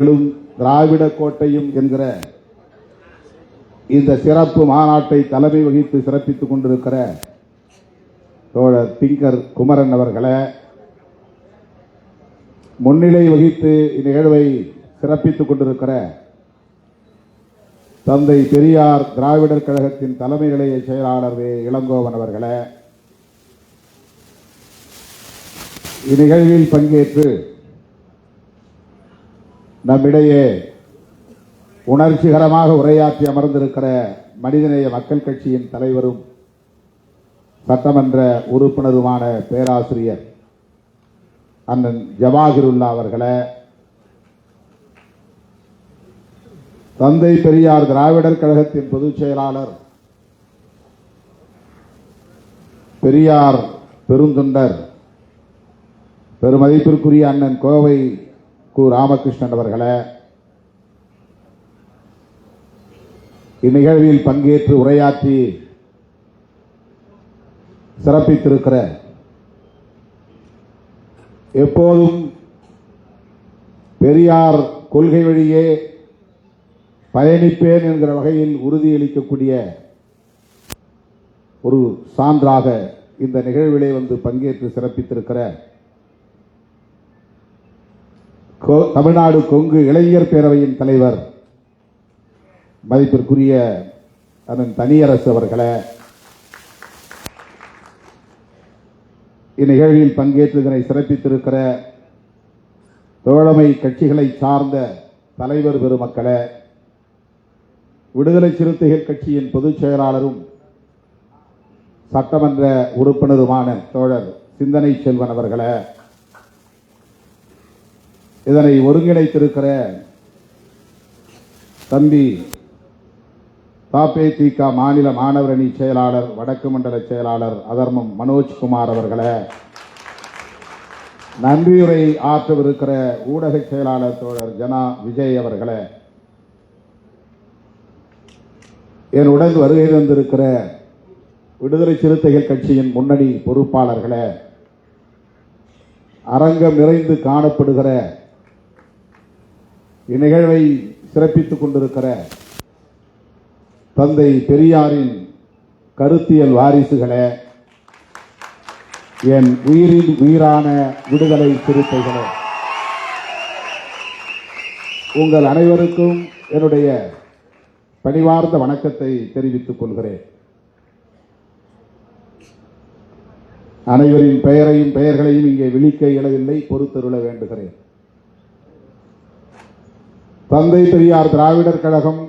திராவிட கோட்டையும் என்கிற இந்த சிறப்பு மாநாட்டை தலைமை வகித்து சிறப்பித்துக் கொண்டிருக்கிற தோழர் திங்கர் குமரன் அவர்களை, முன்னிலை வகித்து இந்நிகழ்வை சிறப்பித்துக் கொண்டிருக்கிற தந்தை பெரியார் திராவிடர் கழகத்தின் தலைமை நிலைய செயலாளர் இளங்கோவன் அவர்களை, இந்நிகழ்வில் பங்கேற்று நம்மிடையே உணர்ச்சிகரமாக உரையாற்றி அமர்ந்திருக்கிற மனிதநேய மக்கள் கட்சியின் தலைவரும் சட்டமன்ற உறுப்பினருமான பேராசிரியர் அண்ணன் ஜவாஹிருல்லா அவர்களை, தந்தை பெரியார் திராவிடர் கழகத்தின் பொதுச் செயலாளர் பெரியார் பெருந்தொண்டர் பெருமதிப்பிற்குரிய அண்ணன் கோவை கு ராமகிருஷ்ணன் அவர்களை, இந்நிகழ்வில் பங்கேற்று உரையாற்றி சிறப்பித்திருக்கிற, எப்போதும் பெரியார் கொள்கை வழியே பயணிப்பேன் என்கிற வகையில் உறுதியளிக்கக்கூடிய ஒரு சான்றாக இந்த நிகழ்விலே வந்து பங்கேற்று சிறப்பித்திருக்கிற தமிழ்நாடு கொங்கு இளைஞர் பேரவையின் தலைவர் மதிப்பிற்குரிய அண்ணன் தனியரசு அவர்களை, இந்நிகழ்வில் பங்கேற்று இதனை சிறப்பித்திருக்கிற தோழமை கட்சிகளை சார்ந்த தலைவர் பெருமக்களை, விடுதலை சிறுத்தைகள் கட்சியின் பொதுச் செயலாளரும் சட்டமன்ற உறுப்பினருமான தோழர் சிந்தனை செல்வன் அவர்களை, இதனை ஒருங்கிணைத்திருக்கிற தம்பி தபேதிக மாநில மாணவர் அணி செயலாளர் வடக்கு மண்டல செயலாளர் அதர்மம் மனோஜ்குமார் அவர்களை, நன்றியுரை ஆற்றவிருக்கிற ஊடக செயலாளர் தோழர் ஜனா விஜய் அவர்களை, என்னுடன் வருகை தந்திருக்கிற விடுதலை சிறுத்தைகள் கட்சியின் முன்னணி பொறுப்பாளர்களை, அரங்கம் நிறைந்து காணப்படுகிற இந்நிகழ்வை சிறப்பித்துக் கொண்டிருக்கிற தந்தை பெரியாரின் கருத்தியல் வாரிசுகளே, என் உயிரின் உயிரான விடுதலை சிறுத்தைகளே, உங்கள் அனைவருக்கும் என்னுடைய பணிவார்ந்த வணக்கத்தை தெரிவித்துக் கொள்கிறேன். அனைவரின் பெயரையும் பெயர்களையும் இங்கே விழிக்க இயலவில்லை, பொறுத்தருள வேண்டுகிறேன். தந்தை பெரியார் திராவிடர் கழகம்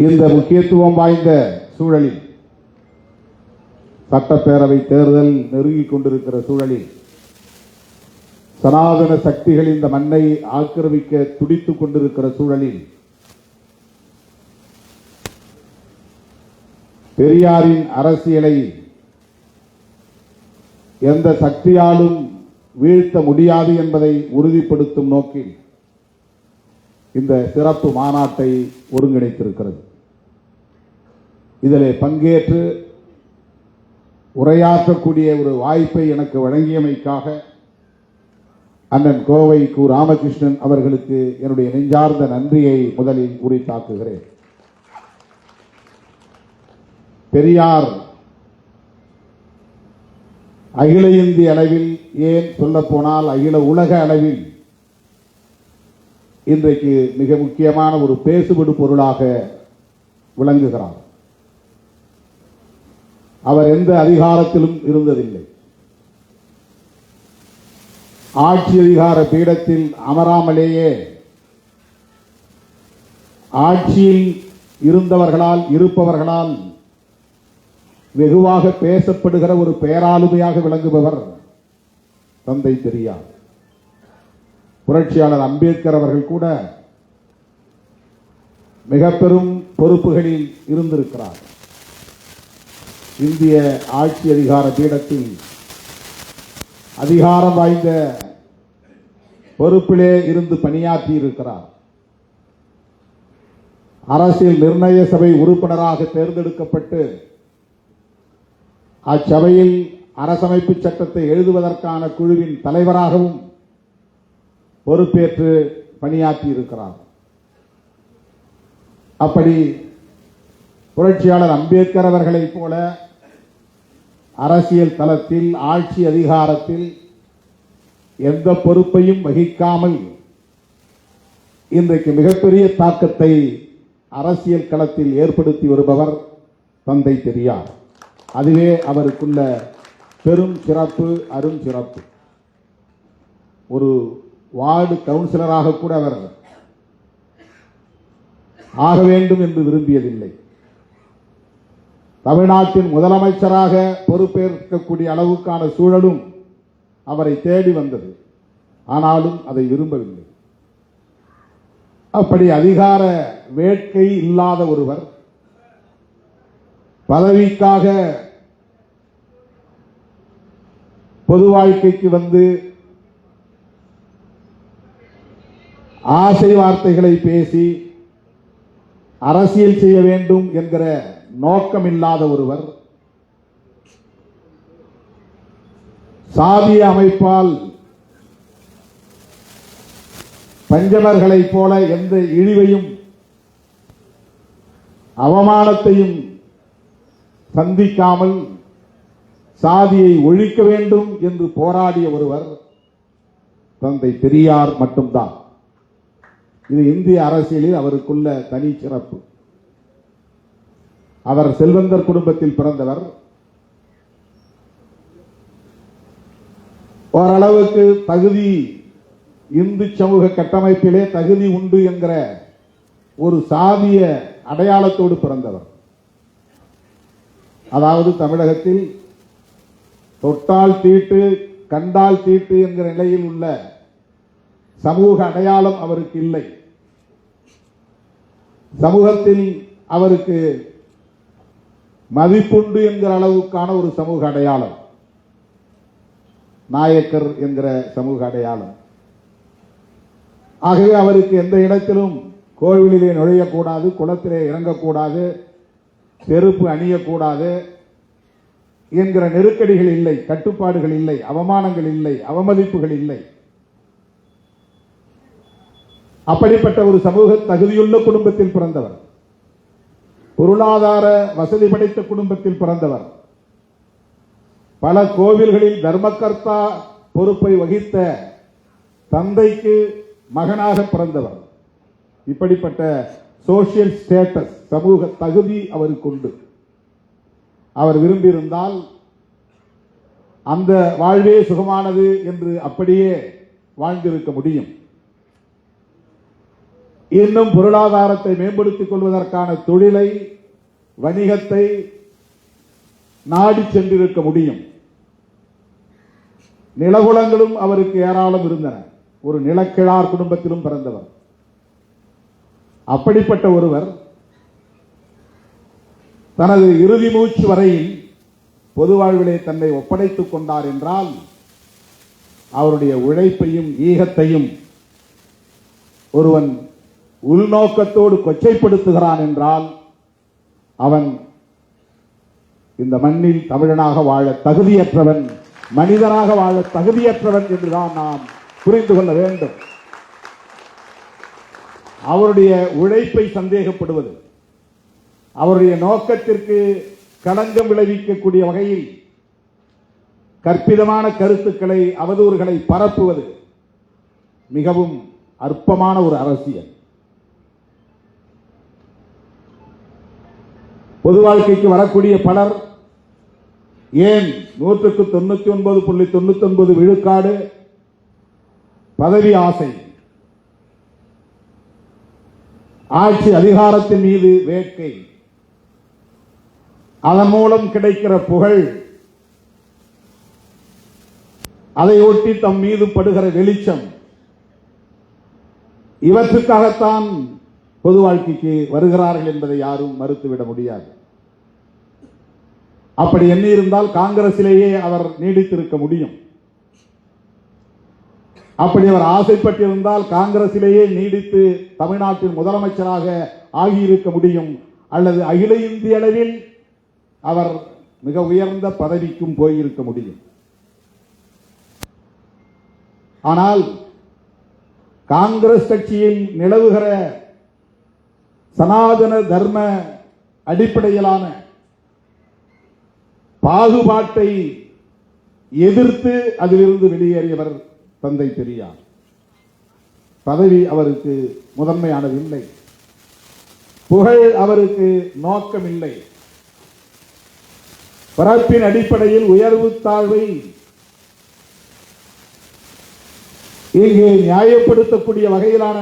இந்த முக்கியத்துவம் வாய்ந்த சூழலில், சட்டப்பேரவை தேர்தல் நெருங்கிக் கொண்டிருக்கிற சூழலில், சனாதன சக்திகள் இந்த மண்ணை ஆக்கிரமிக்க துடித்துக் கொண்டிருக்கிற சூழலில், பெரியாரின் அரசியலை எந்த சக்தியாலும் வீழ்த்த முடியாது என்பதை உறுதிப்படுத்தும் நோக்கில் இந்த சிறப்பு மாநாட்டை ஒருங்கிணைத்திருக்கிறது. இதிலே பங்கேற்று உரையாற்றக்கூடிய ஒரு வாய்ப்பை எனக்கு வழங்கியமைக்காக அண்ணன் கோவை கு ராமகிருஷ்ணன் அவர்களுக்கு என்னுடைய நெஞ்சார்ந்த நன்றியை முதலில் உரித்தாக்குகிறேன். பெரியார் அகில இந்திய அளவில், ஏன் சொல்ல போனால் அகில உலக அளவில் இன்றைக்கு மிக முக்கியமான ஒரு பேசுபடு பொருளாக விளங்குகிறார். அவர் எந்த அதிகாரத்திலும் இருந்ததில்லை. ஆட்சி அதிகார பீடத்தில் அமராமலேயே ஆட்சியில் இருந்தவர்களால் இருப்பவர்களால் வெகுவாக பேசப்படுகிற ஒரு பேராளுமையாக விளங்குபவர் தந்தை பெரியார். புரட்சியாளர் அம்பேத்கர் அவர்கள் கூட மிக பெரும் பொறுப்புகளில் இருந்திருக்கிறார். இந்திய ஆட்சி அதிகார பீடத்தில் அதிகாரம் வாய்ந்த பொறுப்பிலே இருந்து பணியாற்றி இருக்கிறார். அரசியல் நிர்ணய சபை உறுப்பினராக தேர்ந்தெடுக்கப்பட்டு அச்சபையில் அரசமைப்பு சட்டத்தை எழுதுவதற்கான குழுவின் தலைவராகவும் பொறுப்பேற்று பணியாற்றி இருக்கிறார். அப்படி புரட்சியாளர் அம்பேத்கர் அவர்களைப் போல அரசியல் தளத்தில் ஆட்சி அதிகாரத்தில் எந்த பொறுப்பையும் வகிக்காமல் இன்றைக்கு மிகப்பெரிய தாக்கத்தை அரசியல் களத்தில் ஏற்படுத்தி வருபவர் தந்தை பெரியார். அதுவே அவருக்குள்ள பெரும் சிறப்பு, அரும் சிறப்பு. ஒரு வார்டு கவுன்சிலராக கூட அவர் ஆக வேண்டும் என்று விரும்பியதில்லை. தமிழ்நாட்டின் முதலமைச்சராக பொறுப்பேற்கக்கூடிய அளவுக்கான சூழலும் அவரை தேடி வந்தது. ஆனாலும் அதை விரும்பவில்லை. அப்படி அதிகார வேட்கை இல்லாத ஒருவர் பதவிக்காக பொது வாழ்க்கைக்கு வந்து ஆசை வார்த்தைகளை பேசி அரசியல் செய்ய வேண்டும் என்கிற நோக்கம் இல்லாத ஒருவர் சாதிய அமைப்பால் பஞ்சமர்களைப் போல எந்த இழிவையும் அவமானத்தையும் சந்திக்காமல் சாதியை ஒழிக்க வேண்டும் என்று போராடிய ஒருவர் தந்தை பெரியார் மட்டும்தான். இது இந்திய அரசியலில் அவருக்குள்ள தனி சிறப்பு. அவர் செல்வந்தர் குடும்பத்தில் பிறந்தவர். ஓரளவுக்கு தகுதி, இந்து சமூக கட்டமைப்பிலே தகுதி உண்டு என்கிற ஒரு சாதிய அடையாளத்தோடு பிறந்தவர். அதாவது தமிழகத்தில் தொட்டால் தீட்டு, கண்டால் தீட்டு என்கிற நிலையில் உள்ள சமூக அடையாளம் அவருக்கு இல்லை. சமூகத்தில் அவருக்கு மதிப்புண்டு என்கிற அளவுக்கான ஒரு சமூக அடையாளம், நாயக்கர் என்கிற சமூக அடையாளம். ஆகவே அவருக்கு எந்த இடத்திலும் கோவிலிலே நுழையக்கூடாது, குளத்திலே இறங்கக்கூடாது, செருப்பு அணியக்கூடாது என்கிற நெருக்கடிகள் இல்லை, கட்டுப்பாடுகள் இல்லை, அவமானங்கள் இல்லை, அவமதிப்புகள் இல்லை. அப்படிப்பட்ட ஒரு சமூக தகுதியுள்ள குடும்பத்தில் பிறந்தவர், பொருளாதார வசதி படைத்த குடும்பத்தில் பிறந்தவர், பல கோவில்களில் தர்மகர்த்தா பொறுப்பை வகித்த தந்தைக்கு மகனாக பிறந்தவர். இப்படிப்பட்ட சோசியல் ஸ்டேட்டஸ், சமூக தகுதி அவருக்கு உண்டு. அவர் விரும்பியிருந்தால் அந்த வாழ்வே சுகமானது என்று அப்படியே வாழ்ந்திருக்க முடியும். இன்னும் பொருளாதாரத்தை மேம்படுத்திக் கொள்வதற்கான தொழிலை, வணிகத்தை நாடி சென்றிருக்க முடியும். நிலகுலங்களும் அவருக்கு ஏராளம் இருந்தன. ஒரு நிலக்கிழார் குடும்பத்திலும் பிறந்தவர். அப்படிப்பட்ட ஒருவர் தனது இறுதி மூச்சு வரையில் பொது வாழ்விலே தன்னை ஒப்படைத்துக் கொண்டார் என்றால் அவருடைய உழைப்பையும் ஈகத்தையும் ஒருவன் உள்நோக்கத்தோடு கொச்சைப்படுத்துகிறான் என்றால் அவன் இந்த மண்ணில் தமிழனாக வாழ தகுதியற்றவன், மனிதனாக வாழ தகுதியற்றவன் என்றுதான் நாம் புரிந்து கொள்ள வேண்டும். அவருடைய உழைப்பை சந்தேகப்படுவது, அவருடைய நோக்கத்திற்கு களங்கம் விளைவிக்கக்கூடிய வகையில் கற்பிதமான கருத்துக்களை, அவதூறுகளை பரப்புவது மிகவும் அற்பமான ஒரு அரசியல். பொது வாழ்க்கைக்கு வரக்கூடிய பலர் ஏன் 199.99 விழுக்காடு பதவி ஆசை, ஆட்சி அதிகாரத்தின் மீது வேட்கை, அதன் மூலம் கிடைக்கிற புகழ், அதை ஒட்டி தம் மீது படுகிற வெளிச்சம், இவற்றுக்காகத்தான் பொது வாழ்க்கைக்கு வருகிறார்கள் என்பதை யாரும் மறுத்துவிட முடியாது. அப்படி எண்ணியிருந்தால் காங்கிரசிலேயே அவர் நீடித்திருக்க முடியும். அப்படி அவர் ஆசைப்பட்டிருந்தால் காங்கிரசிலேயே நீடித்து தமிழ்நாட்டின் முதலமைச்சராக ஆகியிருக்க முடியும். அல்லது அகில இந்திய அளவில் அவர் மிக உயர்ந்த பதவிக்கும் போயிருக்க முடியும். ஆனால் காங்கிரஸ் கட்சியில் நிலவுகிற சனாதன தர்ம அடிப்படையிலான பாகுபாட்டை எதிர்த்து அதிலிருந்து வெளியேறியவர் தந்தை பெரியார். பதவி அவருக்கு முதன்மையானது இல்லை, புகழ் அவருக்கு நோக்கம் இல்லை. பிறப்பின் அடிப்படையில் உயர்வு தாழ்வை இங்கே நியாயப்படுத்தக்கூடிய வகையிலான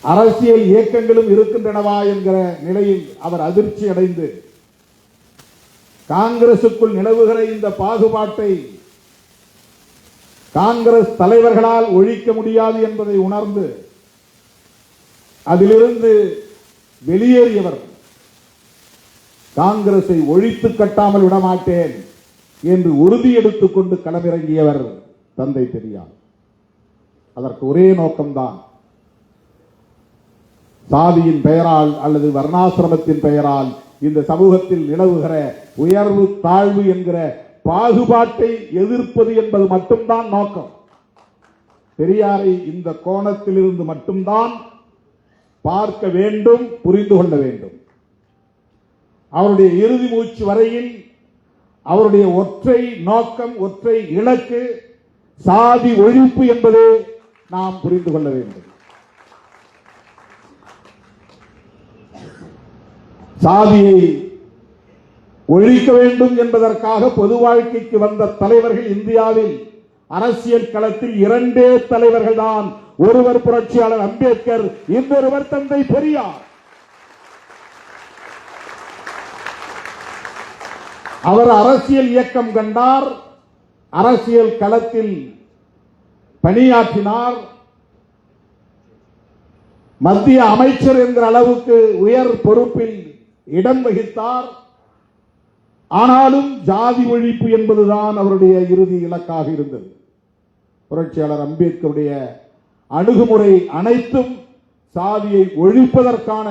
அரசியல் இயக்கங்களும் இருக்கின்றனவா என்கிற நிலையில் அவர் அதிர்ச்சி அடைந்து காங்கிரசுக்குள் நிலவுகிற இந்த பாகுபாட்டை காங்கிரஸ் தலைவர்களால் ஒழிக்க முடியாது என்பதை உணர்ந்து அதிலிருந்து வெளியேறியவர். காங்கிரஸை ஒழித்து கட்டாமல் விடமாட்டேன் என்று உறுதி எடுத்துக் கொண்டு களமிறங்கியவர் தந்தை பெரியார். அதற்கு ஒரே நோக்கம்தான், சாதியின் பெயரால் அல்லது வர்ணாசிரமத்தின் பெயரால் இந்த சமூகத்தில் நிலவுகிற உயர்வு தாழ்வு என்கிற பாகுபாட்டை எதிர்ப்பது என்பது மட்டும்தான் நோக்கம். பெரியாரை இந்த கோணத்திலிருந்து மட்டும்தான் பார்க்க வேண்டும், புரிந்து கொள்ள வேண்டும். அவருடைய இறுதி மூச்சு வரையில் அவருடைய ஒற்றை நோக்கம், ஒற்றை இலக்கு சாதி ஒழிப்பு என்பதை நாம் புரிந்து கொள்ள வேண்டும். சாதியை ஒழிக்க வேண்டும் என்பதற்காக பொது வாழ்க்கைக்கு வந்த தலைவர்கள் இந்தியாவில் அரசியல் களத்தில் இரண்டே தலைவர்கள் தான். ஒருவர் புரட்சியாளர் அம்பேத்கர், இன்னொருவர் தந்தை பெரியார். அவர் அரசியல் இயக்கம் கண்டார், அரசியல் களத்தில் பணியாற்றினார், மத்திய அமைச்சர் என்கிற அளவுக்கு உயர் பொறுப்பில் இடம் வகித்தார். ஆனாலும் ஜாதி ஒழிப்பு என்பதுதான் அவருடைய இறுதி இலக்காக இருந்தது. புரட்சியாளர் அம்பேத்கருடைய அணுகுமுறை அனைத்தும் சாதியை ஒழிப்பதற்கான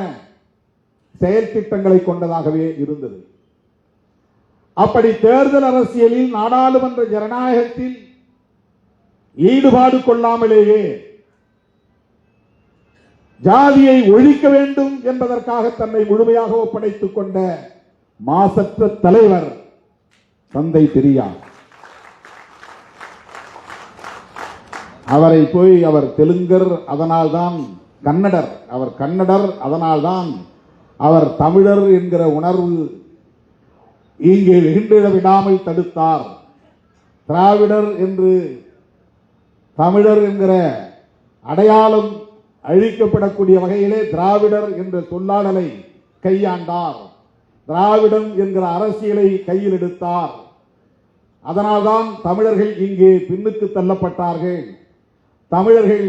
செயல் திட்டங்களை கொண்டதாகவே இருந்தது. அப்படி தேர்தல் அரசியலில், நாடாளுமன்ற ஜனநாயகத்தில் ஈடுபாடு கொள்ளாமலேயே ஜாதியை ஒழிக்க வேண்டும் என்பதற்காக தன்னை முழுமையாக ஒப்படைத்துக் கொண்ட மாசற்ற தலைவர் தந்தை பெரியார். அவரை போய் அவர் தெலுங்கர், அதனால்தான் கன்னடர், அவர் கன்னடர், அதனால்தான் அவர் தமிழர் என்கிற உணர்வு இங்கே வெகுண்டிட விடாமல் தடுத்தார். திராவிடர் என்று தமிழர் என்கிற அடையாளம் அழிக்கப்படக்கூடிய வகையிலே திராவிடர் என்ற சொல்லாடலை கையாண்டார். திராவிடம் என்கிற அரசியலை கையில் எடுத்தார். அதனால்தான் தமிழர்கள் இங்கே பின்னுக்கு தள்ளப்பட்டார்கள், தமிழர்கள்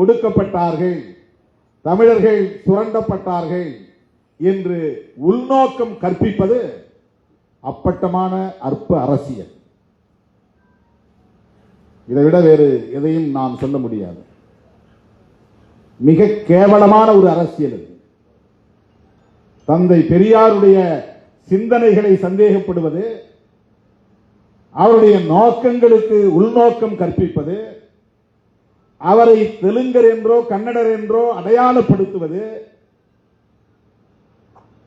ஒடுக்கப்பட்டார்கள், தமிழர்கள் சுரண்டப்பட்டார்கள் என்று உள்நோக்கம் கற்பிப்பது அப்பட்டமான அற்ப அரசியல். இதைவிட வேறு எதையும் நாம் சொல்ல முடியாது. மிக கேவலமான ஒரு அரசியல். தந்தை பெரியாருடைய சிந்தனைகளை சந்தேகப்படுவது, அவருடைய நோக்கங்களுக்கு உள்நோக்கம் கற்பிப்பது, அவரை தெலுங்கர் என்றோ கன்னடர் என்றோ அடையாளப்படுத்துவது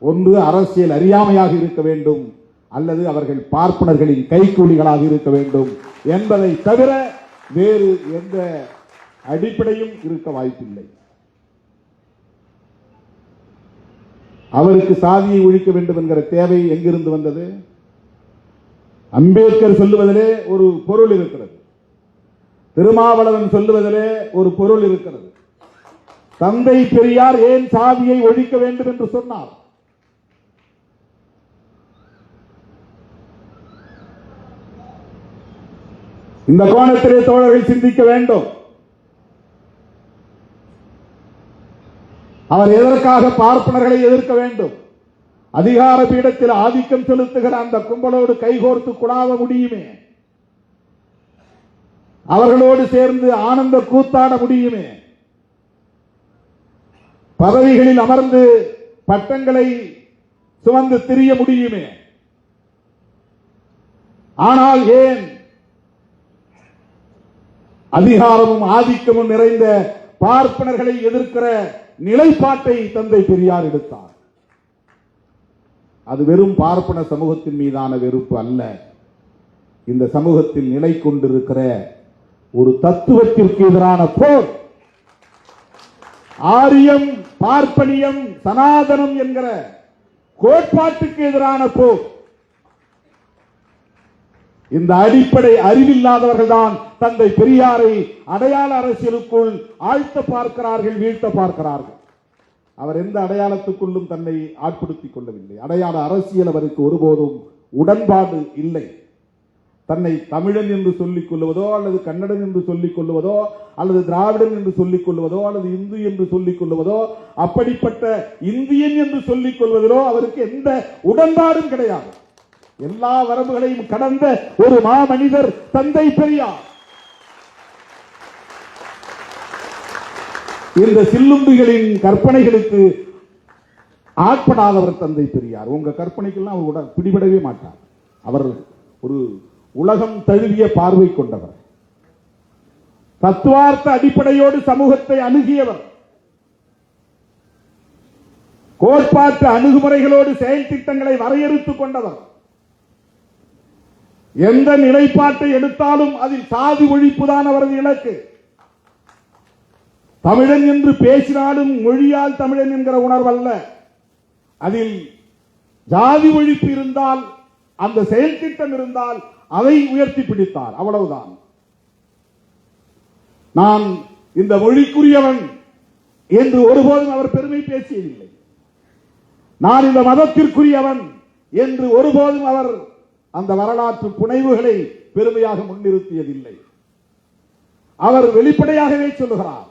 ஒன்று அரசியல் அறியாமையாக இருக்க வேண்டும், அல்லது அவர்கள் பார்ப்பனர்களின் கைக்கூலிகளாக இருக்க வேண்டும் என்பதை தவிர வேறு எந்த அடிப்படையும் இருக்க வாய்ப்பில்லை. அவருக்கு சாதியை ஒழிக்க வேண்டும் என்கிற தேவை எங்கிருந்து வந்தது? அம்பேத்கர் சொல்லுவதிலே ஒரு பொருள் இருக்கிறது, திருமாவளவன் சொல்லுவதிலே ஒரு பொருள் இருக்கிறது. தந்தை பெரியார் ஏன் சாதியை ஒழிக்க வேண்டும் என்று சொன்னார்? இந்த கோணத்திலே தோழர்கள் சிந்திக்க வேண்டும். அவர் எதற்காக பார்ப்பனர்களை எதிர்க்க வேண்டும்? அதிகார பீடத்தில் ஆதிக்கம் செலுத்துகிற அந்த கும்பலோடு கைகோர்த்து குழாவ முடியுமே, அவர்களோடு சேர்ந்து ஆனந்த கூத்தாட முடியுமே, பதவிகளில் அமர்ந்து பட்டங்களை சுமந்து திரிய முடியுமே. ஆனால் ஏன் அதிகாரமும் ஆதிக்கமும் நிறைந்த பார்ப்பனர்களை எதிர்க்கிற நிலைப்பாட்டை தந்தை பெரியார் எடுத்தார்? அது வெறும் பார்ப்பன சமூகத்தின் மீதான வெறுப்பு அல்ல, இந்த சமூகத்தில் நிலை கொண்டிருக்கிற ஒரு தத்துவத்திற்கு எதிரான போர். ஆரியம், பார்ப்பனியம், சனாதனம் என்கிற கோட்பாட்டுக்கு எதிரான போர். இந்த அடிப்படை அறிவில்லாதவர்கள் தான் தந்தை பெரியாரை அடையாள அரசியலுக்குள் ஆழ்த்த பார்க்கிறார்கள், வீழ்த்த பார்க்கிறார்கள். அவர் எந்த அடையாளத்துக்குள்ளும் தன்னை ஆட்படுத்திக் கொள்ளவில்லை. அடையாள அரசியல் அவருக்கு ஒருபோதும் உடன்பாடு இல்லை. தன்னை தமிழன் என்று சொல்லிக் கொள்வதோ அல்லது கன்னடன் என்று சொல்லிக் கொள்வதோ அல்லது திராவிடன் என்று சொல்லிக் கொள்வதோ அல்லது இந்து என்று சொல்லிக் கொள்வதோ அப்படிப்பட்ட இந்தியன் என்று சொல்லிக் கொள்வதிலோ அவருக்கு எந்த உடன்பாடும் கிடையாது. எல்லா வரம்புகளையும் கடந்த ஒரு மாமனிதர் தந்தை பெரியார். இந்த சில்லும்பிகளின் கற்பனைகளுக்கு ஆட்படாதவர் தந்தை பெரியார். உங்க கற்பனைக்கெல்லாம் அவர் பிடிபடவே மாட்டார். அவர் ஒரு உலகம் தழுவிய பார்வை கொண்டவர், தத்துவார்த்த அடிப்படையோடு சமூகத்தை அணுகியவர், கோட்பாட்டு அணுகுமுறைகளோடு செயல் திட்டங்களை வரையறுத்துக் கொண்டவர். எந்த நிலைப்பாட்டை எடுத்தாலும் அதில் சாதி ஒழிப்பு தான் அவரது இலக்கு. தமிழன் என்று பேசினாலும் மொழியால் தமிழன் என்கிற உணர்வல்ல, அதில் ஜாதி ஒழிப்பு இருந்தால், அந்த செயல் திட்டம் இருந்தால் அதை உயர்த்தி பிடித்தார். அவ்வளவுதான். நான் இந்த மொழிக்குரியவன் என்று ஒருபோதும் அவர் பெருமை பேசியதில்லை. நான் இந்த மதத்திற்குரியவன் என்று ஒருபோதும் அவர் அந்த வரலாற்று புனைவுகளை பெருமையாக முன்னிறுத்தியதில்லை. அவர் வெளிப்படையாகவே சொல்லுகிறார்,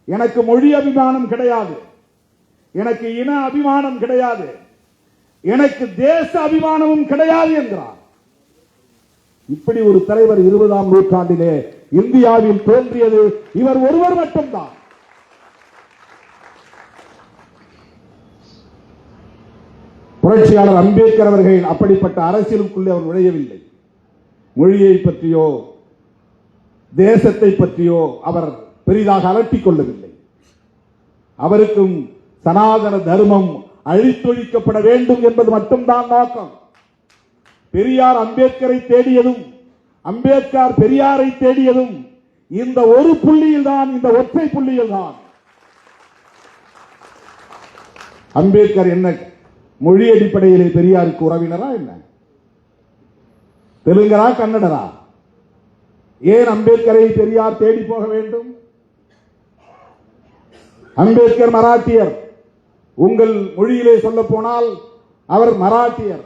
எனக்கு மொழி அபிமானம் கிடையாது, எனக்கு இன அபிமானம் கிடையாது, எனக்கு தேச அபிமானமும் கிடையாது என்கிறார். இப்படி ஒரு தலைவர் 20ஆம் நூற்றாண்டிலே இந்தியாவில் தோன்றியது இவர் ஒருவர் மட்டும்தான். புரட்சியாளர் அம்பேத்கர் அவர்கள் அப்படிப்பட்ட அரசியலுக்குள்ளே அவர் நுழையவில்லை. மொழியை பற்றியோ தேசத்தை பற்றியோ அவர் பெரிதாக அலட்டிக் கொள்ளவில்லை. அவருக்கும் சனாதன தர்மம் அழித்தொழிக்கப்பட வேண்டும் என்பது மட்டும்தான் நோக்கம். பெரியார் அம்பேத்கரை தேடியதும் அம்பேத்கர் பெரியாரை தேடியதும் இந்த ஒரு புள்ளியில் தான், இந்த ஒற்றை புள்ளியில் தான். அம்பேத்கர் என்ன மொழி அடிப்படையிலே பெரியாருக்கு உறவினரா என்ன? தெலுங்கரா கன்னடரா? ஏன் அம்பேத்கரை பெரியார் தேடி போக வேண்டும்? அம்பேத்கர் மராட்டியர், உங்கள் மொழியிலே சொல்ல போனால் அவர் மராட்டியர்.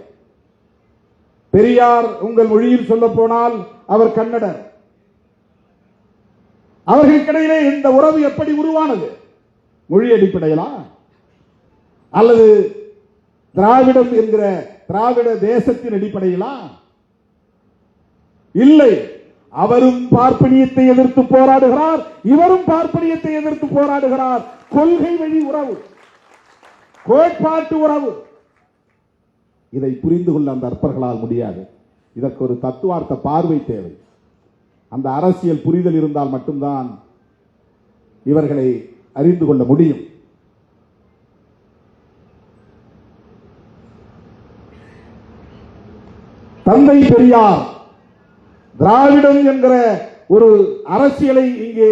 பெரியார் உங்கள் மொழியில் சொல்ல போனால் அவர் கன்னடர். அவர்களுக்கிடையிலே இந்த உறவு எப்படி உருவானது? மொழி அடிப்படையிலா அல்லது திராவிடம் என்கிற திராவிட தேசத்தின் அடிப்படையிலா? இல்லை. அவரும் பார்ப்பனியத்தை எதிர்த்து போராடுகிறார், இவரும் பார்ப்பனியத்தை எதிர்த்து போராடுகிறார். கொள்கை வழி உறவு, கோட்பாட்டு உறவு. இதை புரிந்து கொள்ள அந்த அற்பர்களால் முடியாது. இதற்கு ஒரு தத்துவார்த்த பார்வை தேவை. அந்த அரசியல் புரிதல் இருந்தால் மட்டும்தான் இவர்களை அறிந்து கொள்ள முடியும். தந்தை பெரியார் திராவிடம் என்கிற ஒரு அரசியலை இங்கே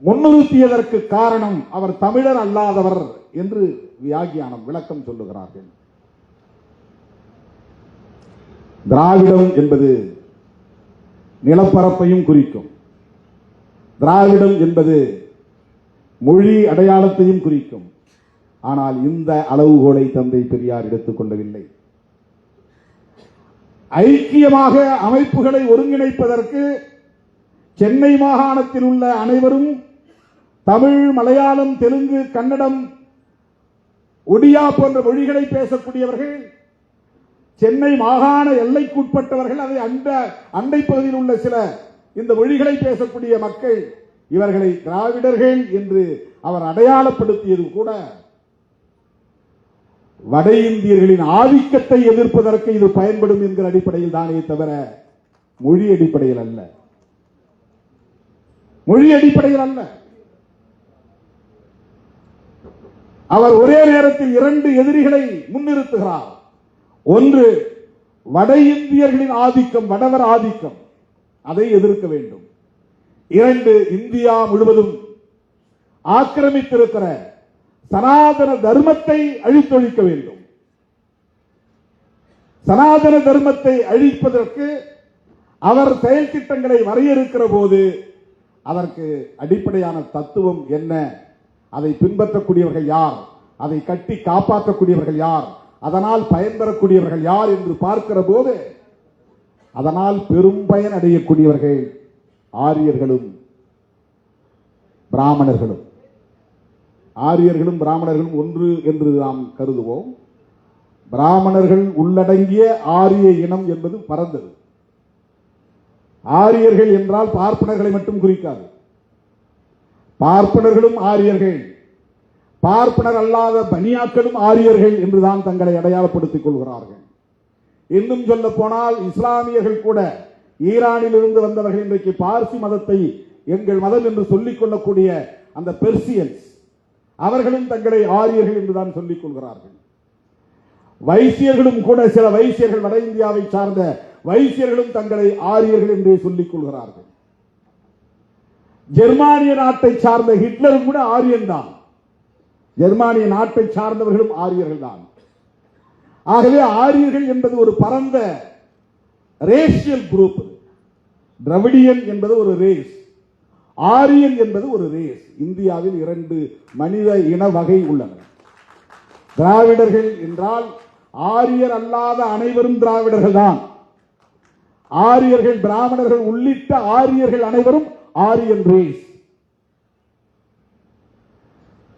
முன்னிறுத்தியதற்கு காரணம் அவர் தமிழர் அல்லாதவர் என்று வியாக்கியானம் விளக்கம் சொல்லுகிறார்கள். திராவிடம் என்பது நிலப்பரப்பையும் குறிக்கும். திராவிடம் என்பது மொழி அடையாளத்தையும் குறிக்கும். ஆனால் இந்த அளவுகோலை தந்தை பெரியார் எடுத்துக் கொள்ளவில்லை. ஐக்கியமாக அமைப்புகளை ஒருங்கிணைப்பதற்கு சென்னை மாகாணத்தில் உள்ள அனைவரும் தமிழ், மலையாளம், தெலுங்கு, கன்னடம், ஒடியா போன்ற மொழிகளை பேசக்கூடியவர்கள், சென்னை மாகாண எல்லைக்குட்பட்டவர்கள், அதை அண்டை பகுதியில் உள்ள சில இந்த மொழிகளை பேசக்கூடிய மக்கள், இவர்களை திராவிடர்கள் என்று அவர் அடையாளப்படுத்தியது கூட வட இந்தியர்களின் ஆதிக்கத்தை எதிர்ப்பதற்கு இது பயன்படும் என்கிற அடிப்படையில் தானே தவிர மொழி அடிப்படையில் அல்ல. மொழி அடிப்படையில் அல்ல. அவர் ஒரே நேரத்தில் இரண்டு எதிரிகளை முன்னிறுத்துகிறார். ஒன்று வட இந்தியர்களின் ஆதிக்கம், வடவர் ஆதிக்கம், அதை எதிர்க்க வேண்டும். இரண்டு, இந்தியா முழுவதும் ஆக்கிரமித்திருக்கிற சனாதன தர்மத்தை அழித்தொழிக்க வேண்டும். சனாதன தர்மத்தை அழிப்பதற்கு அவர் செயல் திட்டங்களை வரையறுக்கிற போது அதற்கு அடிப்படையான தத்துவம் என்ன, அதை பின்பற்றக்கூடியவர்கள் யார், அதை கட்டி காப்பாற்றக்கூடியவர்கள் யார், அதனால் பயன்பெறக்கூடியவர்கள் யார் என்று பார்க்கிற போது அதனால் பெரும் பயன் அடையக்கூடியவர்கள் ஆரியர்களும் பிராமணர்களும். ஆரியர்களும் பிராமணர்களும் ஒன்று என்று நாம் கருதுவோம். பிராமணர்கள் உள்ளடங்கிய ஆரிய இனம் என்பது பரந்தது. ஆரியர்கள் என்றால் பார்ப்பனர்களை மட்டும் குறிக்காது. பார்ப்பனர்களும் ஆரியர்கள், பார்ப்பனர் அல்லாத பனியாக்களும் ஆரியர்கள் என்றுதான் தங்களை அடையாளப்படுத்திக் கொள்கிறார்கள். இன்னும் சொல்ல போனால் இஸ்லாமியர்கள் கூட ஈரானில் இருந்து வந்தவர்கள் இன்றைக்கு பார்சி மதத்தை எங்கள் மதம் என்று சொல்லிக் கொள்ளக்கூடிய அந்த பெர்சியன்ஸ், அவர்களும் தங்களை ஆரியர்கள் என்றுதான் சொல்லிக் கொள்கிறார்கள். வைசியர்களும் கூட, சில வைசியர்கள், வட இந்தியாவை சார்ந்த வைசியர்களும் தங்களை ஆரியர்கள் என்றே சொல்லிக் கொள்கிறார்கள். ஜெர்மானிய நாட்டை சார்ந்த ஹிட்லரும் கூட ஆரியன் தான். ஜெர்மானிய நாட்டை சார்ந்தவர்களும் ஆரியர்கள் தான். ஆகவே ஆரியர்கள் என்பது ஒரு பரந்த ரேஷியல் குரூப். திராவிடியன் என்பது ஒரு ரேஸ், ஆரியன் என்பது ஒரு ரேஸ். இந்தியாவில் இரண்டு மனித இன வகை உள்ளன. திராவிடர்கள் என்றால் ஆரியர் அல்லாத அனைவரும் திராவிடர்கள் தான். ஆரியர்கள், பிராமணர்கள் உள்ளிட்ட ஆரியர்கள் அனைவரும் ஆரியன் ரேஸ்.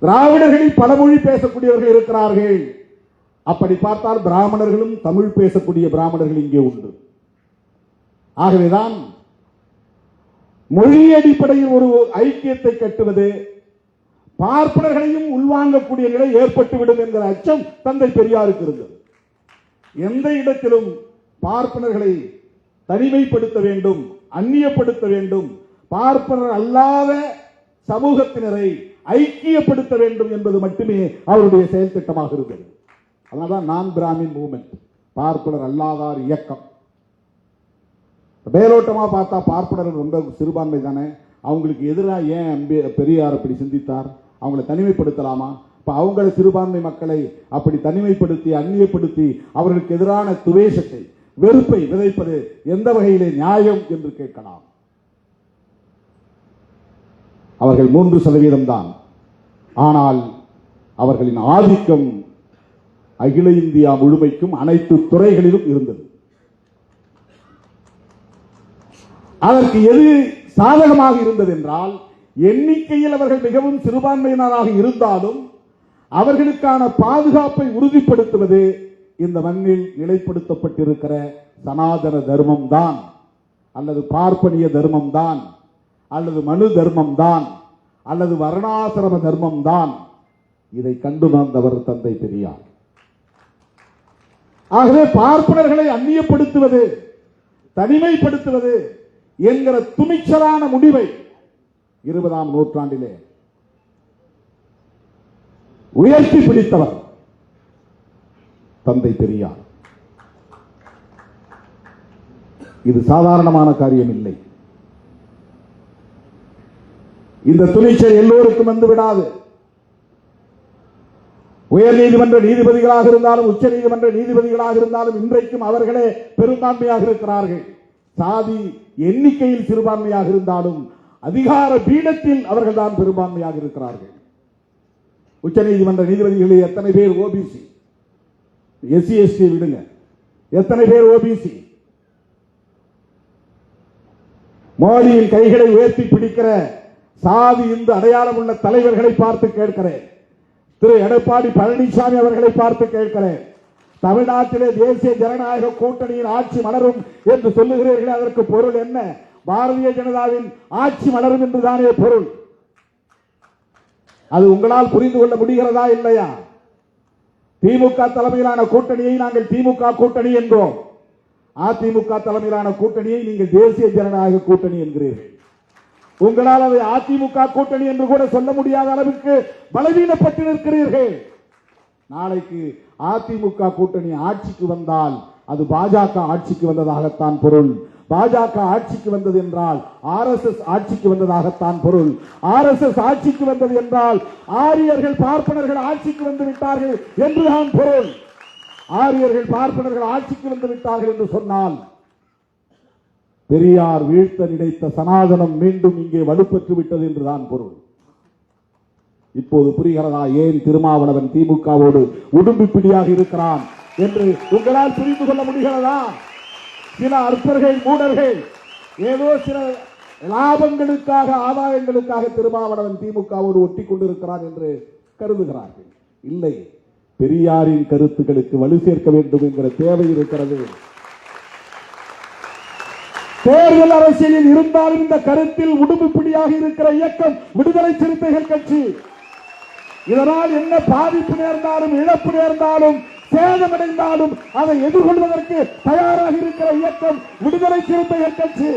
திராவிடர்களில் பல மொழி பேசக்கூடியவர்கள் இருக்கிறார்கள். அப்படி பார்த்தால் பிராமணர்களும் தமிழ் பேசக்கூடிய பிராமணர்கள் இங்கே உண்டு. ஆகவேதான் மொழி அடிப்படையில் ஒரு ஐக்கியத்தை கட்டுவது பார்ப்பனர்களையும் உள்வாங்கக்கூடிய நிலை ஏற்பட்டுவிடும் என்கிற அச்சம் தந்தை பெரியாருக்கு இருந்தது. எந்த இடத்திலும் பார்ப்பனர்களை தனிமைப்படுத்த வேண்டும், அந்நியப்படுத்த வேண்டும், பார்ப்பனர் அல்லாத சமூகத்தினரை ஐக்கியப்படுத்த வேண்டும் என்பது மட்டுமே அவருடைய செயல் திட்டமாக இருந்தது. அதனால்தான் நான் பிராமின் மூவ்மெண்ட், பார்ப்பனர் அல்லாதார் இயக்கம். மேலோட்டமா பார்த்தா பார்ப்பனர்கள் ரொம்ப சிறுபான்மை தானே, அவங்களுக்கு எதிராக ஏன் பெரியார் அப்படி சிந்தித்தார், அவங்களை தனிமைப்படுத்தலாமா? இப்ப அவங்கள சிறுபான்மை மக்களை அப்படி தனிமைப்படுத்தி அந்நியப்படுத்தி அவர்களுக்கு எதிரான துவேஷத்தை, வெறுப்பை விதைப்பது எந்த வகையிலே நியாயம் என்று கேட்கலாம். அவர்கள் 3% தான். ஆனால் அவர்களின் ஆதிக்கம் அகில இந்தியா முழுமைக்கும் அனைத்து துறைகளிலும் இருந்தது. அதற்கு எது சாதகமாக இருந்தது என்றால், எண்ணிக்கையில் அவர்கள் மிகவும் சிறுபான்மையினராக இருந்தாலும் அவர்களுக்கான பாதுகாப்பை உறுதிப்படுத்துவது இந்த மண்ணில் நிலைப்படுத்தப்பட்டிருக்கிற சனாதன தர்மம் தான், அல்லது பார்ப்பனிய தர்மம் தான், அல்லது மனு தர்மம் தான், அல்லது வர்ணாசிரம தர்மம் தான். இதை கண்டு வந்தவர் தந்தை பெரியார். ஆகவே பார்ப்பனர்களை அந்நியப்படுத்துவது, தனிமைப்படுத்துவது என்கிற துணிச்சலான முடிவை 20ஆம் நூற்றாண்டிலே உயர்த்தி பிடித்தவர் தந்தை பெரியார். இது சாதாரணமான காரியம் இல்லை. இந்த துணிச்சல் எல்லோருக்கும் வந்து விடாது. உயர் நீதிமன்ற நீதிபதிகளாக இருந்தாலும், உச்ச நீதிமன்ற நீதிபதிகளாக இருந்தாலும் இன்றைக்கும் அவர்களே பெரும்பான்மையாக இருக்கிறார்கள். சாதி எண்ணிக்கையில் சிறுபான்மையாக இருந்தாலும் அதிகார பீடத்தில் அவர்கள் தான் பெரும்பான்மையாக இருக்கிறார்கள். உச்ச நீதிமன்ற நீதிபதிகளில் எத்தனை பேர் ஓபிசி? எஸ்சி எஸ்டி விடுங்க, எத்தனை பேர் ஓபிசி? மோடியின் கைகளை உயர்த்தி பிடிக்கிற சாதி இந்து அடையாளம் உள்ள தலைவர்களை பார்த்து கேட்கிறேன். திரு எடப்பாடி பழனிசாமி அவர்களை பார்த்து கேட்கிறேன். தமிழ்நாட்டிலே தேசிய ஜனநாயக கூட்டணியின் ஆட்சி மலரும் என்று சொல்லுகிறீர்களே, அதற்கு பொருள் என்ன? பாரதிய ஜனதாவின் ஆட்சி மலரும் என்றுதானே பொருள். அது உங்களால் புரிந்து கொள்ள முடிகிறதா இல்லையா? திமுக தலைமையிலான கூட்டணியை நாங்கள் திமுக கூட்டணி என்றோம். அதிமுக தலைமையிலான கூட்டணியை நீங்கள் தேசிய ஜனநாயக கூட்டணி என்கிறீர்கள். உங்களால் அதை அதிமுக கூட்டணி என்று கூட சொல்ல முடியாத அளவுக்கு பலவீனப்பட்டு நிற்கிறீர்கள். நாளைக்கு அதிமுக கூட்டணி ஆட்சிக்கு வந்தால் அது பாஜக ஆட்சிக்கு வந்ததாகத்தான் பொருள். பாஜக ஆட்சிக்கு வந்தது என்றால் RSS ஆட்சிக்கு வந்ததாகத்தான் பொருள். RSS ஆட்சிக்கு வந்தது என்றால் ஆரியர்கள் பார்ப்பனர்கள் ஆட்சிக்கு வந்து விட்டார்கள் என்றுதான் பொருள். ஆரியர்கள் பார்ப்பனர்கள் ஆட்சிக்கு வந்து விட்டார்கள் என்று சொன்னால் பெரியார் வீழ்த்த நினைத்த சனாதனம் மீண்டும் இங்கே வலுப்பெற்று விட்டது என்றுதான் பொருள். இப்போது புரிகிறதா ஏன் திருமாவளவன் திமுகவோடு உடும்பு பிடியாக இருக்கிறான் என்று உங்களால் புரிந்து கொள்ள முடிகிறதா? சில அற்பர்கள் மூடர்கள் ஏதோ சில லாபங்களுக்காக ஆதாயங்களுக்காக திருமாவளவன் திமுகவோடு ஒட்டி கொண்டிருக்கிறான் என்று கருதுகிறார்கள். இல்லை, பெரியாரின் கருத்துக்களுக்கு வலு சேர்க்க வேண்டும் என்கிற தேவை இருக்கிறது. தேர்தல் அரசியலில் இருந்தாலும் இந்த கருத்தில் உடும்பு பிடியாக இருக்கிற இயக்கம் விடுதலை சிறுத்தைகள் கட்சி. இதனால் என்ன பாதிப்பு நேர்ந்தாலும் இழப்பு நேர்ந்தாலும் சேதமடைந்தாலும் அதை எதிர்கொள்வதற்கு தயாராக இருக்கிற இயக்கம் விடுதலை சிறுத்தைகள் கட்சி.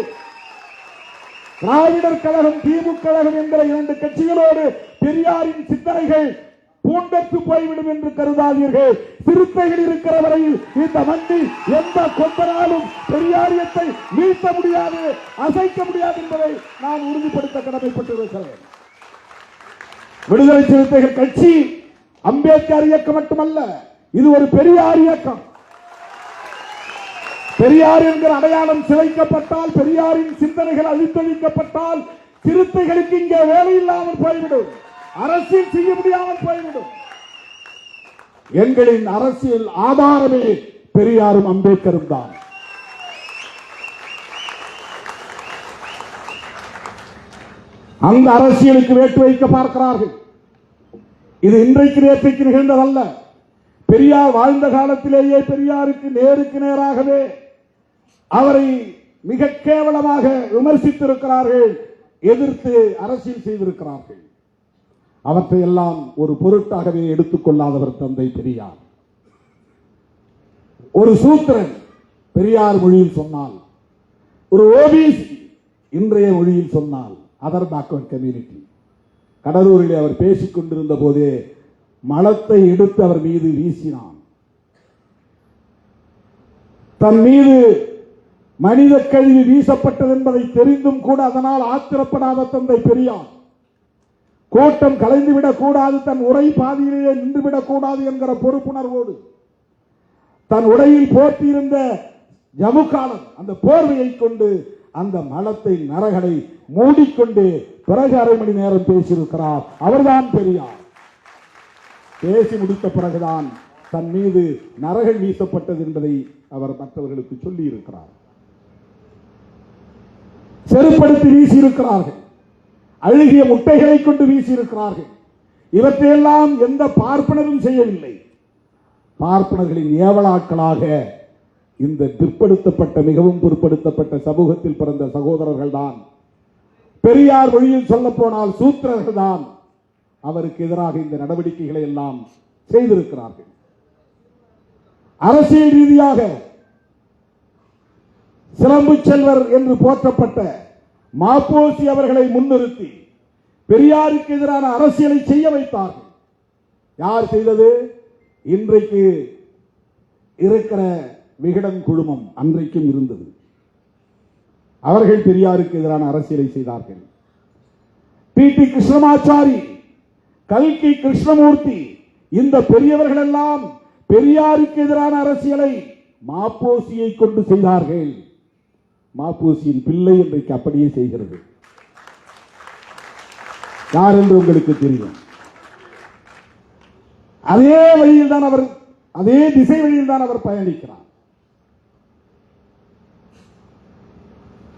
திராவிடர் கழகம் திமுக கழகம் என்கிற இரண்டு கட்சிகளோடு பெரியாரின் சிந்தனைகள் பூண்டத்து போய்விடும் என்று கருதாதீர்கள். சிறுத்தைகள் இருக்கிற வரையில் இந்த மண்ணில் எந்த கொம்பனாலும் பெரியாரியத்தை வீழ்த்த முடியாது, அசைக்க முடியாது என்பதை நான் உறுதிப்படுத்த கடமைப்பட்டிருக்கிறேன். விடுதலை சிறுத்தைகள் கட்சி அம்பேத்கர் இயக்கம் மட்டுமல்ல, இது ஒரு பெரியார் இயக்கம். பெரியார் என்கிற அடையாளம் சிதைக்கப்பட்டால், பெரியாரின் சிந்தனைகள் அழித்தொழிக்கப்பட்டால் சிறுத்தைகளுக்கு இங்கே வேலை இல்லாமல் போய்விடும், அரசியல் செய்ய முடியாமல் போய்விடும். எங்களின் அரசியல் ஆதாரமே பெரியாரும் அம்பேத்கரும் தான். அந்த அரசியலுக்கு வேட்டு வைக்க பார்க்கிறார்கள். இது இன்றைக்கு நேற்றைக்கு நிகழ்ந்ததல்ல. பெரியார் வாழ்ந்த காலத்திலேயே பெரியாருக்கு நேருக்கு நேராகவே அவரை மிக கேவலமாக விமர்சித்திருக்கிறார்கள், எதிர்த்து அரசியல் செய்திருக்கிறார்கள். அவற்றை எல்லாம் ஒரு பொருட்டாகவே எடுத்துக்கொள்ளாதவர் தந்தை பெரியார். ஒரு சூத்திரன் பெரியார் மொழியில் சொன்னால், ஒரு OBC இன்றைய மொழியில் சொன்னால் அதர் பேக்வர்ட் கம்யூனிட்டி. கடலூரில் அவர் பேசிக் கொண்டிருந்த போதே மலத்தை எடுத்து அவர் மீது வீசினான். தன் மீது மனித கழிவு வீசப்பட்டது என்பதை தெரிந்தும் கூட அதனால் ஆத்திரப்படாத தந்தை பெரியார், கோட்டம் கலைந்துவிடக் கூடாது, தன் உரை பாதியிலேயே நின்றுவிடக் கூடாது என்கிற பொறுப்புணர்வோடு தன் உடையில் போர்த்தியிருந்த ஜமுக்காலம் அந்த போர்வையை கொண்டு அந்த மலத்தை நரகளை மூடிக்கொண்டு பிறகு அரை மணி நேரம் பேசியிருக்கிறார். அவர்தான் பெரியார். பேசி முடித்த பிறகுதான் தன் மீது நரகள் வீசப்பட்டது என்பதை அவர் மற்றவர்களுக்கு சொல்லி இருக்கிறார். செருப்படுத்தி வீசியிருக்கிறார்கள், அழுகிய முட்டைகளை கொண்டு வீசியிருக்கிறார்கள். இவற்றையெல்லாம் எந்த பார்ப்பனரும் செய்யவில்லை. பார்ப்பனர்களின் ஏவலாட்களாக இந்த பிற்படுத்தப்பட்ட மிகவும் பிற்படுத்தப்பட்ட சமூகத்தில் பிறந்த சகோதரர்கள் தான், பெரியார் மொழியில் சொல்ல போனால் சூத்திரர்கள் தான் அவருக்கு எதிராக இந்த நடவடிக்கைகளை எல்லாம் செய்திருக்கிறார்கள். அரசியல் ரீதியாக சிலம்பு செல்வர் என்று போற்றப்பட்ட மாப்போசி அவர்களை முன்னிறுத்தி பெரியாருக்கு எதிரான அரசியலை செய்ய வைத்தார்கள். யார் செய்தது? இன்றைக்கு இருக்கிற விகடன் குழுமம் அன்றைக்கும் இருந்தது. அவர்கள் பெரியாருக்கு எதிரான அரசியலை செய்தார்கள். P.T. கிருஷ்ணமாச்சாரி, கல்கி கிருஷ்ணமூர்த்தி, இந்த பெரியவர்கள் எல்லாம் பெரியாருக்கு எதிரான அரசியலை மாப்போசியை கொண்டு செய்தார்கள். மாப்போசியின் பிள்ளை இன்றைக்கு அப்படியே செய்கிறது. யார் என்று உங்களுக்கு தெரியும். அதே வழியில் தான் அவர், அதே திசை வழியில் தான் அவர் பயணிக்கிறார்.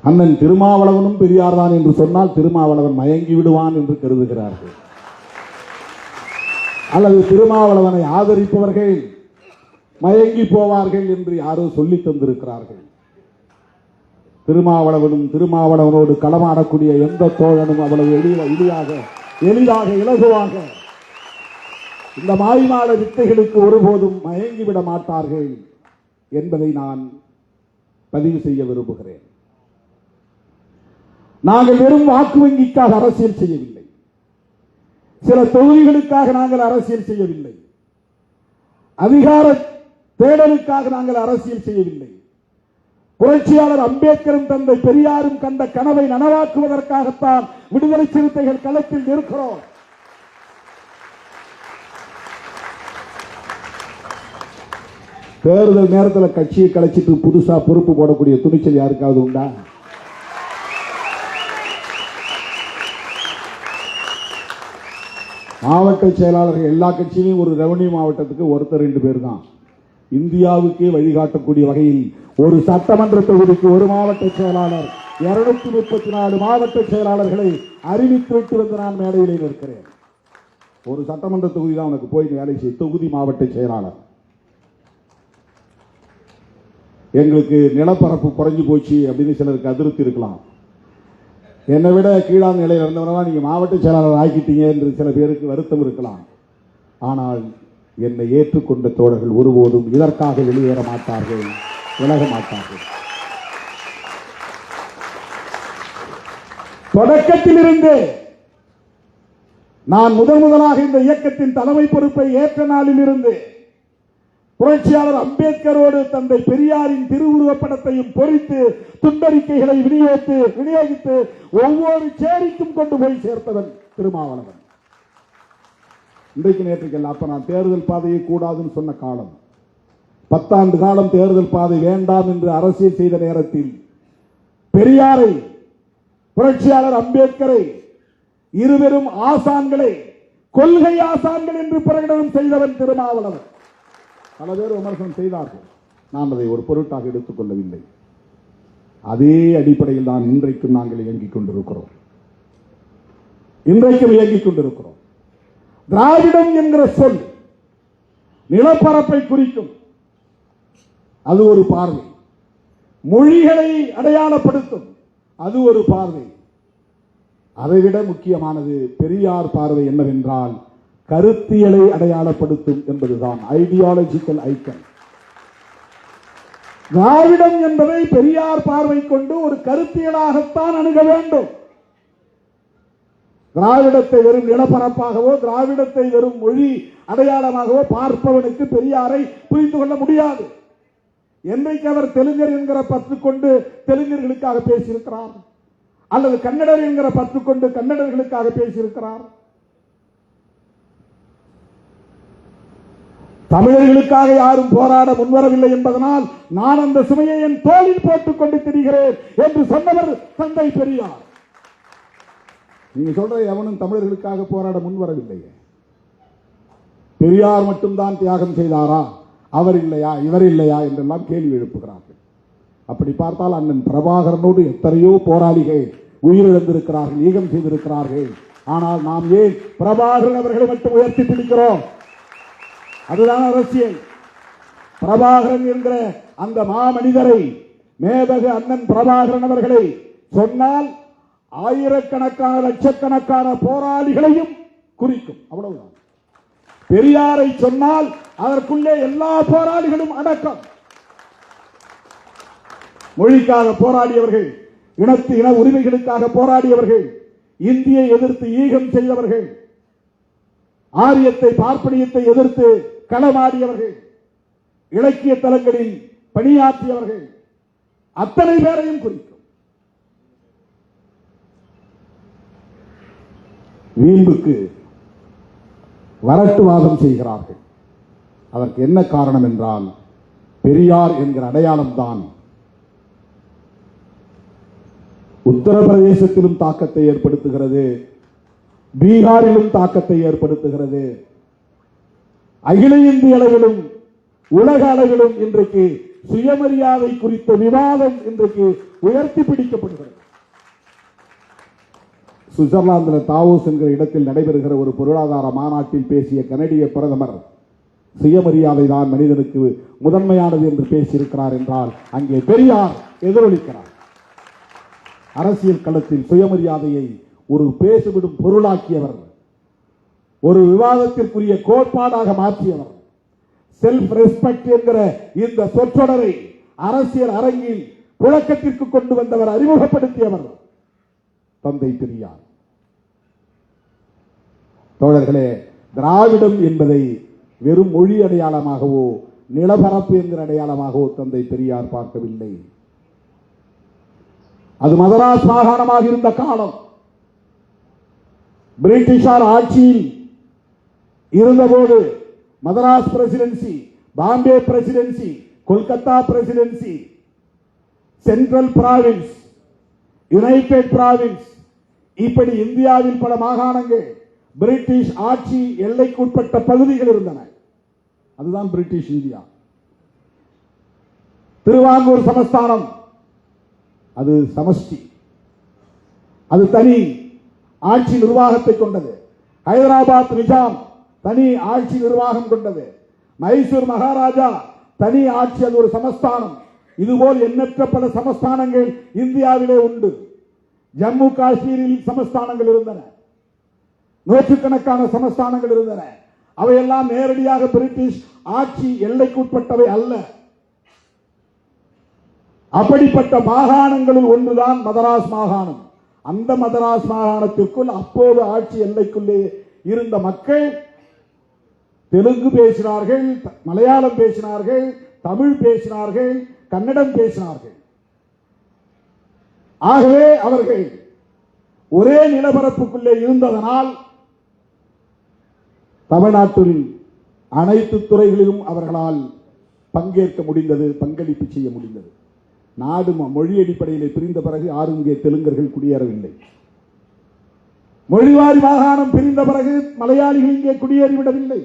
அண்ணன் திருமாவளவனும் பெரியார் தான் என்று சொன்னால் திருமாவளவன் மயங்கி விடுவான் என்று கருதுகிறார்கள். அல்லது திருமாவளவனை ஆதரிப்பவர்கள் மயங்கி போவார்கள் என்று யாரோ சொல்லி தந்திருக்கிறார்கள். திருமாவளவனும் திருமாவளவனோடு களமாடக்கூடிய எந்த தோழனும் அவ்வளவு எளிதாக இலகுவாக இந்த மாய்மால வித்தைகளுக்கு ஒருபோதும் மயங்கிவிட மாட்டார்கள் என்பதை நான் பதிவு செய்ய விரும்புகிறேன். நாங்கள் வெறும் வாக்கு வங்கிக்காக அரசியல் செய்யவில்லை, சில தொகுதிகளுக்காக நாங்கள் அரசியல் செய்யவில்லை, அதிகார தேடலுக்காக நாங்கள் அரசியல் செய்யவில்லை. புரட்சியாளர் அம்பேத்கரும் தந்தை பெரியாரும் கண்ட கனவை நனவாக்குவதற்காகத்தான் விடுதலை சிறுத்தைகள் களத்தில் இருக்கிறோம். தேர்தல் நேரத்தில் கட்சியை கலைச்சிட்டு புதுசா பொறுப்பு போடக்கூடிய துணிச்சல் யாருக்காவது உண்டா? மாவட்ட செயலாளர்கள் எல்லா கட்சியிலும் ஒரு ரெவன்யூ மாவட்டத்துக்கு ஒருத்தர் 2 பேர் தான். இந்தியாவுக்கே வழிகாட்டக்கூடிய வகையில் ஒரு சட்டமன்ற தொகுதிக்கு ஒரு மாவட்ட செயலாளர், 234 மாவட்ட செயலாளர்களை அறிவித்துவிட்டு வந்து நான் மேடையிலே நிற்கிறேன். ஒரு சட்டமன்ற தொகுதி தான் உனக்கு போய் வேலை செய்ய தொகுதி மாவட்ட செயலாளர். எங்களுக்கு நிலப்பரப்பு குறைஞ்சு போச்சு அப்படின்னு சிலருக்கு அதிருப்தி இருக்கலாம். என்னை விட கீழான நிலையில் இருந்தவனா நீங்க மாவட்ட செயலாளர் ஆக்கிட்டீங்க என்று சில பேருக்கு வருத்தம் இருக்கலாம். ஆனால் என்னை ஏற்றுக்கொண்ட தோழர்கள் ஒருபோதும் இதற்காக வெளியேற மாட்டார்கள், விலக மாட்டார்கள். தொடக்கத்திலிருந்து நான் முதலாக இந்த இயக்கத்தின் தலைமை பொறுப்பை ஏற்ற நாளில் இருந்து புரட்சியாளர் அம்பேத்கரோடு தந்தை பெரியாரின் திருவுருவப் படத்தையும் பொறித்து துண்டறிக்கைகளை விநியோகித்து ஒவ்வொரு சேரிக்கும் கொண்டு போய் சேர்த்தவன் திருமாவளவன். இன்றைக்கு நேற்றுக்கல்ல, அப்ப நான் தேர்தல் பாதையை கூடாதுன்னு சொன்ன காலம், 10 ஆண்டு காலம் தேர்தல் பாதை வேண்டாம் என்று அரசியல் செய்த நேரத்தில் பெரியாரை, புரட்சியாளர் அம்பேத்கரை, இருவரும் ஆசான்களை கொள்கை ஆசான்கள் என்று பிரகடனம் செய்தவன் திருமாவளவன். பல பேர் விமர்சனம் செய்தார்கள், நாம் அதை ஒரு பொருட்டாக எடுத்துக் கொள்ளவில்லை. அதே அடிப்படையில் தான் இன்றைக்கும் நாங்கள் இயங்கிக் கொண்டிருக்கிறோம். திராவிடம் என்கிற சொல் நிலப்பரப்பை குறிக்கும், அது ஒரு பார்வை. மொழிகளை அடையாளப்படுத்தும், அது ஒரு பார்வை. அதைவிட முக்கியமானது பெரியார் பார்வை என்னவென்றால் கருத்தியலை அடையாளப்படுத்தும் என்பதுதான், ஐடியாலஜிக்கல் ஐக்கன். திராவிடம் என்பதை பெரியார் பார்வை கொண்டு ஒரு கருத்தியலாகத்தான் அணுக வேண்டும். திராவிடத்தை வெறும் நிலப்பரப்பாகவோ, திராவிடத்தை வெறும் மொழி அடையாளமாகவோ பார்ப்பவனுக்கு பெரியாரை புரிந்து கொள்ள முடியாது. என்றைக்கு அவர் தெலுங்கர் என்கிற பற்று கொண்டு தெலுங்கர்களுக்காக பேசியிருக்கிறார், அல்லது கன்னடர் என்கிற பற்று கொண்டு கன்னடர்களுக்காக பேசியிருக்கிறார். தமிழர்களுக்காக யாரும் போராட முன்வரவில்லை என்பதனால் நான் அந்த சுமையை என் தோளில் போட்டுக் கொண்டு திரிகிறேன் என்று சொன்னவர் தந்தை பெரியார். நீங்க சொல்ற எவனும் தமிழர்களுக்காக போராட முன்வரவில்லை. பெரியார் மட்டும்தான் தியாகம் செய்தாரா, அவர் இல்லையா, இவர் இல்லையா என்றெல்லாம் கேள்வி எழுப்புகிறார்கள். அப்படி பார்த்தால் அண்ணன் பிரபாகரனோடு எத்தனையோ போராளிகள் உயிரிழந்திருக்கிறார்கள், ஈகம் செய்திருக்கிறார்கள். ஆனால் நாம் ஏன் பிரபாகரன் அவர்களை மட்டும் உயர்த்தி பிடிக்கிறோம்? அதுதான் அரசியல். பிரபாகரன் என்கிற அந்த மாமனிதரை, மேதகு அண்ணன் பிரபாகரன் அவர்களை சொன்னால் ஆயிரக்கணக்கான லட்சக்கணக்கான போராளிகளையும் குறிக்கும், அவ்வளவுதான். பெரியாரை சொன்னால் அதற்குள்ளே எல்லா போராளிகளும் அடக்கம். மொழிக்காக போராடியவர்கள், இன உரிமைகளுக்காக போராடியவர்கள், இந்தியை எதிர்த்து ஈகம் செய்தவர்கள், ஆரியத்தை பார்ப்பனியத்தை எதிர்த்து களமாடியவர்கள், இலக்கிய தலங்களில் பணியாற்றியவர்கள், அத்தனை பேரையும் குறிக்கும். வீம்புக்கு வரட்டுவாதம் செய்கிறார்கள். அதற்கு என்ன காரணம் என்றால் பெரியார் என்கிற அடையாளம் தான் உத்தரப்பிரதேசத்திலும் தாக்கத்தை ஏற்படுத்துகிறது, பீகாரிலும் தாக்கத்தை ஏற்படுத்துகிறது. அகில இந்திய அளவிலும் உலக அளவிலும் இன்றைக்கு சுயமரியாதை குறித்த விவாதம் இன்றைக்கு உயர்த்தி பிடிக்கப்படுகிறது. சுவிட்சர்லாந்தில் தாவோஸ் என்கிற இடத்தில் நடைபெறுகிற ஒரு பொருளாதார மாநாட்டில் பேசிய கனடிய பிரதமர் சுயமரியாதை தான் மனிதனுக்கு முதன்மையானது என்று பேசியிருக்கிறார் என்றால் அங்கே பெரியார் எதிரொலிக்கிறார். அரசியல் களத்தில் சுயமரியாதையை ஒரு பேசுவிடும் பொருளாக்கியவர் ஒரு விவாதத்திற்குரிய கோட்பாடாக மாற்றியவர். செல்ஃப் ரெஸ்பெக்ட் என்கிற இந்த சொற்றொடரை அரசியல் அரங்கில் புழக்கத்திற்கு கொண்டு வந்தவர், அறிமுகப்படுத்தியவர் தந்தை பெரியார். தோழர்களே, திராவிடம் என்பதை வெறும் மொழி அடையாளமாகவோ நிலப்பரப்பு என்கிற அடையாளமாகவோ தந்தை பெரியார் பார்க்கவில்லை. அது மதராஸ் மாகாணமாக இருந்த காலம். பிரிட்டிஷார் ஆட்சியில் இருந்தபோது Madras presidency, Bombay presidency, Kolkata presidency, central provinces, united provinces, இப்படி இந்தியாவில் பல மாகாணங்கள் பிரிட்டிஷ் ஆட்சி எல்லைக்குட்பட்ட பகுதிகள் இருந்தன. அதுதான் பிரிட்டிஷ் இந்தியா. திருவாங்கூர் சமஸ்தானம் அது சமஷ்டி, அது தனி ஆட்சி நிர்வாகத்தை கொண்டது. ஹைதராபாத் நிஜாம் தனி ஆட்சி நிர்வாகம் கொண்டது. மைசூர் மகாராஜா தனி ஆட்சி, அது ஒரு சமஸ்தானம். இதுபோல் எண்ணற்ற பல சமஸ்தானங்கள் இந்தியாவிலே உண்டு. ஜம்மு காஷ்மீரில் சமஸ்தானங்கள் இருந்தன, நூற்றுக்கணக்கான சமஸ்தானங்கள் இருந்தன. அவையெல்லாம் நேரடியாக பிரிட்டிஷ் ஆட்சி எல்லைக்குட்பட்டவை அல்ல. அப்படிப்பட்ட மாகாணங்களில் ஒன்றுதான் மதராஸ் மாகாணம். அந்த மதராஸ் மாகாணத்திற்குள் அப்போது ஆட்சி எல்லைக்குள்ளே இருந்த மக்கள் தெலுங்கு பேசினார்கள், மலையாளம் பேசினார்கள், தமிழ் பேசினார்கள், கன்னடம் பேசினார்கள். ஆகவே அவர்கள் ஒரே நிலப்பரப்புக்குள்ளே இருந்ததனால் தமிழ்நாட்டில் அனைத்து துறைகளிலும் அவர்களால் பங்கேற்க முடிந்தது, பங்களிப்பு செய்ய முடிந்தது. நாடு மொழி அடிப்படையில் பிரிந்த பிறகு யாரும் இங்கே தெலுங்கர்கள் குடியேறவில்லை. மொழிவாரி மாகாணம் பிரிந்த பிறகு மலையாளிகள் இங்கே குடியேறிவிடவில்லை.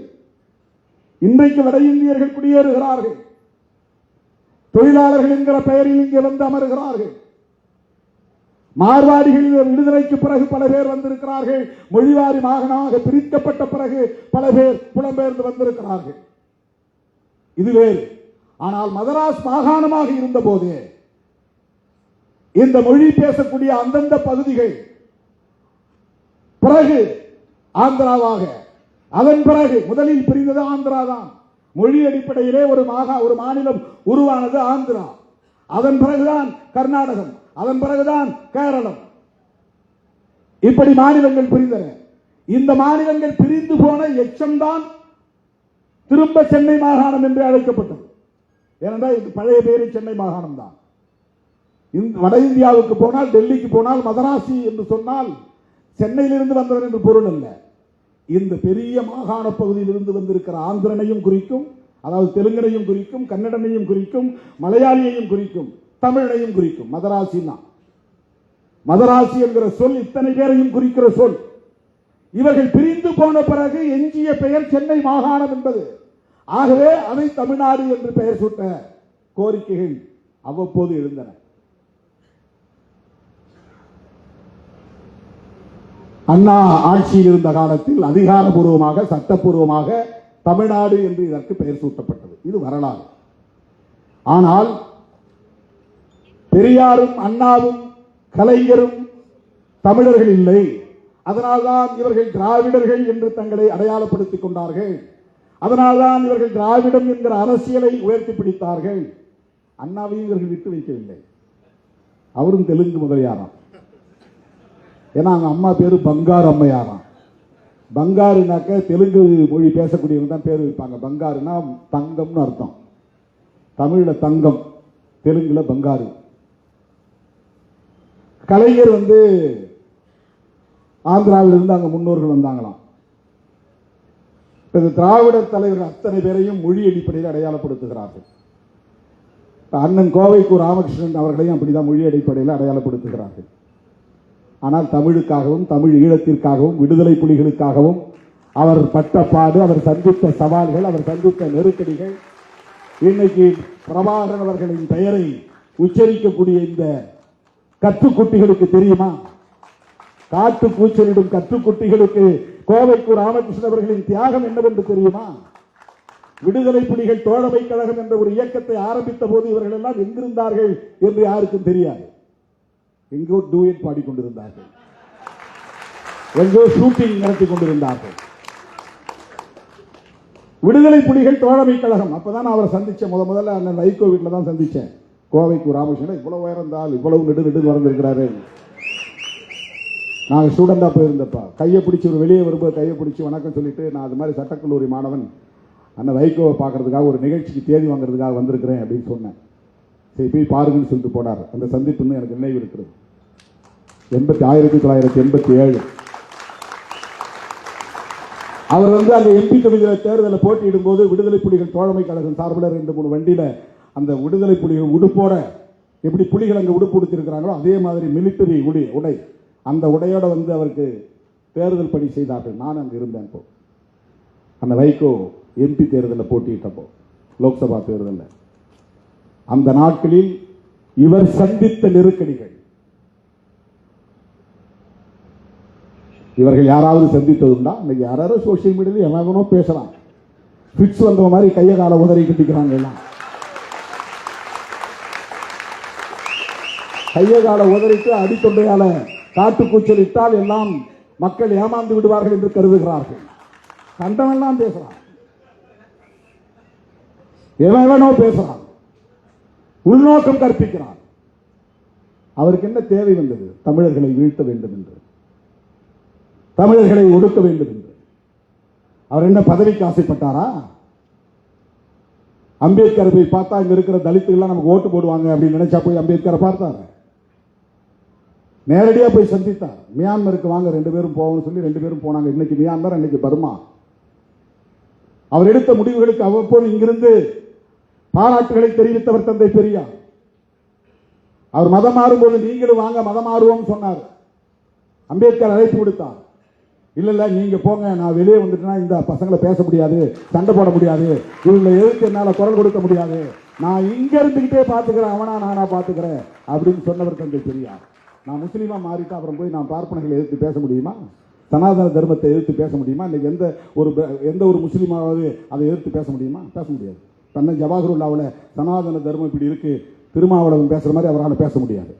இன்றைக்கு வட இந்தியர்கள் குடியேறுகிறார்கள். தொழிலாளர்கள் என்கிற பெயரில் இங்கே வந்து அமர்கிறார்கள். மார்வாடிகள் விடுதலைக்கு பிறகு பல பேர் வந்திருக்கிறார்கள். மொழிவாரி மாகாணமாக பிரிக்கப்பட்ட பிறகு பல பேர் புலம்பெயர்ந்து வந்திருக்கிறார்கள். இது வேறு. ஆனால் மதராஸ் மாகாணமாக இருந்த போது இந்த மொழி பேசக்கூடிய அந்தந்த பகுதிகள் பிறகு ஆந்திராவாக, அதன் பிறகு முதலில் பிரிந்தது ஆந்திரா தான். மொழி அடிப்படையிலே ஒரு மாநிலம் உருவானது ஆந்திரா. அதன் பிறகுதான் கர்நாடகம், அதன் பிறகுதான் கேரளம். இப்படி மாநிலங்கள் பிரிந்தன. இந்த மாநிலங்கள் பிரிந்து போன எச்சம்தான் திரும்ப சென்னை மாகாணம் என்று அழைக்கப்பட்டது. ஏனென்றால் இது பழைய பேரு சென்னை மாகாணம் தான். வட இந்தியாவுக்கு போனால், டெல்லிக்கு போனால் மதராசி என்று சொன்னால் சென்னையிலிருந்து வந்தவர் என்று பொருள் அல்ல. இந்த பெரிய மாகாண பகுதியில் இருந்து வந்திருக்கிற ஆந்திரனையும் குறிக்கும், அதாவது தெலுங்கனையும் குறிக்கும், கன்னடனையும் குறிக்கும், மலையாளியையும் குறிக்கும், தமிழையும் குறிக்கும். மதராசி தான். மதராசி என்கிற சொல் இத்தனை பேரையும் குறிக்கிற சொல். இவர்கள் பிரிந்து போன பிறகு எஞ்சிய பெயர் சென்னை மாகாணம் என்பது. ஆகவே அதை தமிழ்நாடு என்று பெயர் சூட்ட கோரிக்கைகள் அவ்வப்போது எழுந்தன. அண்ணா ஆட்சியில் இருந்த காலத்தில் அதிகாரபூர்வமாக, சட்டப்பூர்வமாக தமிழ்நாடு என்று இதற்கு பெயர் சூட்டப்பட்டது. இது வரலாறு. ஆனால் பெரியாரும் அண்ணாவும் கலைஞரும் தமிழர்கள் இல்லை. அதனால்தான் இவர்கள் திராவிடர்கள் என்று தங்களை அடையாளப்படுத்திக் கொண்டார்கள். அதனால்தான் இவர்கள் திராவிடம் என்கிற அரசியலை உயர்த்தி பிடித்தார்கள். அண்ணாவையும் இவர்கள் விட்டு வைக்கவில்லை. அவரும் தெலுங்கு முதலியாராம். ஏன்னா அவங்க அம்மா பேரு பங்காரு அம்மையாராம். பங்காருனாக்க தெலுங்கு மொழி பேசக்கூடியவங்க தான் பேர் வைப்பாங்க. பங்காருனா தங்கம்னு அர்த்தம். தமிழ்ல தங்கம், தெலுங்குல பங்காரு. கலைஞர் ஆந்திராவில் இருந்து அங்க முன்னோர்கள் வந்தாங்களாம். திராவிட தலைவர்கள் அத்தனை பேரையும் மொழி அடிப்படையில் அடையாளப்படுத்துகிறார்கள். அண்ணன் கோவைக்கு ராமகிருஷ்ணன் அவர்களையும் அப்படிதான் மொழி அடிப்படையில் அடையாளப்படுத்துகிறார்கள். ஆனால் தமிழுக்காகவும், தமிழ் ஈழத்திற்காகவும், விடுதலை புலிகளுக்காகவும் அவர் பட்ட பாடு, அவர் சந்தித்த சவால்கள், அவர் சந்தித்த நெருக்கடிகள், இன்னைக்கு பிரபாகரன் அவர்களின் பெயரை உச்சரிக்கக்கூடிய இந்த கற்றுக்குட்டிகளுக்கு தெரியுமா? காட்டு கூச்சலிடும் கற்றுக்குட்டிகளுக்கு கோவைக்கு ராமகிருஷ்ணன் அவர்களின் தியாகம் என்னவென்று தெரியுமா? விடுதலை புலிகள் தோழமை கழகம் என்ற ஒரு இயக்கத்தை ஆரம்பித்த போது இவர்கள் எல்லாம் எங்கிருந்தார்கள் என்று யாருக்கும் தெரியாது. எங்கோ டூயட் பாடிக்கொண்டிருந்தார்கள், எங்கோ ஷூட்டிங் நடத்தி கொண்டிருந்தார்கள். விடுதலை புலிகள் தோழமை கழகம். அப்பதான் நான் அவரை சந்திச்சேன். முதல்ல அண்ணன் வைகோ வீட்டில் தான் சந்திச்சேன். கோவைக்கு ராமகிருஷ்ணன் இவ்வளவு உயர்ந்தால் இவ்வளவு நெடு வளர்ந்துருக்கிறாரு. நான் ஸ்டூடெண்டா போயிருந்தப்பா கையை பிடிச்சி ஒரு வெளியே வரும்போது கையை பிடிச்சி வணக்கம் சொல்லிட்டு, நான் அது மாதிரி சட்டக்கல்லூரி மாணவன் அண்ணன் வைகோவை பார்க்கறதுக்காக ஒரு நிகழ்ச்சிக்கு தேதி வாங்குறதுக்காக வந்திருக்கிறேன் அப்படின்னு சொன்னேன். சரி போய் பாருங்கன்னு சொல்லிட்டு போனார். அந்த சந்திப்புன்னு எனக்கு நினைவு இருக்கிறது. 1987 அவர் வந்து அந்த எம்பி தொகுதியில் தேர்தலில் போட்டியிடும் போது விடுதலை புலிகள் தோழமை கழகம் சார்பில் 2-3 வண்டியில அந்த விடுதலை புலிகள் உடுப்போட, எப்படி புலிகள் அங்கே உடுப்பு உடுத்திருக்கிறாங்களோ அதே மாதிரி மிலிட்டரி உடை, அந்த உடையோட வந்து அவருக்கு தேர்தல் பணி செய்தார்கள். நான் அங்கே இருந்தேன். இப்போ அந்த வைகோ எம்பி தேர்தலில் போட்டியிட்டப்போ, லோக்சபா தேர்தலில், அந்த நாட்களில் இவர் சந்தித்த நெருக்கடிகள் இவர்கள் யாராவது சந்தித்ததுண்டா? இன்னைக்கு யாராவது சோசியல் மீடியாவில் எவனோ பேசலாம். பிக்ஸ் வந்த மாதிரி கையை கால உதறி கட்டிக்கிறாங்க. எல்லாம் கையை கால உதறிட்டு அடித்தொண்டையால காட்டு கூச்சலிட்டால் எல்லாம் மக்கள் ஏமாந்து விடுவார்கள் என்று கருதுகிறார்கள். கண்டவெல்லாம் பேசுறான், எவனோ பேசுறான், உள்நோக்கம் கற்பிக்கிறான். அவருக்கு என்ன தேவை வந்தது? தமிழர்களை வீழ்த்த வேண்டும் என்று, தமிழர்களை ஒடுக்க வேண்டும் என்று. அவர் என்ன பதவிக்கு ஆசைப்பட்டாரா? அம்பேத்கரை போய் பார்த்தா இங்க இருக்கிற தலித்துகள் நமக்கு ஓட்டு போடுவாங்க அப்படின்னு நினைச்சா போய் அம்பேத்கரை பார்த்தார்? நேரடியா போய் சந்தித்தார். மியான்மருக்கு வாங்க 2 பேரும் போவோம்னு சொல்லி 2 பேரும் போனாங்க. இன்னைக்கு மியான்மர், அன்னைக்கு பர்மா. அவர் எடுத்த முடிவுகளுக்கு அவ்வப்போது இங்கிருந்து பாராட்டுகளை தெரிவித்தவர் தந்தை பெரியார். அவர் மதம் மாறும்போது நீங்களும் வாங்க மதம் மாறுவோம் சொன்னார். அம்பேத்கர் அழைப்பு கொடுத்தார். இல்ல நீங்க போங்க, நான் வெளியே வந்துட்டேன்னா இந்த பசங்களை பேச முடியாது, சண்டை போட முடியாது, இவங்களை எதிர்த்து என்னால குரல் கொடுக்க முடியாது, நான் இங்க இருந்துகிட்டே பாத்துக்கிறேன், அவனா நானா பாத்துக்கிறேன் அப்படின்னு சொன்னவர் தந்தை பெரியார். நான் முஸ்லீமா மாறிட்டு அப்புறம் போய் நான் பார்ப்பனர்களை எதிர்த்து பேச முடியுமா? சனாதன தர்மத்தை எதிர்த்து பேச முடியுமா? இன்னைக்கு எந்த ஒரு முஸ்லீமாவது அதை எதிர்த்து பேச முடியுமா? பேச முடியாது. தன்னை ஜவாஹருல்லாவில் சனாதன தர்மம் இப்படி இருக்கு, திருமாவளவன் பேசுற மாதிரி அவரால் பேச முடியாது.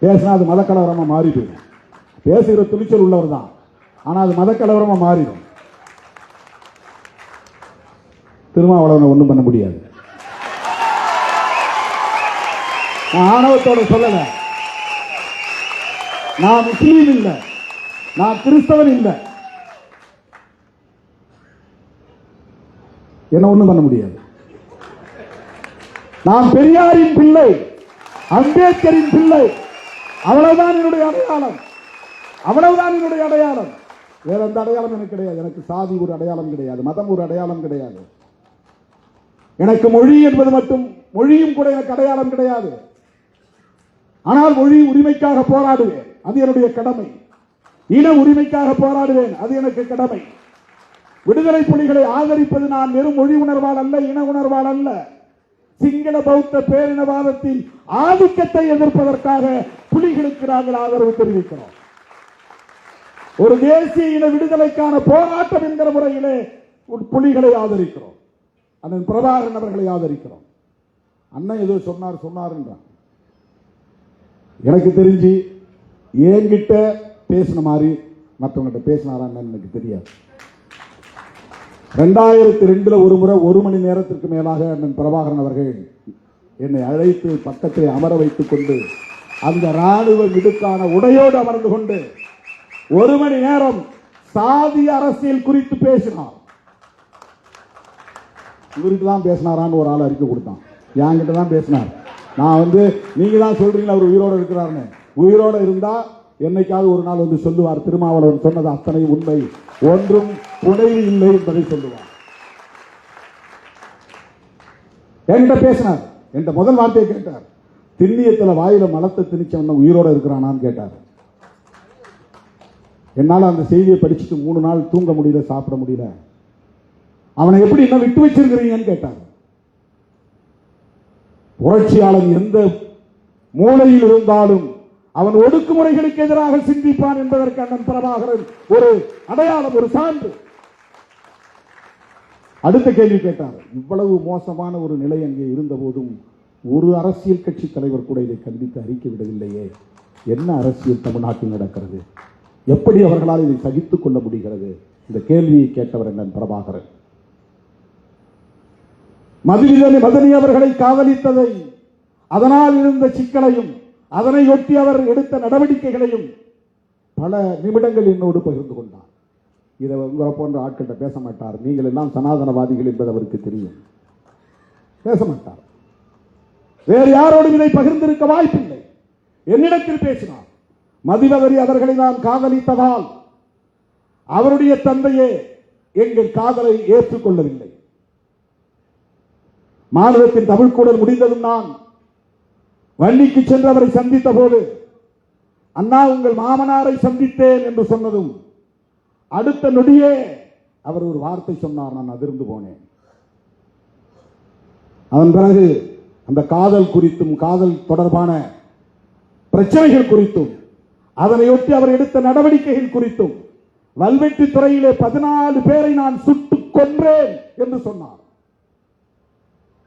பேசினா அது மதக்கலவரமா மாறி போயிடும். பேசுகிற துணிச்சல் உள்ளவர் தான், ஆனா அது மதக்கலவரமா மாறிடும். திருமாவளவனை ஒண்ணும் பண்ண முடியாது. நான் ஆணவத்தோட சொல்லல, நான் முஸ்லீம் இல்ல, நான் கிறிஸ்தவன் இல்ல, என்ன ஒண்ணும் பண்ண முடியாது. நான் பெரியாரின் பிள்ளை, அம்பேத்கரின் பிள்ளை, அவ்வளவுதான் என்னுடைய அடையாளம், அவ்வளவுதான் என்னுடைய அடையாளம். வேற எந்த அடையாளம் எனக்கு கிடையாது. எனக்கு சாதி ஒரு அடையாளம் கிடையாது, மதம் ஒரு அடையாளம் கிடையாது. எனக்கு மொழி என்பது மட்டும், மொழியும் கூட எனக்கு அடையாளம் கிடையாது. ஆனால் மொழி உரிமைக்காக போராடுவேன், அது என்னுடைய கடமை. இன உரிமைக்காக போராடுவேன், அது எனக்கு கடமை. விடுதலை புலிகளை ஆதரிப்பது நான் வெறும் மொழி உணர்வால் அல்ல, இன உணர்வால் அல்ல, சிங்கள பௌத்த பேரினவாதத்தின் ஆதிக்கத்தை எதிர்ப்பதற்காக புலிகளுக்கு நாங்கள் ஆதரவு தெரிவிக்கிறோம். ஒரு தேசிய இன விடுதலைக்கான போராட்டம் என்கிற முறையிலே புலிகளை ஆதரிக்கிறோம். அண்ணன் பிரபாகரன் அவர்களை ஆதரிக்கிறோம். அண்ணன் ஏதோ சொன்னார் என்றான். எனக்கு தெரிஞ்சு என்கிட்ட பேசின மாதிரி மற்றவங்கிட்ட பேசினாரான்னு எனக்கு தெரியாது. 2002 ஒரு முறை 1 மணி நேரத்திற்கு மேலாக அண்ணன் பிரபாகரன் அவர்கள் என்னை அழைத்து பக்கத்தில் அமர வைத்துக் கொண்டு அந்த ராணுவ மிடுக்கான உடையோடு அமர்ந்து கொண்டு 1 மணி நேரம் சாதி அரசியல் குறித்து பேசினார். இவருக்கு தான் பேசினாரான்னு ஒரு ஆள் அறிக்கை கொடுத்தான். என்கிட்ட தான் பேசினார். நான் நீங்க தான் சொல்றீங்களா அவர் உயிரோடு இருக்கிறார்னு. உயிரோடு இருந்தா என்னைக்காவது ஒரு நாள் சொல்லுவார், திருமாவளவன் சொன்னது அத்தனை உண்மை, ஒன்றும் புனைவு இல்லை என்பதை சொல்லுவார். என்கிட்ட பேசினார். என்ற முதல் வார்த்தையை கேட்டார், திண்ணியத்தில் வாயில மலத்தை திணிச்சவன் உயிரோட இருக்கிறானான்னு கேட்டார். என்னால் அந்த செய்தியை படிச்சுட்டு 3 நாள் தூங்க முடியல, சாப்பிட முடியல. அவனை எப்படி என்ன விட்டு வச்சிருக்கிறீங்கன்னு கேட்டார். புரட்சியாளன் எந்த மூலையில் இருந்தாலும் அவன் ஒடுக்குமுறைகளுக்கு எதிராக சிந்திப்பான் என்பதற்கு அண்ணன் பிரபாகரன் ஒரு அடையாளம், ஒரு சான்று. அடுத்த கேள்வி கேட்டார், இவ்வளவு மோசமான ஒரு நிலை அங்கே இருந்த போதும் ஒரு அரசியல் கட்சி தலைவர் கூட இதை கண்டித்து அறிக்கை விடவில்லையே, என்ன அரசியல் தமிழ்நாட்டில் நடக்கிறது, எப்படி அவர்களால் இதை சகித்துக் கொள்ள முடிகிறது? இந்த கேள்வியை கேட்டவர் அண்ணன் பிரபாகரன். மதனி அவர்களை காதலித்ததை, அதனால் இருந்த சிக்கலையும், அதனையொட்டி அவர் எடுத்த நடவடிக்கைகளையும் பல நிமிடங்கள் என்னோடு பகிர்ந்து கொண்டார். இதை உங்களை போன்ற ஆட்கள்கிட்ட பேச மாட்டார். நீங்கள் எல்லாம் சனாதனவாதிகள் என்பது அவருக்கு தெரியும். பேச மாட்டார். வேறு யாரோடும் இதை பகிர்ந்திருக்க வாய்ப்பில்லை. என்னிடத்தில் பேசினார். மதிவதனி அவர்களை நான் காதலித்ததால் அவருடைய தந்தையே எங்கள் காதலை ஏற்றுக்கொள்ளவில்லை. மாநிலத்தின் தமிழ்க்கூடல் முடிந்ததும் நான் வள்ளிக்கு சென்று அவரை சந்தித்த போது, அண்ணா உங்கள் மாமனாரை சந்தித்தேன் என்று சொன்னதும் அடுத்த நொடியே அவர் ஒரு வார்த்தை சொன்னார். நான் அதிர்ந்து போனேன். அதன் பிறகு அந்த காதல் குறித்தும், காதல் தொடர்பான பிரச்சனைகள் குறித்தும், அதனையொட்டி அவர் எடுத்த நடவடிக்கைகள் குறித்தும், வல்வெட்டி துறையிலே 14 பேரை நான் சுட்டுக் கொன்றேன் என்று சொன்னார்.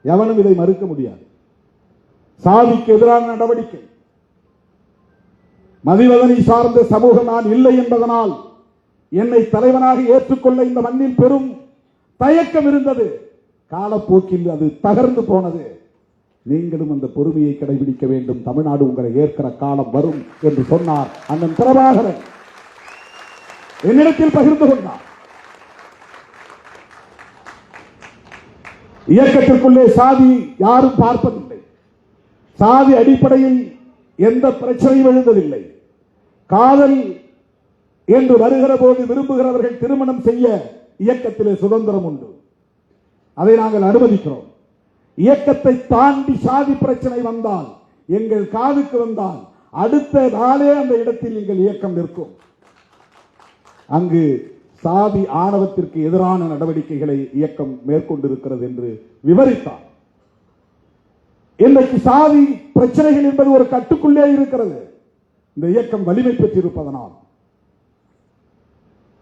எவனும் இதை மறுக்க முடியாது. சாதிக்கு எதிரான நடவடிக்கை. மதிவதனி சார்ந்த சமூகம் நான் இல்லை என்பதனால் என்னை தலைவனாக ஏற்றுக்கொள்ள இந்த மண்ணில் பெரும் தயக்கம் இருந்தது. காலப்போக்கில் அது தகர்ந்து போனது. நீங்களும் அந்த பொறுமையை கடைபிடிக்க வேண்டும். தமிழ்நாடு உங்களை ஏற்கிற காலம் வரும் என்று சொன்னார் அண்ணன் பிரபாகரன். என்னிடத்தில் பகிர்ந்து கொண்டார். இயக்கத்திற்குள்ளே சாதி யாரும் பார்ப்பதில்லை. சாதி அடிப்படையில் எந்த பிரச்சனையும் எழுந்ததில்லை. காதல் என்று வருகிற போது விரும்புகிறவர்கள் திருமணம் செய்ய இயக்கத்திலே சுதந்திரம் உண்டு. அதை நாங்கள் அனுமதிக்கிறோம். இயக்கத்தை தாண்டி சாதி பிரச்சனை வந்தால், எங்கள் காதுக்கு வந்தால், அடுத்த நாளே அந்த இடத்தில் எங்கள் இயக்கம் நிற்கும். அங்கு சாதி ஆணவத்திற்கு எதிரான நடவடிக்கைகளை இயக்கம் மேற்கொண்டிருக்கிறது என்று விவரித்தார். இன்றைக்கு சாதி பிரச்சனைகள் என்பது ஒரு கட்டுக்குள்ளே இருக்கிறது. இந்த இயக்கம் வலிமை பெற்றிருப்பதனால்.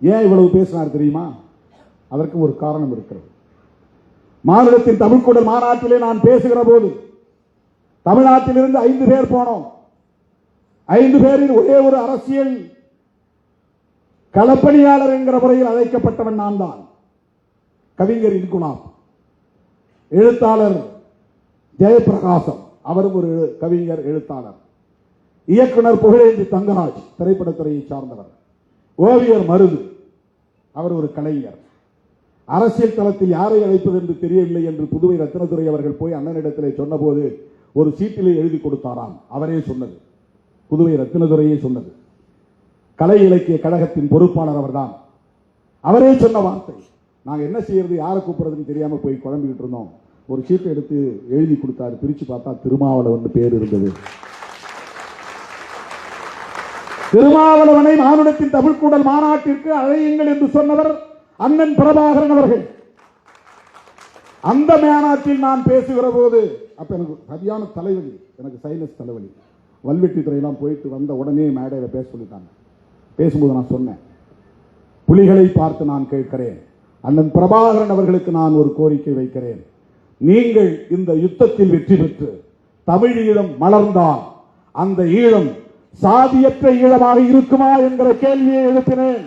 ஏன் இவ்வளவு பேசினார் தெரியுமா? அதற்கு ஒரு காரணம் இருக்கிறது. மாநிலத்தின் தமிழ்க்கூடல் மாநாட்டிலே நான் பேசுகிற போது தமிழ்நாட்டிலிருந்து 5 பேர் போனோம். 5 பேரில் ஒரே ஒரு அரசியல் களப்பணியாளர் என்கிற முறையில் அழைக்கப்பட்டவன் நான் தான். கவிஞர் இன்குலாப், எழுத்தாளர் ஜெயபிரகாசம், அவரும் ஒரு கவிஞர் எழுத்தாளர், இயக்குனர் புகழேந்தி தங்கராஜ், திரைப்படத்துறையை சார்ந்தவர், ஓவியர் மருது, அவர் ஒரு கலைஞர். அரசியல் தளத்தில் யாரை அழைப்பது என்று தெரியவில்லை என்று புதுவை ரத்தினதுரை அவர்கள் போய் அண்ணனிடத்திலே சொன்னபோது ஒரு சீட்டிலே எழுதி கொடுத்தாராம். அவரே சொன்னது, புதுவை ரத்தினதுரையே சொன்னது. கலை இலக்கிய கழகத்தின் பொறுப்பாளர் அவர்தான். அவரே சொன்ன வார்த்தை. நாங்க என்ன செய்யறது, யாரை கூப்பிடுறதுன்னு தெரியாம போய் குழம்பிக்கிட்டு இருந்தோம். ஒரு சீட்டை எடுத்து எழுதி கொடுத்தாரு. பிரிச்சு பார்த்தா திருமாவளவன் பேர் இருந்தது. திருமாவளவனை மானுடத்தின் தமிழ்க்கூடல் மாநாட்டிற்கு அழையுங்கள் என்று சொன்னவர் அண்ணன் பிரபாகரன் அவர்கள். அந்த மாநாட்டில் நான் பேசுகிற போது, அப்ப எனக்கு சரியான தலைவலி, எனக்கு சைனஸ் தலைவலி. வல்வெட்டி துறையெல்லாம் போயிட்டு வந்த உடனே மேடையில பேச சொல்லிட்டாங்க. பேசும்போது நான் சொன்னேன், புலிகளை பார்த்து நான் கேட்கிறேன், அண்ணன் பிரபாகரன் அவர்களுக்கு நான் ஒரு கோரிக்கை வைக்கிறேன். நீங்கள் இந்த யுத்தத்தில் வெற்றி பெற்று தமிழ் ஈழம் மலர்ந்தால் அந்த ஈழம் சாதியற்ற ஈழமாக இருக்குமா என்கிற கேள்வியை எழுப்பினேன்.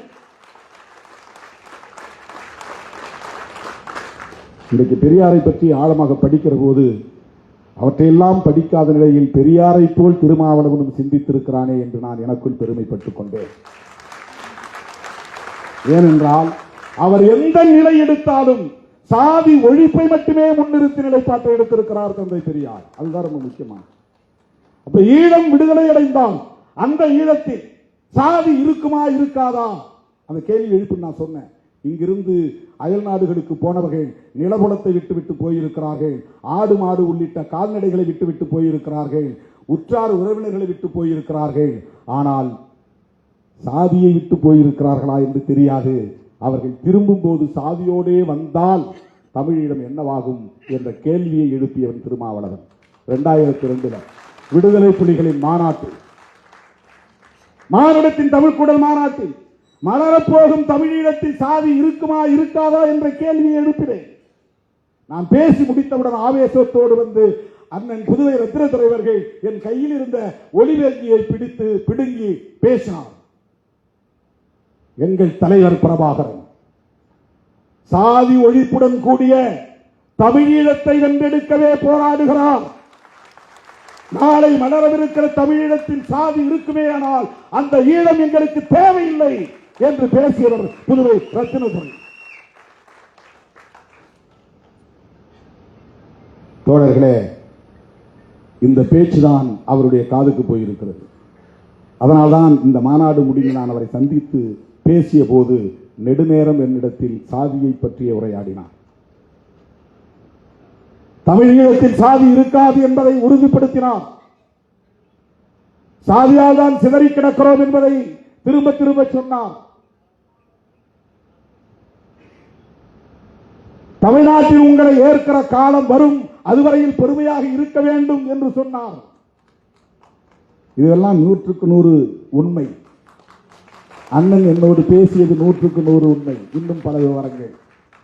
இன்றைக்கு பெரியாரை பற்றி ஆழமாக படிக்கிற போது அவற்றையெல்லாம் படிக்காத நிலையில் பெரியாரை போல் திருமாவளவனும் சிந்தித்திருக்கிறானே என்று நான் எனக்குள் பெருமைப்பட்டுக் கொண்டேன். ஏனென்றால் அவர் எந்த நிலை எடுத்தாலும் சாதி ஒழிப்பை மட்டுமே முன்னிறுத்தி நிலைப்பாட்டை எடுத்திருக்கிறார் தந்தை பெரியார். அதுதான் ரொம்ப முக்கியமான. அப்ப ஈழம் விடுதலை அடைந்தால் அந்த ஈழத்தில் சாதி இருக்குமா இருக்காதா அந்த கேள்வி எழுப்பி நான் சொன்னேன். இங்கிருந்து அயல் நாடுகளுக்கு போனவர்கள் நிலபுலத்தை விட்டுவிட்டு போயிருக்கிறார்கள், ஆடு மாடு உள்ளிட்ட கால்நடைகளை விட்டுவிட்டு போயிருக்கிறார்கள், உற்றார் உறவினர்களை விட்டு போயிருக்கிறார்கள். ஆனால் சாதியை விட்டு போயிருக்கிறார்களா என்று தெரியாது. அவர்கள் திரும்பும் போது சாதியோடே வந்தால் தமிழீழம் என்னவாகும் என்ற கேள்வியை எழுப்பியவன் திருமாவளவன். 2002 விடுதலை புலிகளின் மாநாட்டு, மானுடத்தின் தமிழ்க்கூடல் மாநாட்டில் மலரப்போகும் தமிழீழத்தில் சாதி இருக்குமா இருக்காதா என்ற கேள்வியை எழுப்பினேன். நான் பேசி முடித்தவுடன் ஆவேசத்தோடு வந்து அண்ணன் புதுவை ரத்தினதுரை அவர்கள் என் கையில் இருந்த ஒலிபேசியை பிடித்து பிடுங்கி பேசினார். எங்கள் தலைவர் பிரபாகரன் சாதி ஒழிப்புடன் கூடிய தமிழீழத்தை வென்றெடுக்கவே போராடுகிறார். நாளை மலரவிருக்கிற தமிழீழத்தில் சாதி இருக்குமே, ஆனால் அந்த ஈழம் எங்களுக்கு தேவையில்லை என்று பேசியவர் புதுவை ரத்தினதுரை. தோழர்களே, இந்த பேச்சுதான் அவருடைய காதுக்கு போயிருக்கிறது. அதனால்தான் இந்த மாநாடு முடிந்து நான் அவரை சந்தித்து பேசிய போது நெடுநேரம் என்னிடத்தில் சாதியை பற்றிய உரையாடினார். தமிழீழத்தில் சாதி இருக்காது என்பதை உறுதிப்படுத்தினார். சாதியால் தான் சிதறி கிடக்கிறோம் என்பதை திரும்ப திரும்ப சொன்னார். தமிழ்நாட்டில் உங்களை ஏற்கிற காலம் வரும், அதுவரையில் பொறுமையாக இருக்க வேண்டும் என்று சொன்னார். இதெல்லாம் 100% உண்மை. அண்ணன் என்னோடு பேசியது 100% உண்மை. இன்னும் பல விவரங்கள்,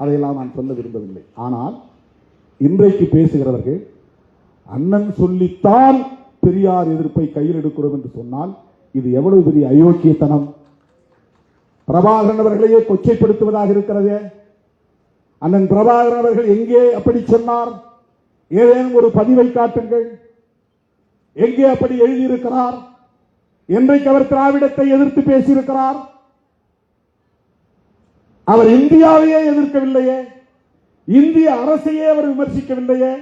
அதையெல்லாம் நான் சொல்ல விரும்பவில்லை. ஆனால் இன்றைக்கு பேசுகிறவர்கள் அண்ணன் சொல்லித்தான் பெரியார் எதிர்ப்பை கையில் எடுக்கிறோம் என்று சொன்னால் இது எவ்வளவு பெரிய அயோக்கியத்தனம்! பிரபாகரன் அவர்களையே கொச்சைப்படுத்துவதாக இருக்கிறதே. அண்ணன் பிரபாகரன் அவர்கள் எங்கே அப்படி சொன்னார்? ஏதேனும் ஒரு பதிவை காட்டுங்கள். எங்கே அப்படி எழுதியிருக்கிறார்? என்றைக்கு அவர் திராவிடத்தை எதிர்த்து பேசியிருக்கிறார்? அவர் இந்தியாவையே எதிர்க்கவில்லையே, இந்திய அரசையே அவர் விமர்சிக்கவில்லையே.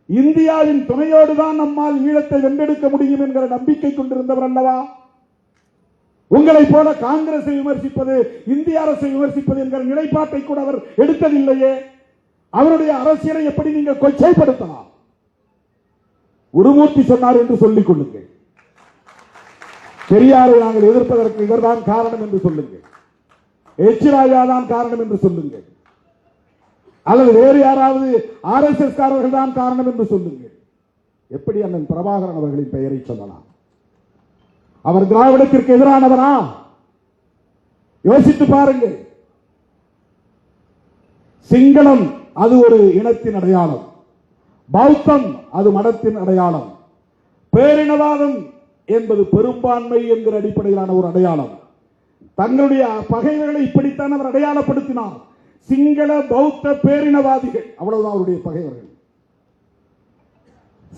இந்தியாவின் துணையோடு தான் நம்மால் ஈழத்தை வென்றெடுக்க முடியும் என்கிற நம்பிக்கை கொண்டிருந்தவர் அல்லவா? உங்களை போல காங்கிரஸை விமர்சிப்பது, இந்திய அரசை விமர்சிப்பது என்கிற நிலைப்பாட்டை கூட அவர் எடுத்ததில்லையே. அவருடைய அரசியலை எப்படி நீங்கள் கொச்சைப்படுத்தலாம்? குருமூர்த்தி சொன்னார் என்று சொல்லிக் கொள்ளுங்கள். பெரியாரை நாங்கள் எதிர்ப்பதற்கு இவர்தான் காரணம் என்று சொல்லுங்கள். எச் ராஜா தான் காரணம் என்று சொல்லுங்கள். அல்லது வேறு யாராவது RSS காரர்கள் தான் காரணம் என்று சொல்லுங்கள். எப்படி அண்ணன் பிரபாகரன் அவர்களின் பெயரை சொல்லலாம்? அவர் திராவிடத்திற்கு எதிரானவரா? யோசித்து பாருங்கள். சிங்களம் அது ஒரு இனத்தின் அடையாளம், பௌத்தம் அது மதத்தின் அடையாளம், பேரினவாதம் என்பது பெரும்பான்மை என்கிற அடிப்படையிலான ஒரு அடையாளம். தங்களுடைய பகைவர்களை இப்படித்தான் அவர் அடையாளப்படுத்தினார். சிங்கள பௌத்த பேரினவாதிகள், அவ்வளவுதான் அவருடைய பகைவர்கள்.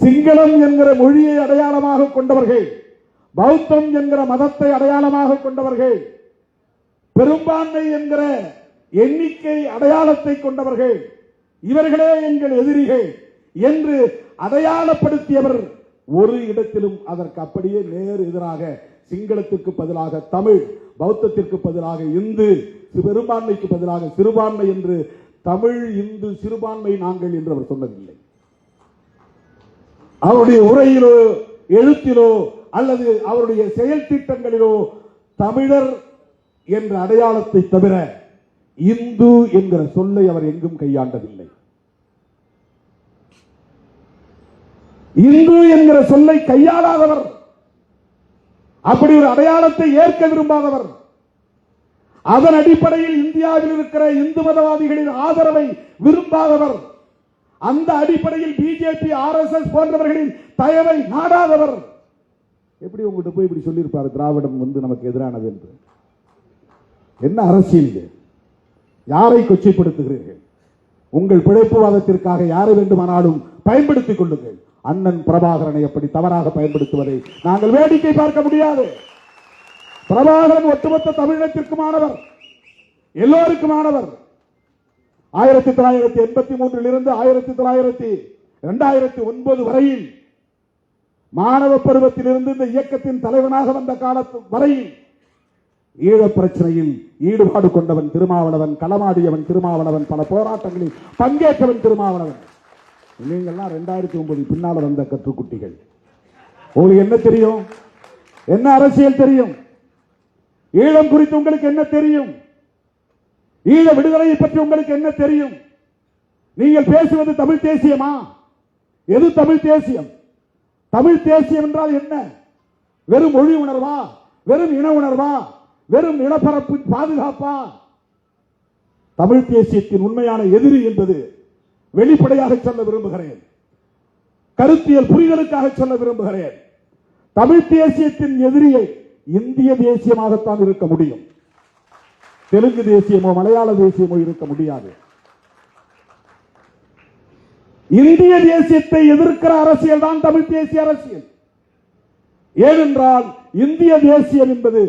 சிங்களம் என்கிற மொழியை அடையாளமாக கொண்டவர்கள், பௌத்தம் என்கிற மதத்தை அடையாளமாக கொண்டவர்கள், பெரும்பான்மை என்கிற எண்ணிக்கை அடையாளத்தை கொண்டவர்கள், இவர்களே எங்கள் எதிரிகள் என்று அடையாளப்படுத்தியவர் ஒரு இடத்திலும் அதற்கு அப்படியே நேர் எதிராக சிங்களத்துக்கு பதிலாக தமிழ், பௌத்தத்திற்கு பதிலாக இந்து, பெரும்பான்மைக்கு பதிலாக சிறுபான்மை என்று தமிழ், இந்து, சிறுபான்மை நாங்கள் என்று அவர் சொன்னதில்லை. அவருடைய உரையிலோ எழுத்திலோ அல்லது அவருடைய செயல் திட்டங்களிலோ தமிழர் என்ற அடையாளத்தை தவிர இந்து என்கிற சொல்லை அவர் எங்கும் கையாண்டதில்லை. இந்து என்கிற சொல்லை கையாளாதவர், அப்படி ஒரு அடையாளத்தை ஏற்க விரும்பாதவர், அதன் அடிப்படையில் இந்தியாவில் இருக்கிற இந்து மதவாதிகளின் ஆதரவை விரும்பாதவர், அந்த அடிப்படையில் பிஜேபி RSS போன்றவர்களின் தயவை நாடாதவர் எப்படி உங்கள்கிட்ட போய் இப்படி சொல்லியிருப்பார் திராவிடம் நமக்கு எதிரானது என்று? என்ன அரசியல்? யாரை கொச்சைப்படுத்துகிறீர்கள்? உங்கள் பிழைப்புவாதத்திற்காக யாரை வேண்டுமானாலும் பயன்படுத்திக் கொள்ளுங்கள். அண்ணன் பிரபாகரனை எப்படி தவறாக பயன்படுத்துவதை நாங்கள் வேடிக்கை பார்க்க முடியாது. பிரபாகரன் ஒட்டுமொத்த தமிழகத்திற்குமானவர், எல்லோருக்குமானவர். 1983 இருந்து 2009 வரையில் மாணவ பருவத்திலிருந்து இந்த இயக்கத்தின் தலைவனாக வந்த காலத்து வரையில் ஈழப் பிரச்சனையில் ஈடுபாடு கொண்டவன் திருமாவளவன், களமாடியவன் திருமாவளவன், பல போராட்டங்களில் பங்கேற்றவன் திருமாவளவன். நீங்கள்லாம் 2009 பின்னால வந்த கற்றுக்குட்டிகள். உங்களுக்கு என்ன தெரியும்? என்ன அரசியல் தெரியும்? ஈழம் குறித்து உங்களுக்கு என்ன தெரியும்? ஈழ விடுதலையை பற்றி உங்களுக்கு என்ன தெரியும்? நீங்கள் பேசுவது தமிழ் தேசியமா? எது தமிழ் தேசியம்? தமிழ் தேசியம் என்றால் என்ன? வெறும் மொழி உணர்வா? வெறும் இன உணர்வா? வெறும் நிலப்பரப்பு பாதுகாப்பா? தமிழ் தேசியத்தின் உண்மையான எதிரி என்பது வெளிப்படையாக சொல்ல விரும்புகிறேன், கருத்தியல் புரிதலுக்காக சொல்ல விரும்புகிறேன். தமிழ் தேசியத்தின் எதிரியை இந்திய தேசியமாகத்தான் இருக்க முடியும். தெலுங்கு தேசியமோ மலையாள தேசியமோ இருக்க முடியாது. இந்திய தேசியத்தை எதிர்க்கிற அரசியல் தான் தமிழ் தேசிய அரசியல். ஏனென்றால் இந்திய தேசியம் என்பது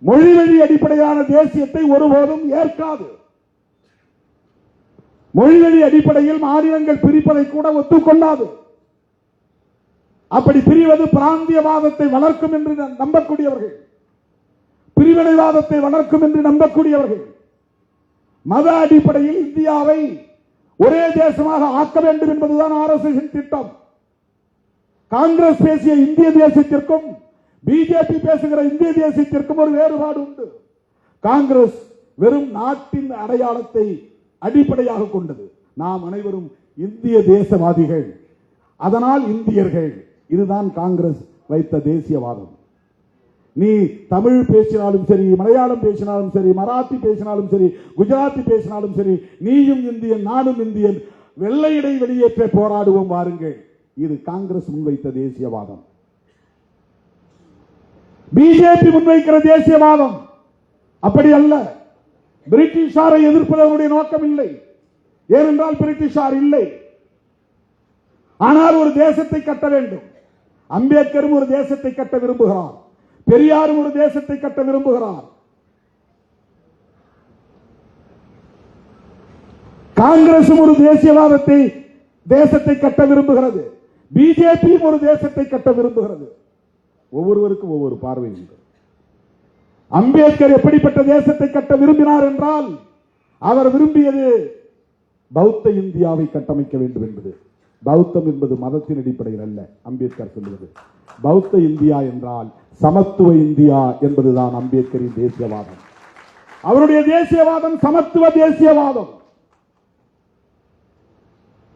மொழி வழி அடிப்படையிலான தேசியத்தை ஒருபோதும் ஏற்காது. மொழி வழி அடிப்படையில் மாநிலங்கள் பிரிப்பதை கூட ஒத்துக்கொள்ளாது. அப்படி பிரிவது பிராந்தியவாதத்தை வளர்க்கும் என்று நம்பக்கூடியவர்கள், பிரிவினைவாதத்தை வளர்க்கும் என்று நம்பக்கூடியவர்கள், மத அடிப்படையில் இந்தியாவை ஒரே தேசமாக ஆக்க வேண்டும் என்பதுதான் RSS திட்டம். காங்கிரஸ் பேசிய இந்திய தேசத்திற்கும் பிஜேபி பேசுகிற இந்திய தேசத்திற்கும் ஒரு வேறுபாடு உண்டு. காங்கிரஸ் வெறும் நாட்டின் அடையாளத்தை அடிப்படையாக கொண்டது. நாம் அனைவரும் இந்திய தேசவாதிகள், அதனால் இந்தியர்கள். இதுதான் காங்கிரஸ் வைத்த தேசியவாதம். நீ தமிழ் பேசினாலும் சரி, மலையாளம் பேசினாலும் சரி, மராத்தி பேசினாலும் சரி, குஜராத்தி பேசினாலும் சரி, நீயும் இந்தியன் நானும் இந்தியன், வெள்ளையடை வெளியேற்ற போராடுவோம் வாருங்கள். இது காங்கிரஸ் முன்வைத்த தேசியவாதம். பிஜேபி முன்வைக்கிற தேசியவாதம் அப்படி அல்ல. பிரிட்டிஷாரை எதிர்ப்பதனுடைய நோக்கம் இல்லை. ஏனென்றால் பிரிட்டிஷார் இல்லை. ஆனால் ஒரு தேசத்தை கட்ட வேண்டும். அம்பேத்கரும் ஒரு தேசத்தை கட்ட விரும்புகிறார். பெரியாரும் ஒரு தேசத்தை கட்ட விரும்புகிறார். காங்கிரசும் ஒரு தேசியவாதத்தை தேசத்தை கட்ட விரும்புகிறது. பிஜேபியும் ஒரு தேசத்தை கட்ட விரும்புகிறது. ஒவ்வொருவருக்கும் ஒவ்வொரு பார்வை உண்டு. அம்பேத்கர் எப்படிப்பட்ட தேசத்தை கட்ட விரும்பினார் என்றால், அவர் விரும்பியது பௌத்த இந்தியாவை கட்டமைக்க வேண்டும் என்பது. பௌத்தம் என்பது மதத்தின் அடிப்படையில் அல்ல. அம்பேத்கர் சொல்லுவது பௌத்த இந்தியா என்றால் சமத்துவ இந்தியா என்பதுதான் அம்பேத்கரின் தேசியவாதம். அவருடைய தேசியவாதம் சமத்துவ தேசியவாதம்.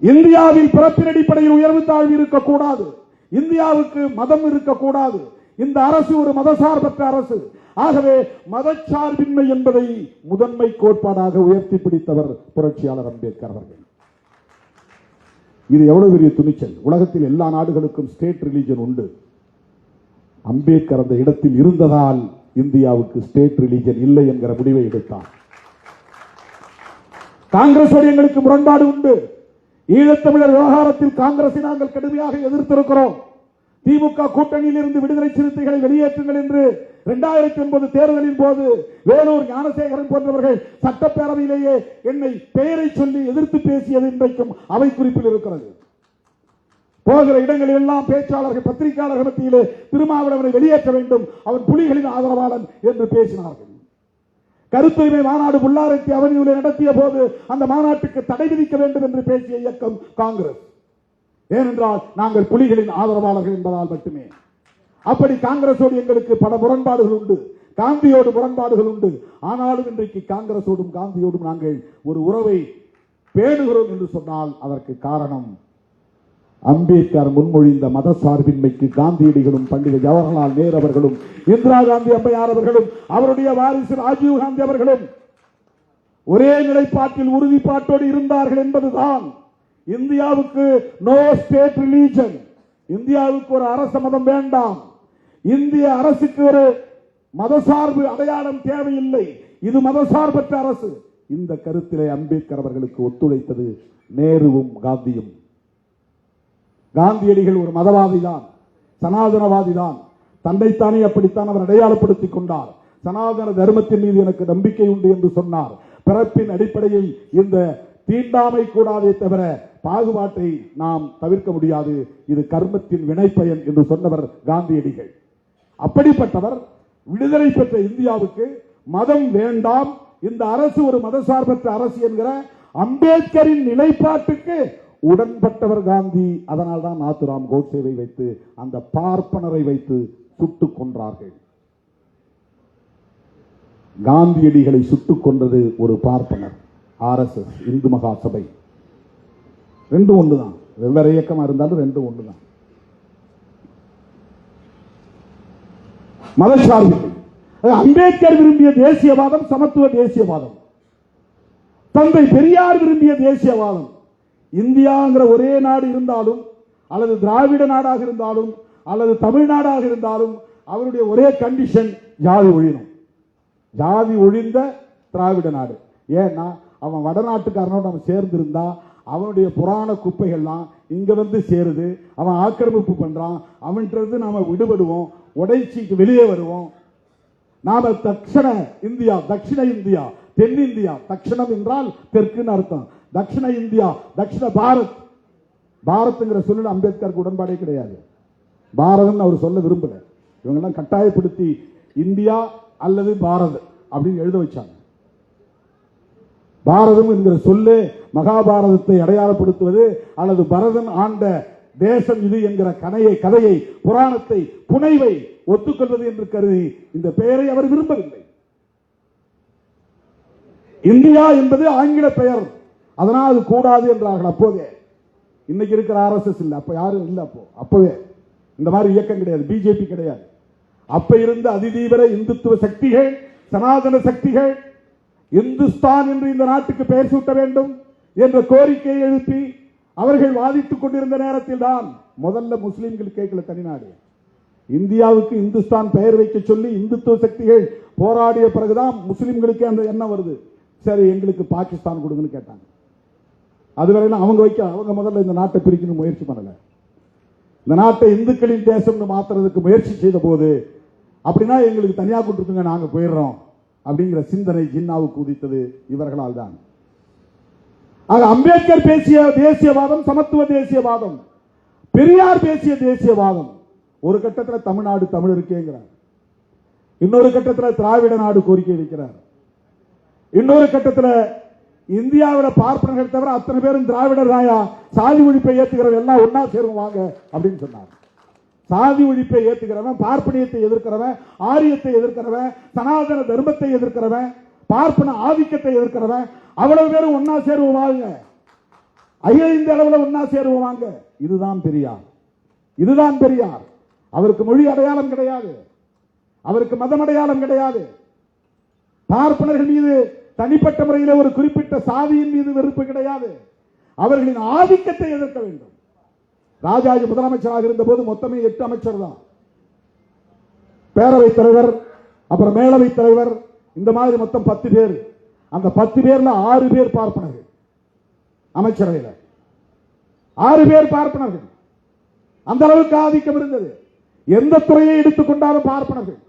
இந்தியாவில் பிறப்பின் அடிப்படையில் உயர்வு தாழ்வு இருக்கக்கூடாது. இந்தியாவுக்கு மதம் இருக்கக்கூடாது. இந்த அரசு ஒரு மதசார்பற்ற அரசு. ஆகவே மதச்சார்பின்மை என்பதை முதன்மை கோட்பாடாக உயர்த்தி பிடித்தவர் புரட்சியாளர் அம்பேத்கர் அவர்கள். இது எவ்வளவு பெரிய துணிச்சல்! உலகத்தில் எல்லா நாடுகளுக்கும் ஸ்டேட் ரிலிஜன் உண்டு. அம்பேத்கர் அந்த இடத்தில் இருந்ததால் இந்தியாவுக்கு ஸ்டேட் ரிலிஜன் இல்லை என்கிற முடிவை எடுத்தார். காங்கிரஸோடு எங்களுக்கு முரண்பாடு உண்டு. ஈழத்தமிழர் விவகாரத்தில் காங்கிரஸை நாங்கள் கடுமையாக எதிர்த்திருக்கிறோம். திமுக கூட்டணியில் இருந்து விடுதலை சிறுத்தைகளை வெளியேற்றுங்கள் என்று 2009 தேர்தலின் போது வேலூர் ஞானசேகரன் போன்றவர்கள் சட்டப்பேரவையிலேயே என்னை பெயரை சொல்லி எதிர்த்து பேசியது இன்றைக்கும் அவை குறிப்பில் இருக்கிறது. போகிற இடங்களில் எல்லாம் பேச்சாளர்கள், பத்திரிகையாளர்கள் மத்தியிலே திருமாவளவனை வெளியேற்ற வேண்டும், அவன் புலிகளின் ஆதரவாளன் என்று பேசினார்கள். கருத்துரிமை மாநாடு புல்லாரத்தி அவனியூரில் நடத்திய போது அந்த மாநாட்டுக்கு தடை விதிக்க வேண்டும் என்று பேசிய இயக்கம் காங்கிரஸ். ஏனென்றால் நாங்கள் புலிகளின் ஆதரவாளர்கள் என்பதால் மட்டுமே. அப்படி காங்கிரஸோடு எங்களுக்கு பல முரண்பாடுகள் உண்டு. காந்தியோடு முரண்பாடுகள் உண்டு. ஆனாலும் இன்றைக்கு காங்கிரஸோடும் காந்தியோடும் நாங்கள் ஒரு உறவை பேணுகிறோம் என்று சொன்னால் அதற்கு காரணம் அம்பேத்கர் முன்மொழிந்த மத சார்பின்மைக்கு காந்தியடிகளும் பண்டித ஜவஹர்லால் நேரு அவர்களும் இந்திரா காந்தி அம்மையார் அவர்களும் அவருடைய வாரிசு ராஜீவ் காந்தி அவர்களும் ஒரே நிலைப்பாட்டில் உறுதிப்பாட்டோடு இருந்தார்கள் என்பதுதான். இந்தியாவுக்கு நோ ஸ்டேட் ரிலீஜன், இந்தியாவுக்கு ஒரு அரச மதம் வேண்டாம், இந்திய அரசுக்கு ஒரு மதசார்பு அடையாளம் தேவையில்லை, இது மதசார்பற்ற அரசு. இந்த கருத்திலே அம்பேத்கர் அவர்களுக்கு ஒத்துழைத்தது நேருவும் காந்தியும். காந்தியடிகள் ஒரு மதவாதி தான், சனாதனவாதி தான். தன்னைத்தானே அப்படித்தான் அவர் அடையாளப்படுத்திக் கொண்டார். சனாதன தர்மத்தின் மீது எனக்கு நம்பிக்கை உண்டு என்று சொன்னார். பிறப்பின் அடிப்படையில் இந்த தீண்டாமை கூடாதே தவிர பாகுபாட்டை நாம் தவிர்க்க முடியாது, இது கர்மத்தின் வினைப்பயன் என்று சொன்னவர் காந்தியடிகள். அப்படிப்பட்டவர் விடுதலை பெற்ற இந்தியாவுக்கு மதம் வேண்டாம், இந்த அரசு ஒரு மதசார்பற்ற அரசு என்கிற அம்பேத்கரின் நிலைப்பாட்டுக்கு உடன்பட்டவர் காந்தி. அதனால் தான் நாத்துராம் கோட்சேவை வைத்து அந்த பார்ப்பனரை வைத்து சுட்டுக் கொன்றார்கள். காந்தியடிகளை சுட்டுக் கொன்றது ஒரு பார்ப்பனர். RSS இந்து மகா சபை ரெண்டும் ஒன்றுதான். வெவ்வேறு இயக்கமா இருந்தாலும் ரெண்டும் ஒன்றுதான். மதசார்பில்லை. அம்பேத்கர் விரும்பிய தேசியவாதம் சமத்துவ தேசியவாதம். தந்தை பெரியார் விரும்பிய தேசியவாதம். இந்தியாங்கிற ஒரே நாடு இருந்தாலும், அல்லது திராவிட நாடாக இருந்தாலும், அல்லது தமிழ்நாடாக இருந்தாலும் அவருடைய ஒரே கண்டிஷன் ஜாதி ஒழியணும். ஜாதி ஒழிந்த திராவிட நாடு. ஏன்னா அவன் வடநாட்டுக்காரனோடு நம்ம சேர்ந்திருந்தா அவனுடைய புராண குப்பைகள்லாம் இங்க வந்து சேருது. அவன் ஆக்கிரமிப்பு பண்றான். அவன்கிட்ட நாம விடுபடுவோம், உடைச்சிட்டு வெளியே வருவோம். நாம தட்சிண இந்தியா, தட்சிண இந்தியா, தென்னிந்தியா, தட்சிணம் என்றால் தெற்குன்னு அர்த்தம். தட்சிண இந்தியா, தட்சிண பாரத். பாரத்ங்கிற சொல்ல அம்பேத்கருக்கு உடன்பாடே கிடையாது. பாரதம் அவர் சொல்ல விரும்பல. இவங்கெல்லாம் கட்டாயப்படுத்தி இந்தியா அல்லது பாரத் அப்படின்னு எழுத வச்சாங்க. பாரதம் என்கிற சொல்லு மகாபாரதத்தை அடையாளப்படுத்துவது அல்லது பரதன் ஆண்ட தேசம் இது என்கிற கதையை, புராணத்தை, புனைவை ஒத்துக்கொள்வது என்று கருதி இந்த பெயரை அவர் விரும்பவில்லை. இந்தியா என்பது ஆங்கில பெயர், அதனால் அது கூடாது என்றார்கள் அப்போதே. இன்னைக்கு இருக்கிற RSS இல்ல, அப்ப யாரும் இல்ல. அப்பவே இந்த மாதிரி இயக்கம் கிடையாது, பிஜேபி கிடையாது. அப்ப இருந்த அதிதீவிர இந்துத்துவ சக்திகள், சனாதன சக்திகள் இந்துஸ்தான் என்று இந்த நாட்டுக்கு பெயர் சூட்ட வேண்டும் என்ற கோரிக்கையை எழுப்பி அவர்கள் வாதித்துக் கொண்டிருந்த நேரத்தில் தான் முதல்ல முஸ்லிம்கள் கேட்கல தனிநாடு. இந்தியாவுக்கு இந்துஸ்தான் பெயர் வைக்க சொல்லி இந்துத்துவ சக்திகள் போராடிய பிறகுதான் முஸ்லிம்களுக்கு அந்த எண்ணம் வருது. சரி, எங்களுக்கு பாகிஸ்தான் கொடுங்கன்னு கேட்டாங்க. அதுவரையிலும் அவங்க முதல்ல இந்த நாட்டை பிரிக்கணும் முயற்சி பண்ணல. இந்த நாட்டை இந்துக்களின் தேசம்னு மாத்துறதுக்கு முயற்சி செய்த போது அப்படின்னா எங்களுக்கு தனியா கொடுத்துருங்க, நாங்க போயிடுறோம் அப்படிங்கிற சிந்தனை ஜின்னாவுக்கு உதித்தது இவர்களால் தான். ஆக அம்பேத்கர் பேசிய தேசியவாதம் சமத்துவ தேசியவாதம், பெரியார் பேசிய தேசியவாதம். ஒரு கட்டத்தில் தமிழ்நாடு தமிழருக்கேங்கிறார், இன்னொரு கட்டத்தில் திராவிட நாடு கோரிக்கை வைக்கிறார், இன்னொரு கட்டத்தில் இந்தியாவில் பார்ப்பனர்கள் தவிர அத்தனை பேரும் திராவிடர் ராயா, சாதி ஒழிப்பை ஏற்றுகிறவங்க எல்லாம் ஒன்னா சேருவாங்க அப்படின்னு சொன்னார். சாதி ஒழிப்பை ஏற்றுகிறவன், பார்ப்பனியத்தை எதிர்க்கிறவன், ஆரியத்தை எதிர்க்கிறவன், சனாதன தர்மத்தை எதிர்க்கிறவன், பார்ப்பன ஆதிக்கத்தை எதிர்க்கிறவன் அவ்வளவு பேரும் ஒன்னா சேருவாங்க, அகில இந்திய அளவில் ஒன்னா சேருவாங்க. இதுதான் பெரியார், இதுதான் பெரியார். அவருக்கு மொழி அடையாளம் கிடையாது, அவருக்கு மதம் அடையாளம் கிடையாது. பார்ப்பனர்கள் மீது தனிப்பட்ட முறையில் ஒரு குறிப்பிட்ட சாதியின் மீது வெறுப்பு கிடையாது. அவர்களின் ஆதிக்கத்தை எதிர்க்க வேண்டும். ராஜாஜி முதலமைச்சராக இருந்த போது மொத்தமே 8 அமைச்சர் தான், பேரவைத் தலைவர், அப்புறம் மேலவைத் தலைவர், இந்த மாதிரி மொத்தம் 10 பேர். அந்த 10 பேர்ல 6 பேர் பார்ப்பனர்கள். அமைச்சரவையில் 6 பேர் பார்ப்பனர்கள். அந்த அளவுக்கு ஆதிக்கம் இருந்தது. எந்த துறையை எடுத்துக்கொண்டாலும் பார்ப்பனர்கள்.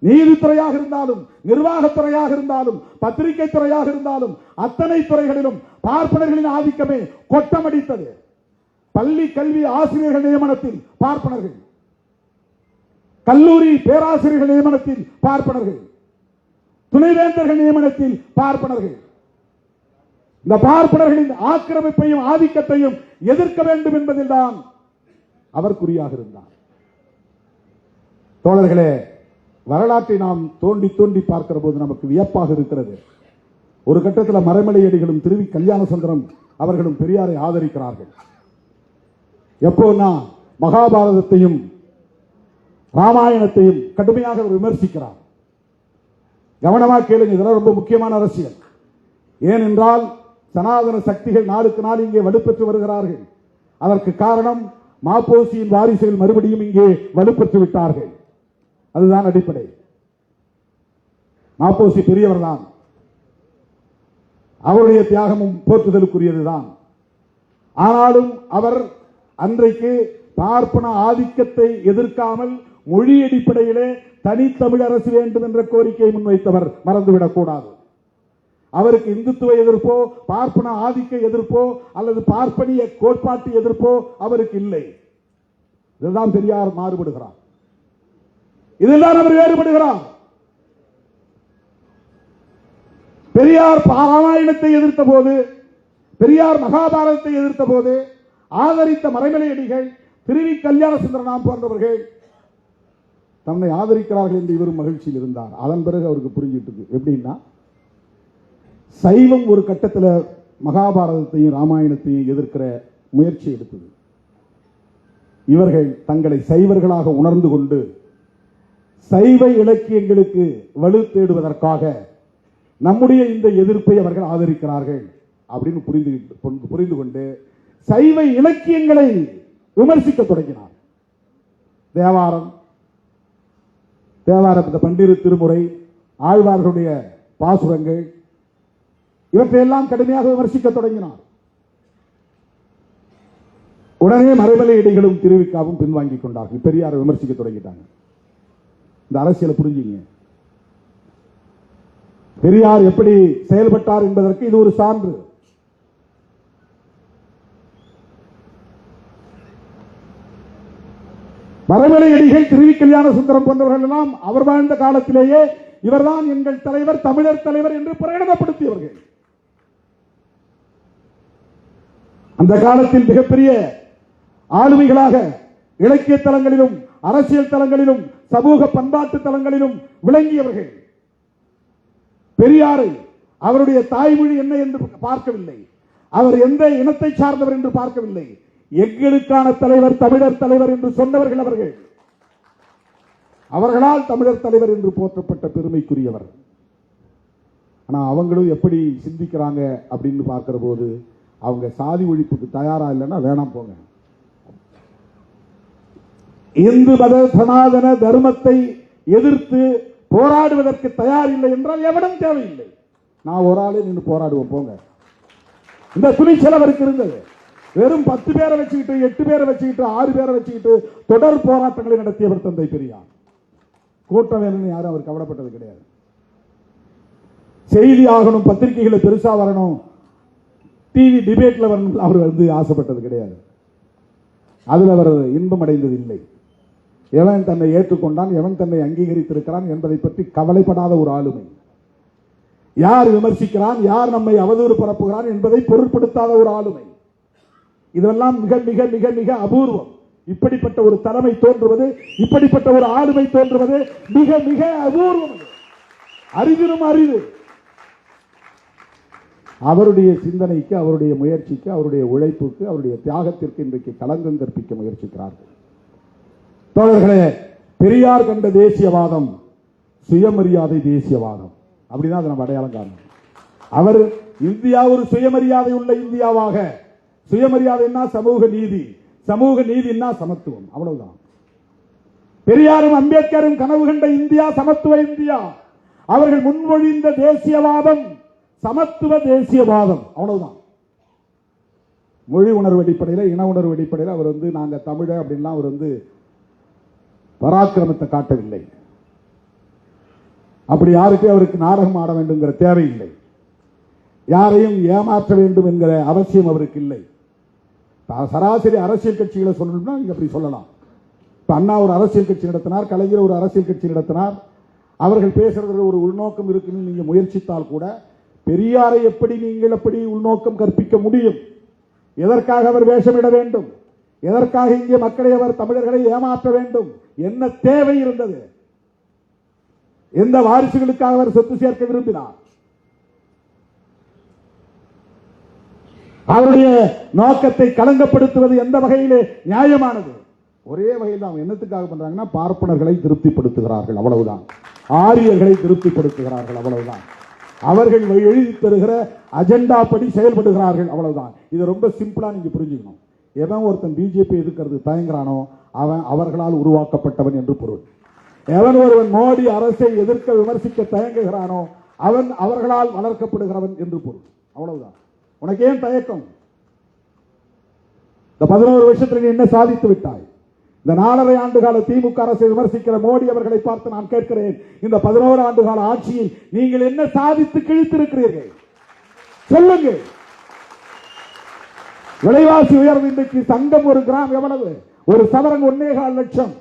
நீதித்துறையாக இருந்தாலும், நிர்வாகத்துறையாக இருந்தாலும், பத்திரிகை துறையாக இருந்தாலும், அத்தனை துறைகளிலும் பார்ப்பனர்களின் ஆதிக்கமே கொட்டமடித்தது. பள்ளி கல்வி ஆசிரியர்கள் நியமனத்தில் பார்ப்பனர்கள், கல்லூரி பேராசிரியர்கள் நியமனத்தில் பார்ப்பனர்கள், துணைவேந்தர்கள் நியமனத்தில் பார்ப்பனர்கள். இந்த பார்ப்பனர்களின் ஆக்கிரமிப்பையும் ஆதிக்கத்தையும் எதிர்க்க வேண்டும் என்பதில் தான் அவர் குறியாக இருந்தார். தோழர்களே, வரலாற்றை நாம் தோண்டி தோண்டி பார்க்கிற போது நமக்கு வியப்பாக இருக்கிறது. ஒரு கட்டத்தில் மறைமலையடிகளும் திருவி கல்யாண சுந்தரம் அவர்களும் பெரியாரை ஆதரிக்கிறார்கள். எப்போனா மகாபாரதத்தையும் ராமாயணத்தையும் கடுமையாக விமர்சிக்கிறார். கவனமாக கேளுங்க, இதெல்லாம் ரொம்ப முக்கியமான அரசியல். ஏனென்றால் சனாதன சக்திகள் நாளுக்கு நாள் இங்கே வலுப்பெற்று வருகிறார்கள். அதற்கு காரணம் மாப்போசியின் வாரிசுகள் மறுபடியும் இங்கே வலுப்பெற்று விட்டார்கள். அதுதான் அடிப்படை. மாப்போசி பெரியவர் தான், அவருடைய தியாகமும் போற்றுதலுக்குரியதுதான். ஆனாலும் அவர் அன்றைக்கு பார்ப்பன ஆதிக்கத்தை எதிர்க்காமல் மொழி அடிப்படையிலே தனித்தமிழ் அரசு வேண்டும் என்ற கோரிக்கையை முன்வைத்தவர், மறந்துவிடக் கூடாது. அவருக்கு இந்துத்துவ எதிர்ப்போ, பார்ப்பன ஆதிக்க எதிர்ப்போ அல்லது பார்ப்பனிய கோட்பாட்டு எதிர்ப்போ அவருக்கு இல்லை. இதுதான் பெரியார் மாறுபடுகிறார், இதுதான் அவர் வேறுபடுகிறார். பெரியார் ராமாயணத்தை எதிர்த்த போது, பெரியார் மகாபாரதத்தை எதிர்த்த போது ஆதரித்த மறைமலையடிகள், திருவி கல்யாண சுந்தரம் போன்றவர்கள் தன்னை ஆதரிக்கிறார்கள் என்று இவரும் மகிழ்ச்சியில் இருந்தார். அதன் பிறகு அவருக்கு புரிஞ்சிட்டு எப்படின்னா, சைவம் ஒரு கட்டத்தில் மகாபாரதத்தையும் ராமாயணத்தையும் எதிர்க்கிற முயற்சி எடுத்தது. இவர்கள் தங்களை சைவர்களாக உணர்ந்து கொண்டு சைவ இலக்கியங்களுக்கு வலு தேடுவதற்காக நம்முடைய இந்த எதிர்ப்பை அவர்கள் ஆதரிக்கிறார்கள் அப்படின்னு புரிந்து கொண்டு சைவ இலக்கியங்களை விமர்சிக்க தொடங்கினார். தேவாரம், இந்த பன்னிரு திருமுறை, ஆழ்வார்களுடைய பாசுரங்கள், இவற்றையெல்லாம் கடுமையாக விமர்சிக்க தொடங்கினார். உடனே மறைமலை இடைகளும் திருவிக்காவும் பின்வாங்கிக் கொண்டார்கள். பெரியாரை விமர்சிக்க தொடங்கிட்டாங்க. இந்த அரசியலை புரிஞ்சுங்க. பெரியார் எப்படி செயல்பட்டார் என்பதற்கு இது ஒரு சான்று. மறைமலை அடிகள், திருவி கல்யாண சுந்தரம் போன்றவர்கள் எல்லாம் அவர் வாழ்ந்த காலத்திலேயே இவர்தான் எங்கள் தலைவர், தமிழர் தலைவர் என்று பிரகடனப்படுத்தியவர்கள். அந்த காலத்தில் மிகப்பெரிய ஆளுமைகளாக இலக்கிய தலங்களிலும் அரசியல் தலங்களிலும் சமூக பண்பாட்டு தலங்களிலும் விளங்கியவர்கள். பெரியாரை அவருடைய தாய்மொழி என்ன என்று பார்க்கவில்லை, அவர் எந்த இனத்தை சார்ந்தவர் என்று பார்க்கவில்லை. எங்களுக்கான தலைவர், தமிழர் தலைவர் என்று சொன்னவர்கள் அவர்கள். அவர்களால் தமிழர் தலைவர் என்று போற்றப்பட்ட பெருமைக்குரியவர். ஆனா அவங்களும் எப்படி சிந்திக்கிறாங்க அப்படின்னு பார்க்கிற போது, அவங்க சாதி ஒழிப்புக்கு தயாரா இல்லைன்னா வேணாம் போங்க. இந்து மத சனாதன தர்மத்தை எதிர்த்து போராடுவதற்கு தயார் இல்லை என்றால் எவனும் தேவையில்லை. நான் ஒரு ஆளே நின்று போராடுவோம் போங்க. இந்த துணிச்சல் அவருக்கு இருந்தது. வெறும் 10 பேரை வச்சுக்கிட்டு, 8 பேரை வச்சுக்கிட்டு, 6 பேரை வச்சுக்கிட்டு தொடர் போராட்டங்களை நடத்தியவர் தந்தை பெரியார். கூட்டம் வேணும்னு யாரும் அவர் கவலைப்பட்டது கிடையாது. செய்தி ஆகணும், பத்திரிகைகளை பெருசா வரணும், டிவி டிபேட்ல வரணும் அவர் ஆசைப்பட்டது கிடையாது. அதில் அவர் இன்பம் அடைந்தது இல்லை. எவன் தன்னை ஏற்றுக்கொண்டான், எவன் தன்னை அங்கீகரித்திருக்கிறான் என்பதை பற்றி கவலைப்படாத ஒரு ஆளுமை. யார் விமர்சிக்கிறான், யார் நம்மை அவதூறு பரப்புகிறான் என்பதை பொருட்படுத்தாத ஒரு ஆளுமை. இதெல்லாம் மிக மிக மிக மிக அபூர்வம். இப்படிப்பட்ட ஒரு தலைமை தோன்றுவது, இப்படிப்பட்ட ஒரு ஆளுமை தோன்றுவது மிக மிக அபூர்வம். அரிதிலும் அரிது. அவருடைய சிந்தனைக்கு, அவருடைய முயற்சிக்கு, அவருடைய உழைப்புக்கு, அவருடைய தியாகத்திற்கு இன்றைக்கு களங்கம் கற்பிக்க முயற்சிக்கிறார்கள். தோழர்களே, பெரியார் கண்ட தேசியவாதம் சுயமரியாதை தேசியவாதம். அப்படிதான் அதை நம்ம அடையாளம் காரணம். அவர் இந்தியா ஒரு சுயமரியாதை உள்ள இந்தியாவாக, சுயமரியாதைன்னா சமூக நீதி, சமூக நீதினா சமத்துவம், அவ்வளவுதான். பெரியாரும் அம்பேத்கரும் கனவு கண்ட இந்தியா சமத்துவ இந்தியா. அவர்கள் முன்மொழிந்த தேசியவாதம் சமத்துவ தேசியவாதம், அவ்வளவுதான். மொழி உணர்வு அடிப்படையில், இன உணர்வு அடிப்படையில் அவர் நாங்க தமிழர் அப்படின்லாம் அவர் பராக்கிரமத்தை காட்டவில்லை. அப்படி யாருக்கு அவருக்கு நாடகம் ஆட வேண்டும்ங்கிற தேவையில்லை. யாரையும் ஏமாற்ற வேண்டும் என்கிற அவசியம் அவருக்கு இல்லை. சராசரி அரசியல் கட்சிகளை சொல்லணும்னா நீங்க அப்படி சொல்லலாம். இப்ப அண்ணா ஒரு அரசியல் கட்சி நடத்தினார், கலைஞர் ஒரு அரசியல் கட்சி நடத்தினார். அவர்கள் பேசுறதுல ஒரு உள்நோக்கம் இருக்குன்னு நீங்க முயற்சித்தால் கூட, பெரியாரை எப்படி நீங்கள் எப்படி உள்நோக்கம் கற்பிக்க முடியும்? எதற்காக அவர் வேஷமிட வேண்டும்? எதற்காக இங்கே மக்களை அவர் தமிழர்களை ஏமாற்ற வேண்டும்? என்ன தேவை இருந்தது? எந்த வாரிசுகளுக்காக அவர் சொத்து சேர்க்க விரும்பினார்? அவருடைய நோக்கத்தை களங்கப்படுத்துவது எந்த வகையிலே நியாயமானது? ஒரே வகையில் அவங்க என்னத்துக்காக பண்றாங்கன்னா, பார்ப்பனர்களை திருப்திப்படுத்துகிறார்கள், அவ்வளவுதான். ஆரியர்களை திருப்திப்படுத்துகிறார்கள், அவ்வளவுதான். அவர்கள் எழுதி தருகிற அஜெண்டா படி செயல்படுகிறார்கள், அவ்வளவுதான். இது ரொம்ப சிம்பிளா நீங்க புரிஞ்சுக்கணும். எவன் ஒருத்தன் பிஜேபி எதிர்க்கிறது தயங்குறானோ அவன் அவர்களால் உருவாக்கப்பட்டவன் என்று பொருள். எவன் ஒருவன் மோடி அரசை எதிர்க்க விமர்சிக்க தயங்குகிறானோ அவன் அவர்களால் வளர்க்கப்படுகிறவன் என்று பொருள், அவ்வளவுதான். உனக்கு ஏன் தயக்கம்? இந்த 11 வருஷத்தில் நீ என்ன சாதித்து விட்டாய்? இந்த 4.5 ஆண்டு கால திமுக அரசை விமர்சிக்கிற மோடி அவர்களை பார்த்து நான் கேட்கிறேன், இந்த 11 ஆண்டு கால ஆட்சியில் நீங்கள் என்ன சாதித்து கிழித்திருக்கிறீர்கள்? சொல்லுங்க. விலைவாசி உயர்வு. இன்றைக்கு தங்கம் ஒரு கிராம் எவ்வளவு? ஒரு சவரன் 1.25 லட்சம்.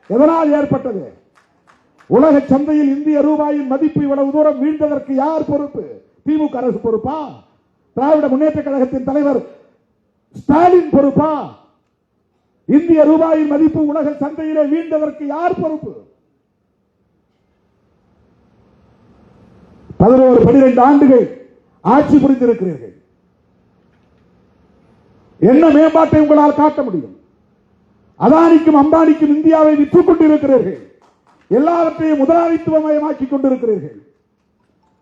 எதனால் ஏற்பட்டது? உலக சந்தையில் இந்திய ரூபாயின் மதிப்பு இவ்வளவு தூரம் வீழ்ந்ததற்கு யார் பொறுப்பு? திமுக அரசு பொறுப்பா? திராவிட முன்னேற்ற கழகத்தின் தலைவர் ஸ்டாலின் பொறுப்பா? இந்திய ரூபாயின் மதிப்பு உலக சந்தையிலே வீழ்ந்ததற்கு யார் பொறுப்பு? 11-12 ஆண்டுகள் ஆட்சி புரிந்திருக்கிறீர்கள். என்ன மேம்பாட்டை உங்களால் காட்ட முடியும்? அதானிக்கும் அம்பானிக்கும் இந்தியாவை விற்றுக் கொண்டிருக்கிறீர்கள். எல்லாவற்றையும் முதலாளித்துவ மயமாக்கிக் கொண்டிருக்கிறீர்கள்.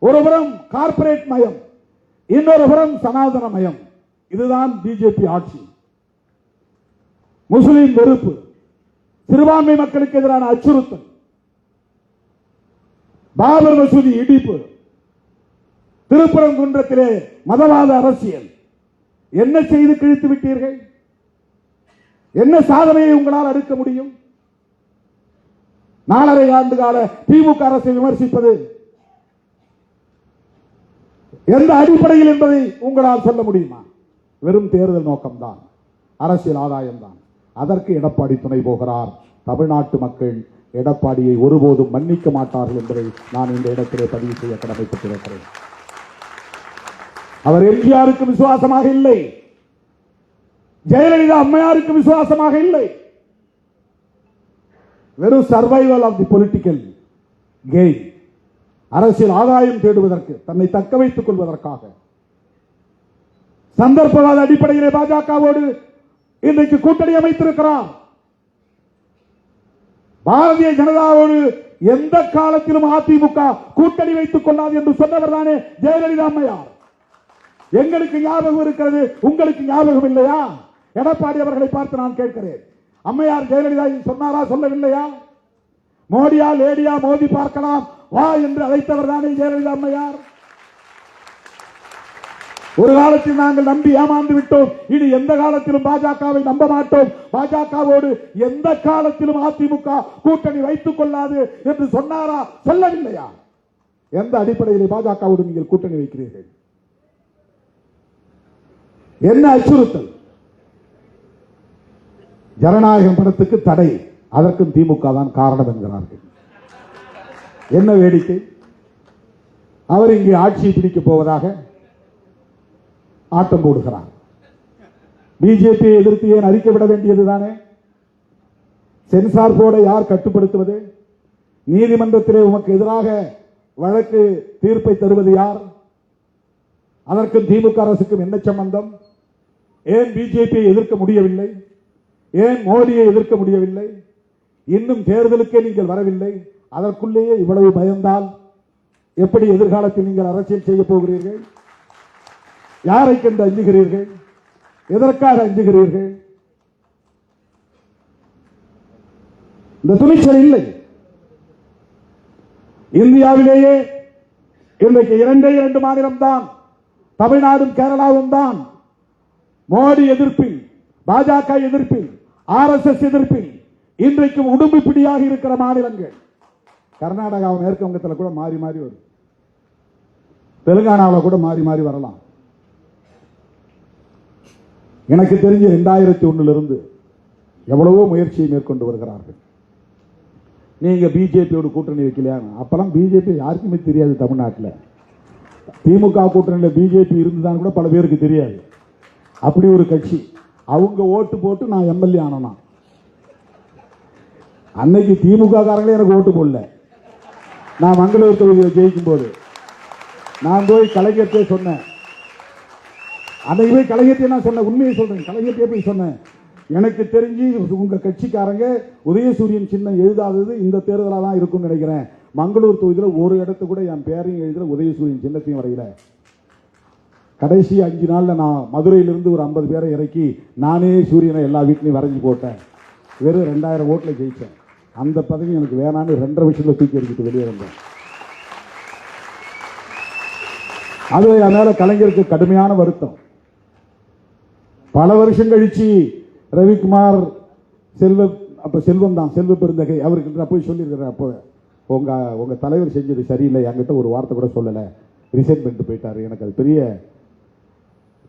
ஒருபுறம் கார்ப்பரேட் மயம், இன்னொரு புறம் சனாதன மயம். இதுதான் பிஜேபி ஆட்சி. முஸ்லிம் வெறுப்பு, சிறுபான்மை மக்களுக்கு எதிரான அச்சுறுத்தல், பாபர் மசூதி இடிப்பு, திருப்பரங்குன்றத்திலே மதவாத அரசியல். என்ன செய்து கிழித்து விட்டீர்கள்? என்ன சாதனையை உங்களால் எடுக்க முடியும்? 4.5 ஆண்டு கால திமுக அரசை விமர்சிப்பது எந்த அடிப்படையில் என்பதை உங்களால் சொல்ல முடியுமா? வெறும் தேர்தல் நோக்கம்தான், அரசியல் ஆதாயம்தான். அதற்கு எடப்பாடி துணை போகிறார். தமிழ்நாட்டு மக்கள் எடப்பாடியை ஒருபோதும் மன்னிக்க மாட்டார்கள் என்பதை நான் இந்த இடத்திலே பதிவு செய்ய கடமைப்பட்டிருக்கிறேன். அவர் எம்ஜிஆருக்கு விசுவாசமாக இல்லை, ஜெயலலிதா அம்மையாருக்கு விசுவாசமாக இல்லை. வெறும் survival of the political gain, அரசியல் ஆதாயம் தேடுவதற்கு, தன்னை தக்க வைத்துக் கொள்வதற்காக சந்தர்ப்பவாத அடிப்படையிலே பாஜகவோடு இன்றைக்கு கூட்டணி அமைத்திருக்கிறார். பாரதிய ஜனதாவோடு எந்த காலத்திலும் அதிமுக கூட்டணி வைத்துக் கொள்ளாது என்று சொன்னவர் தானே ஜெயலலிதா அம்மையார். எங்களுக்கு ஞாபகம் இருக்கிறது, உங்களுக்கு ஞாபகம் இல்லையா? எடப்பாடி அவர்களை பார்த்து நான் கேட்கிறேன், அம்மையார் ஜெயலலிதா சொன்னாரா, சொல்லவில்லையா? மோடியா லேடியா மோதி பார்க்கலாம் வா என்று அழைத்தவர் தானே ஜெயலலிதா அம்மையார். ஒரு காலத்தில் நாங்கள் நம்பி ஏமாந்து விட்டோம், இனி எந்த காலத்திலும் பாஜகவை நம்ப மாட்டோம், பாஜகவோடு எந்த காலத்திலும் அதிமுக கூட்டணி வைத்துக் கொள்ளாது என்று சொன்னாரா, சொல்லவில்லையா? எந்த அடிப்படையில் பாஜகவோடு நீங்கள் கூட்டணி வைக்கிறீர்கள்? என்ன அச்சுறுத்தல்? ஜனநாயகம் படத்துக்கு தடை, அதற்கும் திமுக தான் காரணம் என்கிறார்கள். என்ன வேடிக்கை! அவர் இங்கே ஆட்சியை பிடிக்கப் போவதாக ஆட்டம் போடுகிறார். பிஜேபியை எதிர்த்து ஏன் அறிக்கை விட வேண்டியதுதானே? சென்சார் போர்டை யார் கட்டுப்படுத்துவது? நீதிமன்றத்திலே உமக்கு எதிராக வழக்கு தீர்ப்பை தருவது யார்? அதற்கும் திமுக அரசுக்கும் என்ன சம்பந்தம்? ஏன் பிஜேபியை எதிர்க்க முடியவில்லை? ஏன் மோடியை எதிர்க்க முடியவில்லை? இன்னும் தேர்தலுக்கே நீங்கள் வரவில்லை, அதற்குள்ளேயே இவ்வளவு பயந்தால் எப்படி எதிர்காலத்தில் நீங்கள் அரசியல் செய்ய போகிறீர்கள்? யாரை கண்டு அஞ்சுகிறீர்கள்? எதற்காக அஞ்சுகிறீர்கள்? இந்த துணிச்சல் இல்லை. இந்தியாவிலேயே இன்றைக்கு 2 மாநிலம் தான், தமிழ்நாடும் கேரளாவும் தான் மோடி எதிர்ப்பில், பாஜக எதிர்ப்பில், RSS எதிர்ப்பில் இன்றைக்கு உடும்பு பிடியாக இருக்கிற மாநிலங்கள். கர்நாடகாவும் மேற்கு வங்கத்தில் கூட மாறி மாறி வரும், தெலுங்கானாவில் கூட மாறி மாறி வரலாம். எனக்கு தெரிஞ்ச 2001 எவ்வளவோ முயற்சியை மேற்கொண்டு வருகிறார்கள். நீங்க பிஜேபியோடு கூட்டணி வைக்கலையா? அப்பெல்லாம் பிஜேபி யாருக்குமே தெரியாது. தமிழ்நாட்டில் திமுக கூட்டணியில் பிஜேபி இருந்துதான் கூட பல பேருக்கு தெரியாது. அப்படி ஒரு கட்சி. அவங்க ஓட்டு போட்டு நான் எம்எல்ஏ ஆனேனா? அன்னைக்கு திமுக காரங்களே எனக்கு ஓட்டு போடல. நான் மங்களூர் தொகுதியில் ஜெயிக்கும் போது நான் போய் கலைஞர்கிட்டே சொன்னேன். அன்னைக்கு போய் கலைஞர்கிட்டே நான் சொன்னேன், உண்மையை சொல்றேன், கலைஞர்கிட்டே போய் சொன்னேன், எனக்கு தெரிஞ்சு உங்க கட்சிக்காரங்க உதயசூரியன் சின்னம் எழுதாதது இந்த தேர்தலாக தான் இருக்கும்னு நினைக்கிறேன். மங்களூர் தொகுதியில் ஒரு இடத்து கூட என் பேரையும் எழுதல, உதயசூரியன் சின்னத்தையும் வரையில. கடைசி 5 நாளில் நான் மதுரையிலிருந்து ஒரு 50 பேரை இறக்கி நானே சூரியனை எல்லா வீட்லையும் வரைஞ்சி போட்டேன். வெறும் 2000 ஓட்டில் ஜெயிச்சேன். அந்த பதவி எனக்கு வேணான்னு 2.5 வருஷத்தில் தூக்கி எறிஞ்சிட்டு வெளியே வந்தேன். அது அதனால கலைஞருக்கு கடுமையான வருத்தம். பல வருஷம் கழிச்சு ரவிக்குமார் செல்வம் தான், செல்வ பெருந்தகை அவருக்கு நான் போய் சொல்லியிருக்கிறேன். அப்போ உங்க தலைவர் செஞ்சது சரியில்லை, என்கிட்ட ஒரு வார்த்தை கூட சொல்லலை, ரிசைன் பண்ணிட்டு போயிட்டாரு, எனக்கு அது பெரிய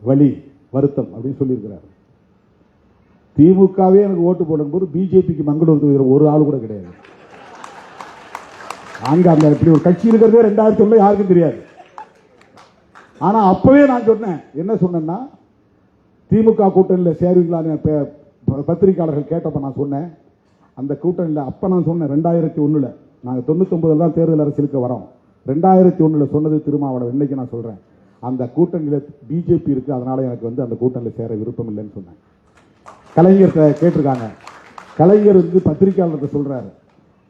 வலி வருத்தம் அப்படின்னு சொல்லியிருக்கிறார். திமுகவே எனக்கு ஓட்டு போடும் போது பிஜேபிக்கு மங்களூர் தொகுதியில் ஒரு ஆள் கூட கிடையாது. அங்க அந்த இப்படி ஒரு கட்சி இருக்கிறதே 2001 யாருக்கும் தெரியாது. ஆனா அப்பவே நான் சொன்னேன், என்ன சொன்னேன்னா, திமுக கூட்டணியில் சேருவீங்களான்னு பத்திரிகையாளர்கள் கேட்டப்ப நான் சொன்னேன், அந்த கூட்டணியில் அப்ப நான் சொன்னேன் 2001 நாங்கள் 99 தான் தேர்தல் அரசியலுக்கு வரோம். 2001 சொன்னது திருமாவளவன். இன்னைக்கு நான் சொல்றேன், அந்த கூட்டணியில் பிஜேபி இருக்கு, அதனால எனக்கு அந்த கூட்டணியில் சேர விருப்பம் இல்லைன்னு சொன்னேன். கலைஞர் கேட்டிருக்காங்க. கலைஞர் பத்திரிகையாளர்கிட்ட சொல்றாரு,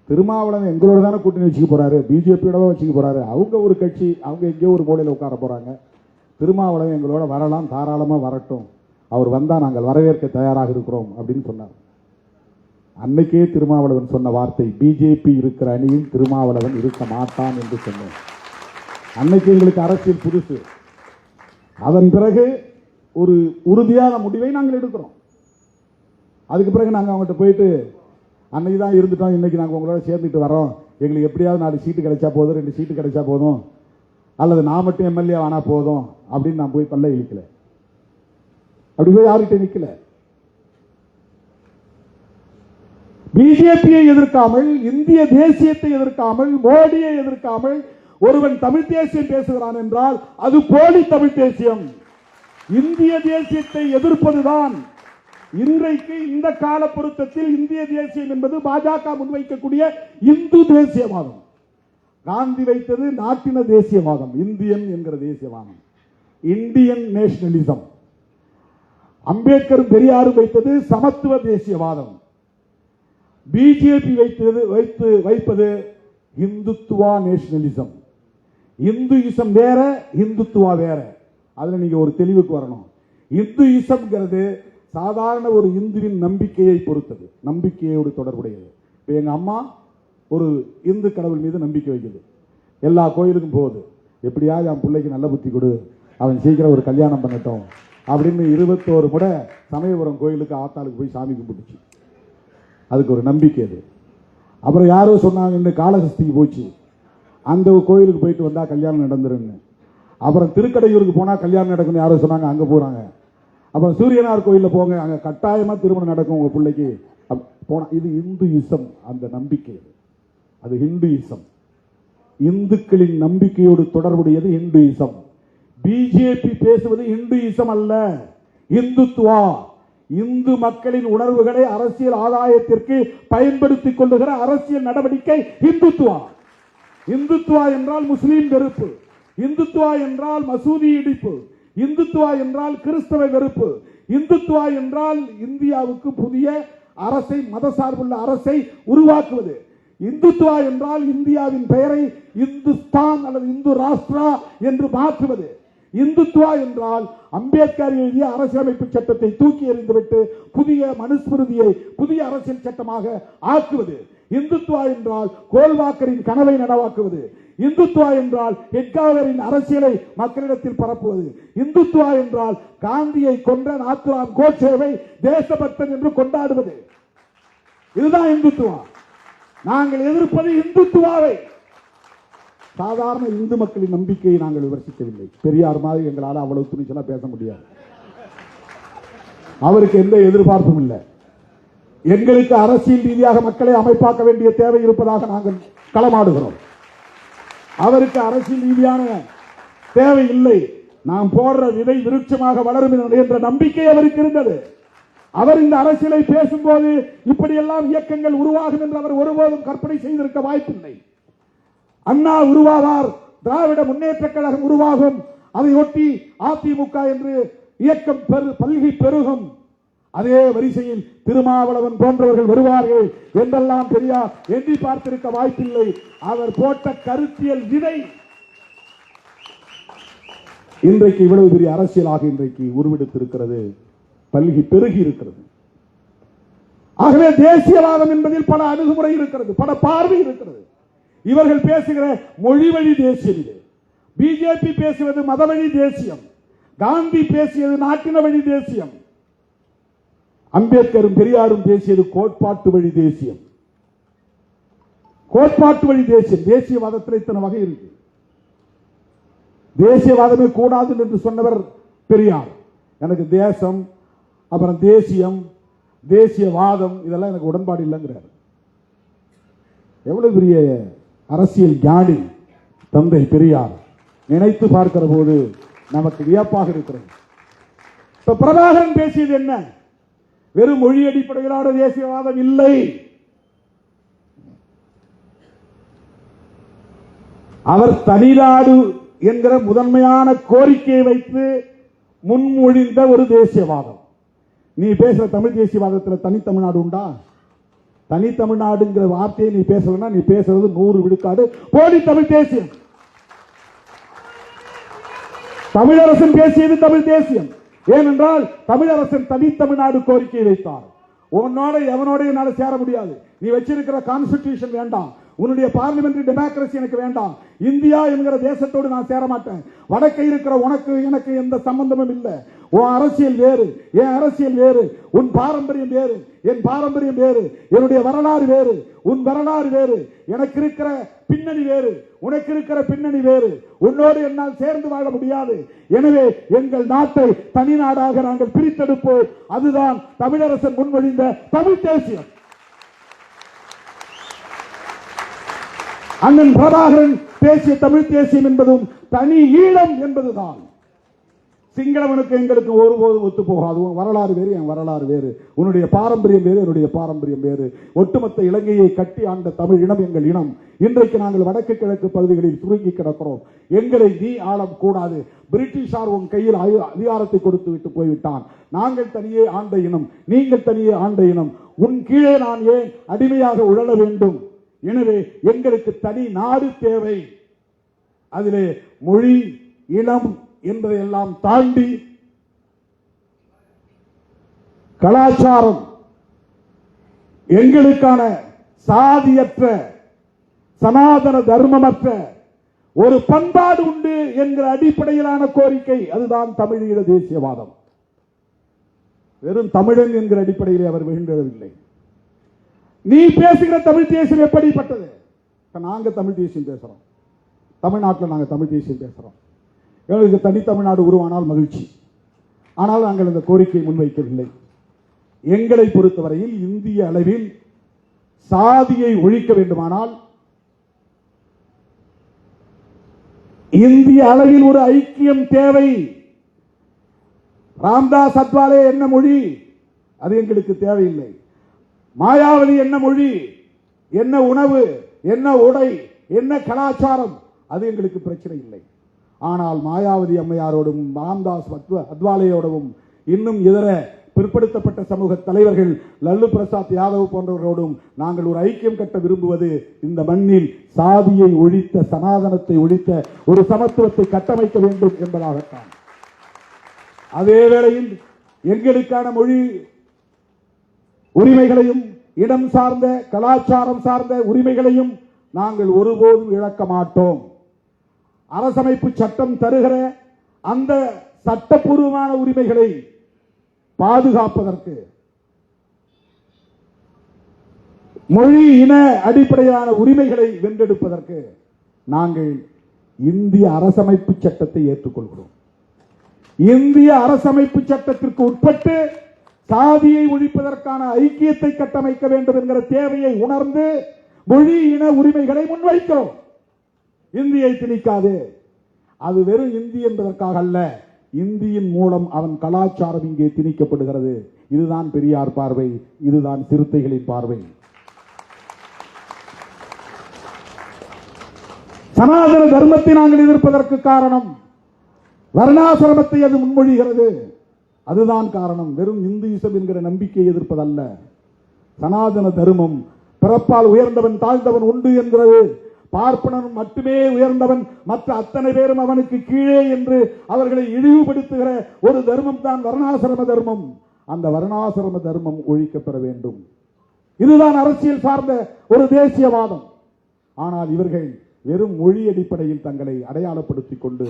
திருமாவளவன் எங்களோட தானே கூட்டணி வச்சுக்க போறாரு, பிஜேபியோட வச்சுக்க போறாரு, அவங்க ஒரு கட்சி, அவங்க எங்கேயோ ஒரு மூலையில் உட்கார போறாங்க, திருமாவளவன் எங்களோட வரலாம், தாராளமா வரட்டும், அவர் வந்தா நாங்கள் வரவேற்க தயாராக இருக்கிறோம் அப்படின்னு சொன்னார். அன்னைக்கே திருமாவளவன் சொன்ன வார்த்தை, பிஜேபி இருக்கிற அணியில் திருமாவளவன் இருக்க மாட்டான் என்று சொன்னேன். அன்னைக்கு எங்களுக்கு அரசியல் புதுசு. அதன் பிறகு ஒரு உறுதியான முடிவை நாங்கள் எடுக்கிறோம். அதுக்கு பிறகு நாங்கள் அவங்ககிட்ட போயிட்டு அன்னைக்கு தான் இருந்துட்டோம், இன்னைக்கு நாங்கள் உங்களோட சேர்ந்துட்டு வரோம், எங்களுக்கு எப்படியாவது 4 சீட்டு கிடைச்சா போதும், 2 சீட்டு கிடைச்சா போதும், அல்லது நான் மட்டும் எம்எல்ஏ ஆனா போதும் அப்படின்னு நான் போய் பல்ல இழுக்கல. அப்படி போய் யார்கிட்ட நிக்கல. பிஜேபியை எதிர்க்காமல், இந்திய தேசியத்தை எதிர்க்காமல், மோடியை எதிர்க்காமல் ஒருவன் தமிழ் தேசியம் பேசுகிறான் என்றால் அது போலி தமிழ் தேசியம். இந்திய தேசியத்தை எதிர்ப்பதுதான் இன்றைக்கு இந்த கால பொருத்தத்தில் இந்திய தேசியம் என்பது பாஜக முன்வைக்கக்கூடிய இந்து தேசியவாதம். காந்தி வைத்தது நாட்டின தேசியவாதம், இந்தியன் என்கிற தேசியவாதம், இந்தியன் நேஷனலிசம். அம்பேத்கர் பெரியாரும் வைத்தது சமத்துவ தேசியவாதம். பிஜேபி வைப்பது இந்துத்துவா நேஷனலிசம். இந்துயிசம் வேற, இந்துத்துவா வேற. அதுல நீங்க ஒரு தெளிவுக்கு வரணும். இந்துயிசம்ங்கிறது சாதாரண ஒரு இந்துவின் நம்பிக்கையை பொறுத்தது, நம்பிக்கையோடு தொடர்புடையது. இப்போ எங்க அம்மா ஒரு இந்து கடவுள் மீது நம்பிக்கை வைக்குது, எல்லா கோயிலுக்கும் போகுது, எப்படியாவது என் பிள்ளைக்கு நல்ல புத்தி கொடு, அவன் சீக்கிரம் ஒரு கல்யாணம் பண்ணட்டும் அப்படின்னு 21 முறை சமயபுரம் கோயிலுக்கு ஆத்தாளுக்கு போய் சாமி கும்பிட்டுச்சு. அதுக்கு ஒரு நம்பிக்கை அது. அப்புறம் யாரோ சொன்னாங்க இன்னும் காளஹஸ்திக்கு போச்சு, அந்த கோயிலுக்கு போயிட்டு வந்தா கல்யாணம் நடந்துருன்னு. அப்புறம் திருக்கடையூருக்கு போனா கல்யாணம் நடக்கும்னு யாரோ சொன்னாங்க, அங்க போறாங்க. அப்புறம் சூரியனார் கோயிலில் போங்க, அங்க கட்டாயமா திருமணம் நடக்கும் உங்க பிள்ளைக்கு போனா. இது இந்துயிசம், அந்த நம்பிக்கை அது ஹிந்துயிசம். இந்துக்களின் நம்பிக்கையோடு தொடர்புடையது இந்துயிசம். பிஜேபி பேசுவது இந்துயிசம் அல்ல, இந்துத்துவா. இந்து மக்களின் உணர்வுகளை அரசியல் ஆதாயத்திற்கு பயன்படுத்திக் கொள்ளுகிற அரசியல் நடவடிக்கை இந்துத்துவா. இந்துத்துவா என்றால் முஸ்லீம் வெறுப்பு, இந்துத்துவா என்றால் மசூதி இடிப்பு, இந்துத்துவா என்றால் கிறிஸ்தவ வெறுப்பு, இந்துத்துவா என்றால் இந்தியாவுக்கு புதிய அரசை, மதசார்புள்ள அரசை உருவாக்குவது. இந்துத்துவா என்றால் இந்தியாவின் பெயரை இந்துஸ்தான் அல்லது இந்து ராஷ்டிரா என்று மாற்றுவது. இந்துத்துவா என்றால் அம்பேத்கர் எழுதிய அரசியலமைப்பு சட்டத்தை தூக்கி எறிந்துவிட்டு புதிய மனுஸ்மிருதியை புதிய அரசியல் சட்டமாக ஆக்குவது. இந்துத்துவா என்றால் கோல்வாக்கரின் கனவை நனவாக்குவது. இந்துத்துவா என்றால் ஹெட்காவரின் அரசியலை மக்களிடத்தில் பரப்புவது. இந்துத்துவா என்றால் காந்தியை கொன்ற நாத்துராம் கோட்சேவை தேசபக்தன் என்று கொண்டாடுவது. இதுதான் இந்துத்துவா. நாங்கள் எதிர்ப்பது இந்துத்துவாவை. சாதாரண இந்து மக்களின் நம்பிக்கையை நாங்கள் விமர்சிக்கவில்லை. பெரியார் மாதிரி எங்களால் அவ்வளவு துணிச்சலா பேச முடியாது. அவருக்கு எந்த எதிர்பார்ப்பும் இல்லை. எங்களுக்கு அரசியல் ரீதியாக மக்களை அமைப்பாக்க வேண்டிய தேவை இருப்பதாக நாங்கள் களமாடுகிறோம். அவருக்கு அரசியல் ரீதியான தேவை இல்லை. நாம் போடுற விதை விருட்சமாக வளரும் என்ற நம்பிக்கை அவருக்கு இருந்தது. அவர் இந்த அரசியலை பேசும்போது இப்படியெல்லாம் இயக்கங்கள் உருவாகும் என்று அவர் ஒருபோதும் கற்பனை செய்திருக்க வாய்ப்பில்லை. அண்ணா உருவாவார், திராவிட முன்னேற்ற கழகம் உருவாகும், அதை ஒட்டி அதிமுக என்று இயக்கம் பல்கி பெருகும், அதே வரிசையில் திருமாவளவன் போன்றவர்கள் வருவார்கள் என்றெல்லாம் பெரியார் எண்ணி பார்த்திருக்க வாய்ப்பில்லை. அவர் போட்ட கருத்தியல் விதை இன்றைக்கு இவ்வளவு பெரிய அரசியலாக இன்றைக்கு உருவெடுத்திருக்கிறது, பல்கி பெருகி இருக்கிறது. ஆகவே தேசியவாதம் என்பதில் பல அணுகுமுறை இருக்கிறது, பல பார்வை இருக்கிறது. இவர்கள் பேசுகிற மொழி வழி தேசியம் இது. பிஜேபி பேசுவது மதவழி தேசியம், காந்தி பேசியது நாட்டின வழி தேசியம், அம்பேத்கரும் பெரியாரும் பேசியது கோட்பாட்டு வழி தேசியம். கோட்பாட்டு வழி தேசியம். தேசியவாதத்தில் இத்தனை வகை இருக்கு. தேசியவாதமே கூடாது என்று சொன்னவர் பெரியார். எனக்கு தேசம், அப்புறம் தேசியம், தேசியவாதம் இதெல்லாம் எனக்கு உடன்பாடு இல்லைங்கிறார். எவ்வளவு பெரிய அரசியல் ஞானி தந்தை பெரியார். நினைத்து பார்க்கிற போது நமக்கு வியப்பாக இருக்கிறது. இப்ப பிரபாகரன் பேசியது என்ன? வெறும் மொழி அடிப்படையிலான தேசியவாதம் இல்லை. அவர் தனிநாடு என்கிற முதன்மையான கோரிக்கையை வைத்து முன்மொழிந்த ஒரு தேசியவாதம். நீ பேசுற தமிழ் தேசியவாதத்தில் தனி தமிழ்நாடு உண்டா? தனி தமிழ்நாடுங்கிற வார்த்தையை நீ பேசலன்னா நீ பேசுறது 100 விழுக்காடு போலி தமிழ் தேசியம். தமிழரசன் பேசியது தமிழ் தேசியம். ஏனென்றால் தமிழரசன் தனி தமிழ்நாடு கோரிக்கை வைத்தார். உன்னோட எவனோட என்னால சேர முடியாது. நீ வச்சிருக்கிற கான்ஸ்டிடியூஷன் வேண்டாம், உன்னுடைய பார்லிமெண்டரி டெமோக்ரசி எனக்கு வேண்டாம், இந்தியா என்கிற தேசத்தோடு நான் சேர மாட்டேன், வடக்கே இருக்கிற உனக்கு எனக்கு எந்த சம்பந்தமும் இல்லை, உன் அரசியல் வேறு, என் அரசியல் வேறு, உன் பாரம்பரியம் வேறு, என் பாரம்பரியம் வேறு, என்னுடைய வரலாறு வேறு, உன் வரலாறு வேறு, எனக்கு இருக்கிற பின்னணி வேறு, உனக்கு இருக்கிற பின்னணி வேறு, உன்னோடு என்னால் சேர்ந்து வாழ முடியாது. எனவே எங்கள் நாட்டை தனி நாடாக நாங்கள் பிரித்தெடுப்போம். அதுதான் தமிழரசன் முன்மொழிந்த தமிழ் தேசியம். அண்ணன் பிரபாகரன் பேசிய தமிழ் தேசியம் என்பதும் தனி ஈழம் என்பதுதான். சிங்களவனுக்கு எங்களுக்கு ஒருபோதும் ஒத்து போகாது. உன் வரலாறு வேறு, என் வரலாறு வேறு, உன்னுடைய பாரம்பரியம் வேறு, என்னுடைய பாரம்பரியம் வேறு. ஒட்டுமொத்த இலங்கையை கட்டி ஆண்ட தமிழ் இனம் எங்கள் இனம். இன்றைக்கு நாங்கள் வடக்கு கிழக்கு பகுதிகளில் சுருங்கி கிடக்கிறோம். எங்களை நீ ஆளம் கூடாது. பிரிட்டிஷார் உன் கையில் அதிகாரத்தை கொடுத்து விட்டு போய்விட்டான். நாங்கள் தனியே ஆண்ட இனம், நீங்கள் தனியே ஆண்ட இனம். உன் கீழே நான் ஏன் அடிமையாக உழல வேண்டும்? எனவே எங்களுக்கு தனி நாடு தேவை. அதிலே மொழி, இனம் என்பதையெல்லாம் தாண்டி கலாச்சாரம், எங்களுக்கான சாதியற்ற சனாதன தர்மமற்ற ஒரு பண்பாடு உண்டு என்கிற அடிப்படையிலான கோரிக்கை. அதுதான் தமிழீழ தேசியவாதம். வெறும் தமிழன் என்கிற அடிப்படையிலே அவர் விழுந்ததில்லை. நீ பேசுகிற தமிழ் தேசியம் எப்படிப்பட்டது? நாங்க தமிழ் தேசியம் பேசுறோம். தமிழ்நாட்டில் நாங்கள் தமிழ் தேசியம் பேசுறோம். எங்களுக்கு தனி தமிழ்நாடு உருவானால் மகிழ்ச்சி. ஆனால் நாங்கள் இந்த கோரிக்கையை முன்வைக்கவில்லை. எங்களை பொறுத்தவரையில் இந்திய அளவில் சாதியை ஒழிக்க வேண்டுமானால் இந்திய அளவில் ஒரு ஐக்கியம் தேவை. ராம்தாஸ் அத்வாலே என்ன மொழி, அது எங்களுக்கு தேவையில்லை. மாயாவதி என்ன மொழி, என்ன உணவு, என்ன உடை, என்ன கலாச்சாரம், அது எங்களுக்கு பிரச்சனை இல்லை. ஆனால் மாயாவதி அம்மையாரோடும் ராம்தாஸ் அத்வாலேயோடவும் இன்னும் இதர பிற்படுத்தப்பட்ட சமூக தலைவர்கள் லல்லு பிரசாத் யாதவ் போன்றவர்களோடும் நாங்கள் ஒரு ஐக்கியம் கட்ட விரும்புவது இந்த மண்ணில் சாதியை ஒழித்த, சனாதனத்தை ஒழித்த ஒரு சமத்துவத்தை கட்டமைக்க வேண்டும் என்பதாகத்தான். அதே வேளையில் எங்களுக்கான மொழி உரிமைகளையும், இடம் சார்ந்த கலாச்சாரம் சார்ந்த உரிமைகளையும் நாங்கள் ஒருபோதும் இழக்க மாட்டோம். அரசமைப்பு சட்டம் தருகிற அந்த சட்டப்பூர்வமான உரிமைகளை பாதுகாப்பதற்கு, மொழி இன அடிப்படையிலான உரிமைகளை வென்றெடுப்பதற்கு நாங்கள் இந்திய அரசமைப்பு சட்டத்தை ஏற்றுக்கொள்கிறோம். இந்திய அரசமைப்பு சட்டத்திற்கு உட்பட்டு சாதியை ஒழிப்பதற்கான ஐக்கியத்தை கட்டமைக்க வேண்டும் என்கிற தேவையை உணர்ந்து மொழி இன உரிமைகளை முன்வைக்கிறோம். இந்தியை திணிக்காது. அது வெறும் இந்தி என்பதற்காக அல்ல, இந்தியின் மூலம் அவன் கலாச்சாரம் இங்கே திணிக்கப்படுகிறது. இதுதான் பெரியார் பார்வை, இதுதான் சிறுத்தைகளின் பார்வை. சனாதன தர்மத்தை நாங்கள் எதிர்ப்பதற்கு காரணம் வர்ணாசிரமத்தை அது முன்மொழிகிறது. அதுதான் காரணம். வெறும் இந்துயிசம் என்கிற நம்பிக்கையை எதிர்ப்பதல்ல. சனாதன தர்மம் பிறப்பால் உயர்ந்தவன் தாழ்ந்தவன் உண்டு என்கிறது. பார்ப்பனன் மட்டுமே உயர்ந்தவன், மற்ற அத்தனை பேரும் அவனுக்கு கீழே என்று அவர்களை இழிவுபடுத்துகிற ஒரு தர்மம் தான் வர்ணாசிரம தர்மம். அந்த வர்ணாசிரம தர்மம் ஒழிக்கப்பெற வேண்டும். இதுதான் அரசியல் சார்ந்த ஒரு தேசியவாதம். ஆனால் இவர்கள் வெறும் மொழி அடிப்படையில் தங்களை அடையாளப்படுத்திக் கொண்டு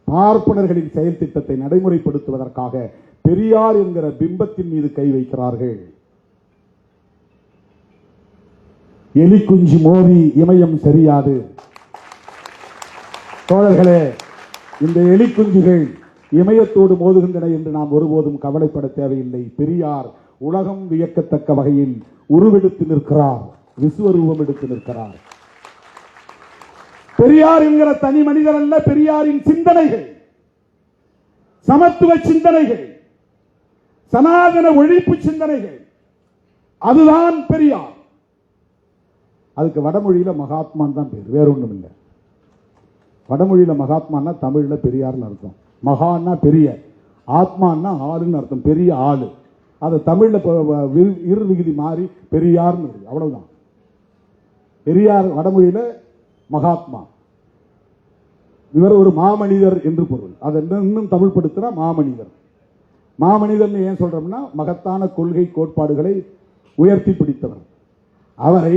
பார்ப்பனர்களின் செயல் திட்டத்தை நடைமுறைப்படுத்துவதற்காக பெரியார் என்கிற பிம்பத்தின் மீது கை வைக்கிறார்கள். எலி குஞ்சு மோதி இமயம் சரியாது. தோழர்களே, இந்த எலி குஞ்சுகள் இமயத்தோடு மோதுகின்றன என்று நாம் ஒருபோதும் கவலைப்பட தேவையில்லை. பெரியார் உலகம் வியக்கத்தக்க வகையில் உருவெடுத்து நிற்கிறார், விஸ்வரூபம் எடுத்து நிற்கிறார். பெரியார் என்கிற தனி மனிதர் அல்ல, பெரியாரின் சிந்தனைகள், சமத்துவ சிந்தனைகள், சனாதன ஒழிப்பு சிந்தனைகள், அதுதான் பெரியார். அதுக்கு வடமொழியில மகாத்மான் தான் பேர், வேற ஒண்ணும் இல்லை. வடமொழியில மகாத்மான்னா தமிழ்ல பெரியார்னு அர்த்தம். மகான்னா பெரிய, ஆத்மான்னா ஆளுன்னு அர்த்தம், பெரிய ஆளு. அது தமிழ்ல இரு விகுதி மாறி பெரியார்னு, அவ்வளவுதான். பெரியார் வடமொழியில மகாத்மா, இவர் ஒரு மாமனிதர் என்று பொருள். அதை இன்னும் தமிழ் படுத்தினா மாமனிதர். மாமனிதர் ஏன் சொல்றோம்னா மகத்தான கொள்கை கோட்பாடுகளை உயர்த்தி பிடித்தவர். அவரை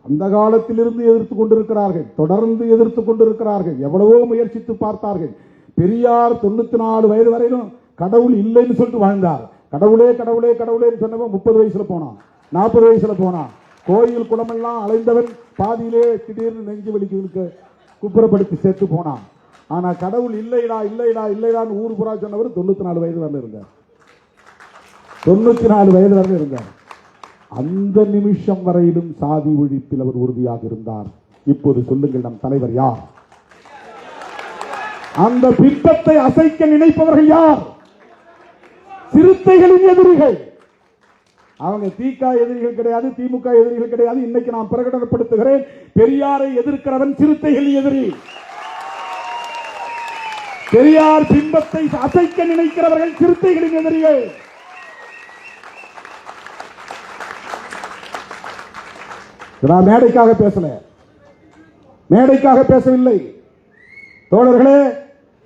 அந்த காலத்திலிருந்து எதிர்த்து கொண்டிருக்கிறார்கள், தொடர்ந்து எதிர்த்து கொண்டிருக்கிறார்கள். எவ்வளவோ முயற்சித்து பார்த்தார்கள். பெரியார் 94 வயது வரையிலும் கடவுள் இல்லைன்னு சொல்லிட்டு வாழ்ந்தார். கடவுளே கடவுளே கடவுளேன்னு சொன்னவன் 30 வயசுல போனான், 40 வயசுல போனான். கோயில் குளமெல்லாம் அலைந்தவன் பாதியிலே திடீர்னு நெஞ்சு வலிக்கு குப்புறப்படுத்தி சேர்த்து போனான். ஆனா கடவுள் இல்லைடா இல்லைடா இல்லைடான்னு ஊர் புறா சொன்னவர் 94 வயது வரல இருந்தார். 94 வயது வரல இருந்தார். அந்த நிமிஷம் வரையிலும் சாதி ஒழிப்பில் அவர் உறுதியாக இருந்தார். இப்போது சொல்லுங்கள், நம் தலைவர் யார்? அந்த பிம்பத்தை அசைக்க நினைப்பவர்கள் யார்? சிறுத்தைகளின் எதிரிகள். அவங்க திக எதிரிகள் கிடையாது, திமுக எதிரிகள் கிடையாது. இன்னைக்கு நான் பிரகடனப்படுத்துகிறேன், பெரியாரை எதிர்க்கிறவன் சிறுத்தைகளின் எதிரி. பெரியார் பிம்பத்தை அசைக்க நினைக்கிறவர்கள் சிறுத்தைகளின் எதிரிகள். நான் மேடைக்காக பேசல, மேடைக்காக பேசவில்லை தோழர்களே.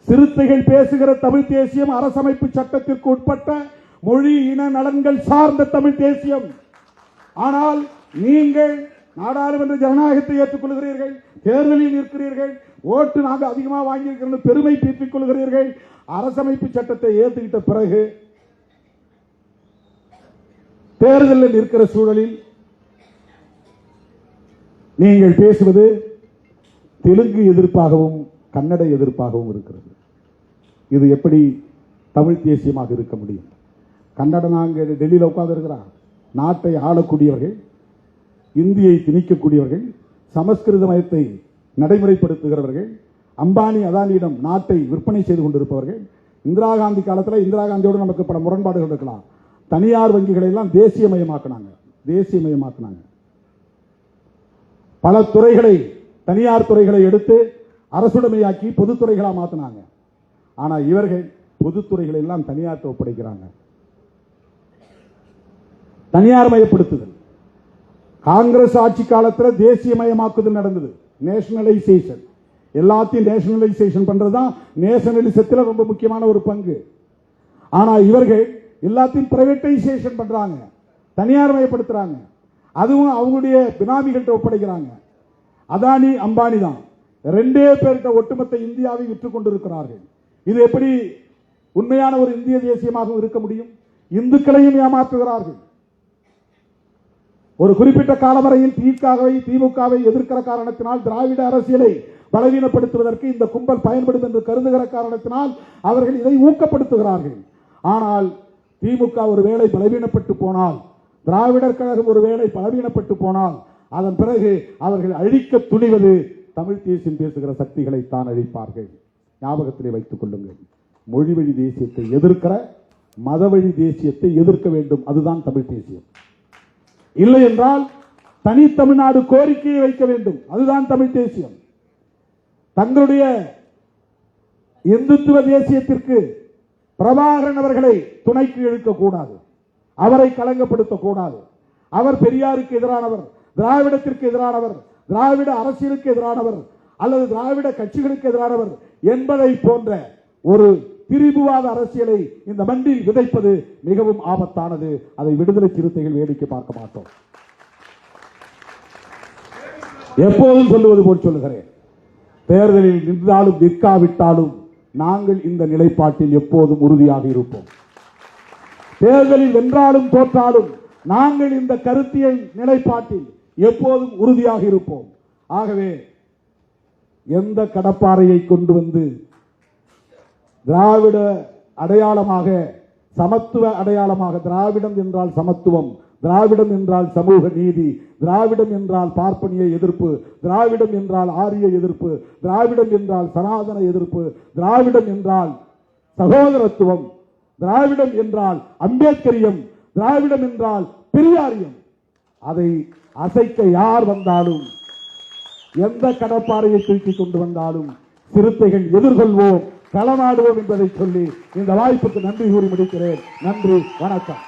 சிறுத்தைகள் பேசுகிற தமிழ் தேசியம் அரசமைப்பு சட்டத்திற்கு உட்பட்ட மொழி இன நலன்கள் சார்ந்த தமிழ் தேசியம். ஆனால் நீங்கள் நாடாளுமன்ற ஜனநாயகத்தை ஏற்றுக்கொள்கிறீர்கள், தேர்தலில் நிற்கிறீர்கள், ஓட்டு நாங்கள் அதிகமாக வாங்கியிருக்கிறோம் பெருமை பீற்றிக் கொள்கிறீர்கள். அரசமைப்பு சட்டத்தை ஏற்றுக்கிட்ட பிறகு தேர்தலில் நிற்கிற சூழலில் நீங்கள் பேசுவது தெலுங்கு எதிர்ப்பாகவும் கன்னட எதிர்ப்பாகவும் இருக்கிறது. இது எப்படி தமிழ் தேசியமாக இருக்க முடியும்? கன்னடம் நாங்கள் டெல்லியில் உட்கார்ந்து இருக்கிறார், நாட்டை ஆளக்கூடியவர்கள், இந்தியை திணிக்கக்கூடியவர்கள், சமஸ்கிருத மயத்தை நடைமுறைப்படுத்துகிறவர்கள், அம்பானி அதானியிடம் நாட்டை விற்பனை செய்து கொண்டிருப்பவர்கள். இந்திரா காந்தி காலத்தில் இந்திரா காந்தியோடு நமக்கு பல முரண்பாடுகள் இருக்கலாம். தனியார் வங்கிகளை எல்லாம் தேசியமயமாக்கினாங்க. பல துறைகளை, தனியார் துறைகளை எடுத்து அரசுடைமையாக்கி பொதுத்துறைகளா மாத்தினாங்க. ஆனா இவர்கள் பொதுத்துறைகளை எல்லாம் தனியார் ஒப்படைக்கிறாங்க. தனியார் மயப்படுத்துதல். காங்கிரஸ் ஆட்சி காலத்தில் தேசியமயமாக்குதல் நடந்தது, நேஷனலைசேஷன். எல்லாத்தையும் நேஷனலைசேஷன் பண்றதுதான் நேஷனலிசத்தில் ரொம்ப முக்கியமான ஒரு பங்கு. ஆனா இவர்கள் எல்லாத்தையும் பிரைவேட்டைசேஷன் பண்றாங்க, தனியார் மயப்படுத்துறாங்க. அதுவும் அவங்களுடைய பினாமிகள்கிட்ட ஒப்படைக்கிறாங்க. அதானி அம்பானி தான் ரெண்டே பேர்கிட்ட ஒட்டுமொத்த இந்தியாவை விற்றுக் கொண்டிருக்கிறார்கள். இது எப்படி உண்மையான ஒரு இந்திய தேசியமாக இருக்க முடியும்? இந்துக்களையும் ஏமாற்றுகிறார்கள். ஒரு குறிப்பிட்ட காலவரையில் திமுகவை எதிர்க்கிற காரணத்தினால், திராவிட அரசியலை பலவீனப்படுத்துவதற்கு இந்த கும்பல் பயன்படும் என்று கருதுகிற காரணத்தினால் அவர்கள் இதை ஊக்கப்படுத்துகிறார்கள். ஆனால் திமுக ஒரு வேளை பலவீனப்பட்டு போனால், திராவிடர் கழகம் ஒரு வேளை பலவீனப்பட்டு போனால், அதன் பிறகு அவர்கள் அழிக்க துணிவது தமிழ் தேசியம் பேசுகிற சக்திகளை தான் அழிப்பார்கள். ஞாபகத்திலே வைத்துக் கொள்ளுங்கள். மொழி வழி தேசியத்தை எதிர்க்கிற மத வழி தேசியத்தை எதிர்க்க வேண்டும். அதுதான் தமிழ் தேசியம். இல்லை என்றால் தனி தமிழ்நாடு கோரிக்கையை வைக்க வேண்டும். அதுதான் தமிழ் தேசியம். தங்களுடைய இந்துத்துவ தேசியத்திற்கு பிரபாகரன் அவர்களை துணைக்கு இழுக்கக்கூடாது, அவரை களங்கப்படுத்தக்கூடாது. அவர் பெரியாருக்கு எதிரானவர், திராவிடத்திற்கு எதிரானவர், திராவிட அரசியலுக்கு எதிரானவர் அல்லது திராவிட கட்சிகளுக்கு எதிரானவர் என்பதை போன்ற ஒரு திரிபுவாத அரசியலை இந்த மண்ணில் விதைப்பது மிகவும் ஆபத்தானது. அதை விடுதலை சிறுத்தைகள் வேடிக்கை பார்க்க மாட்டோம். எப்போதும் சொல்லுவது போல் சொல்லுகிறேன், தேர்தலில் நின்றாலும் நிற்காவிட்டாலும் நாங்கள் இந்த நிலைப்பாட்டில் எப்போதும் உறுதியாக இருப்போம். தேர்தலில் வென்றாலும் தோற்றாலும் நாங்கள் இந்த கருத்தியல் நிலைப்பாட்டில் எப்போதும் உறுதியாக இருப்போம். ஆகவே எந்த கடப்பாறையை கொண்டு வந்து திராவிட அடையாளமாக, சமத்துவ அடையாளமாக, திராவிடம் என்றால் சமத்துவம், திராவிடம் என்றால் சமூக நீதி, திராவிடம் என்றால் பார்ப்பனிய எதிர்ப்பு, திராவிடம் என்றால் ஆரிய எதிர்ப்பு, திராவிடம் என்றால் சனாதன எதிர்ப்பு, திராவிடம் என்றால் சகோதரத்துவம், திராவிடம் என்றால் அம்பேத்கரியம், திராவிடம் என்றால் பெரியாரியம். அதை அசைக்க யார் வந்தாலும், எந்த கடப்பாறையை தூக்கி கொண்டு வந்தாலும் சிறுத்தைகள் எதிர்கொள்வோம், களமாடுவோம் என்பதை சொல்லி இந்த வாய்ப்புக்கு நன்றி கூறி முடிக்கிறேன். நன்றி, வணக்கம்.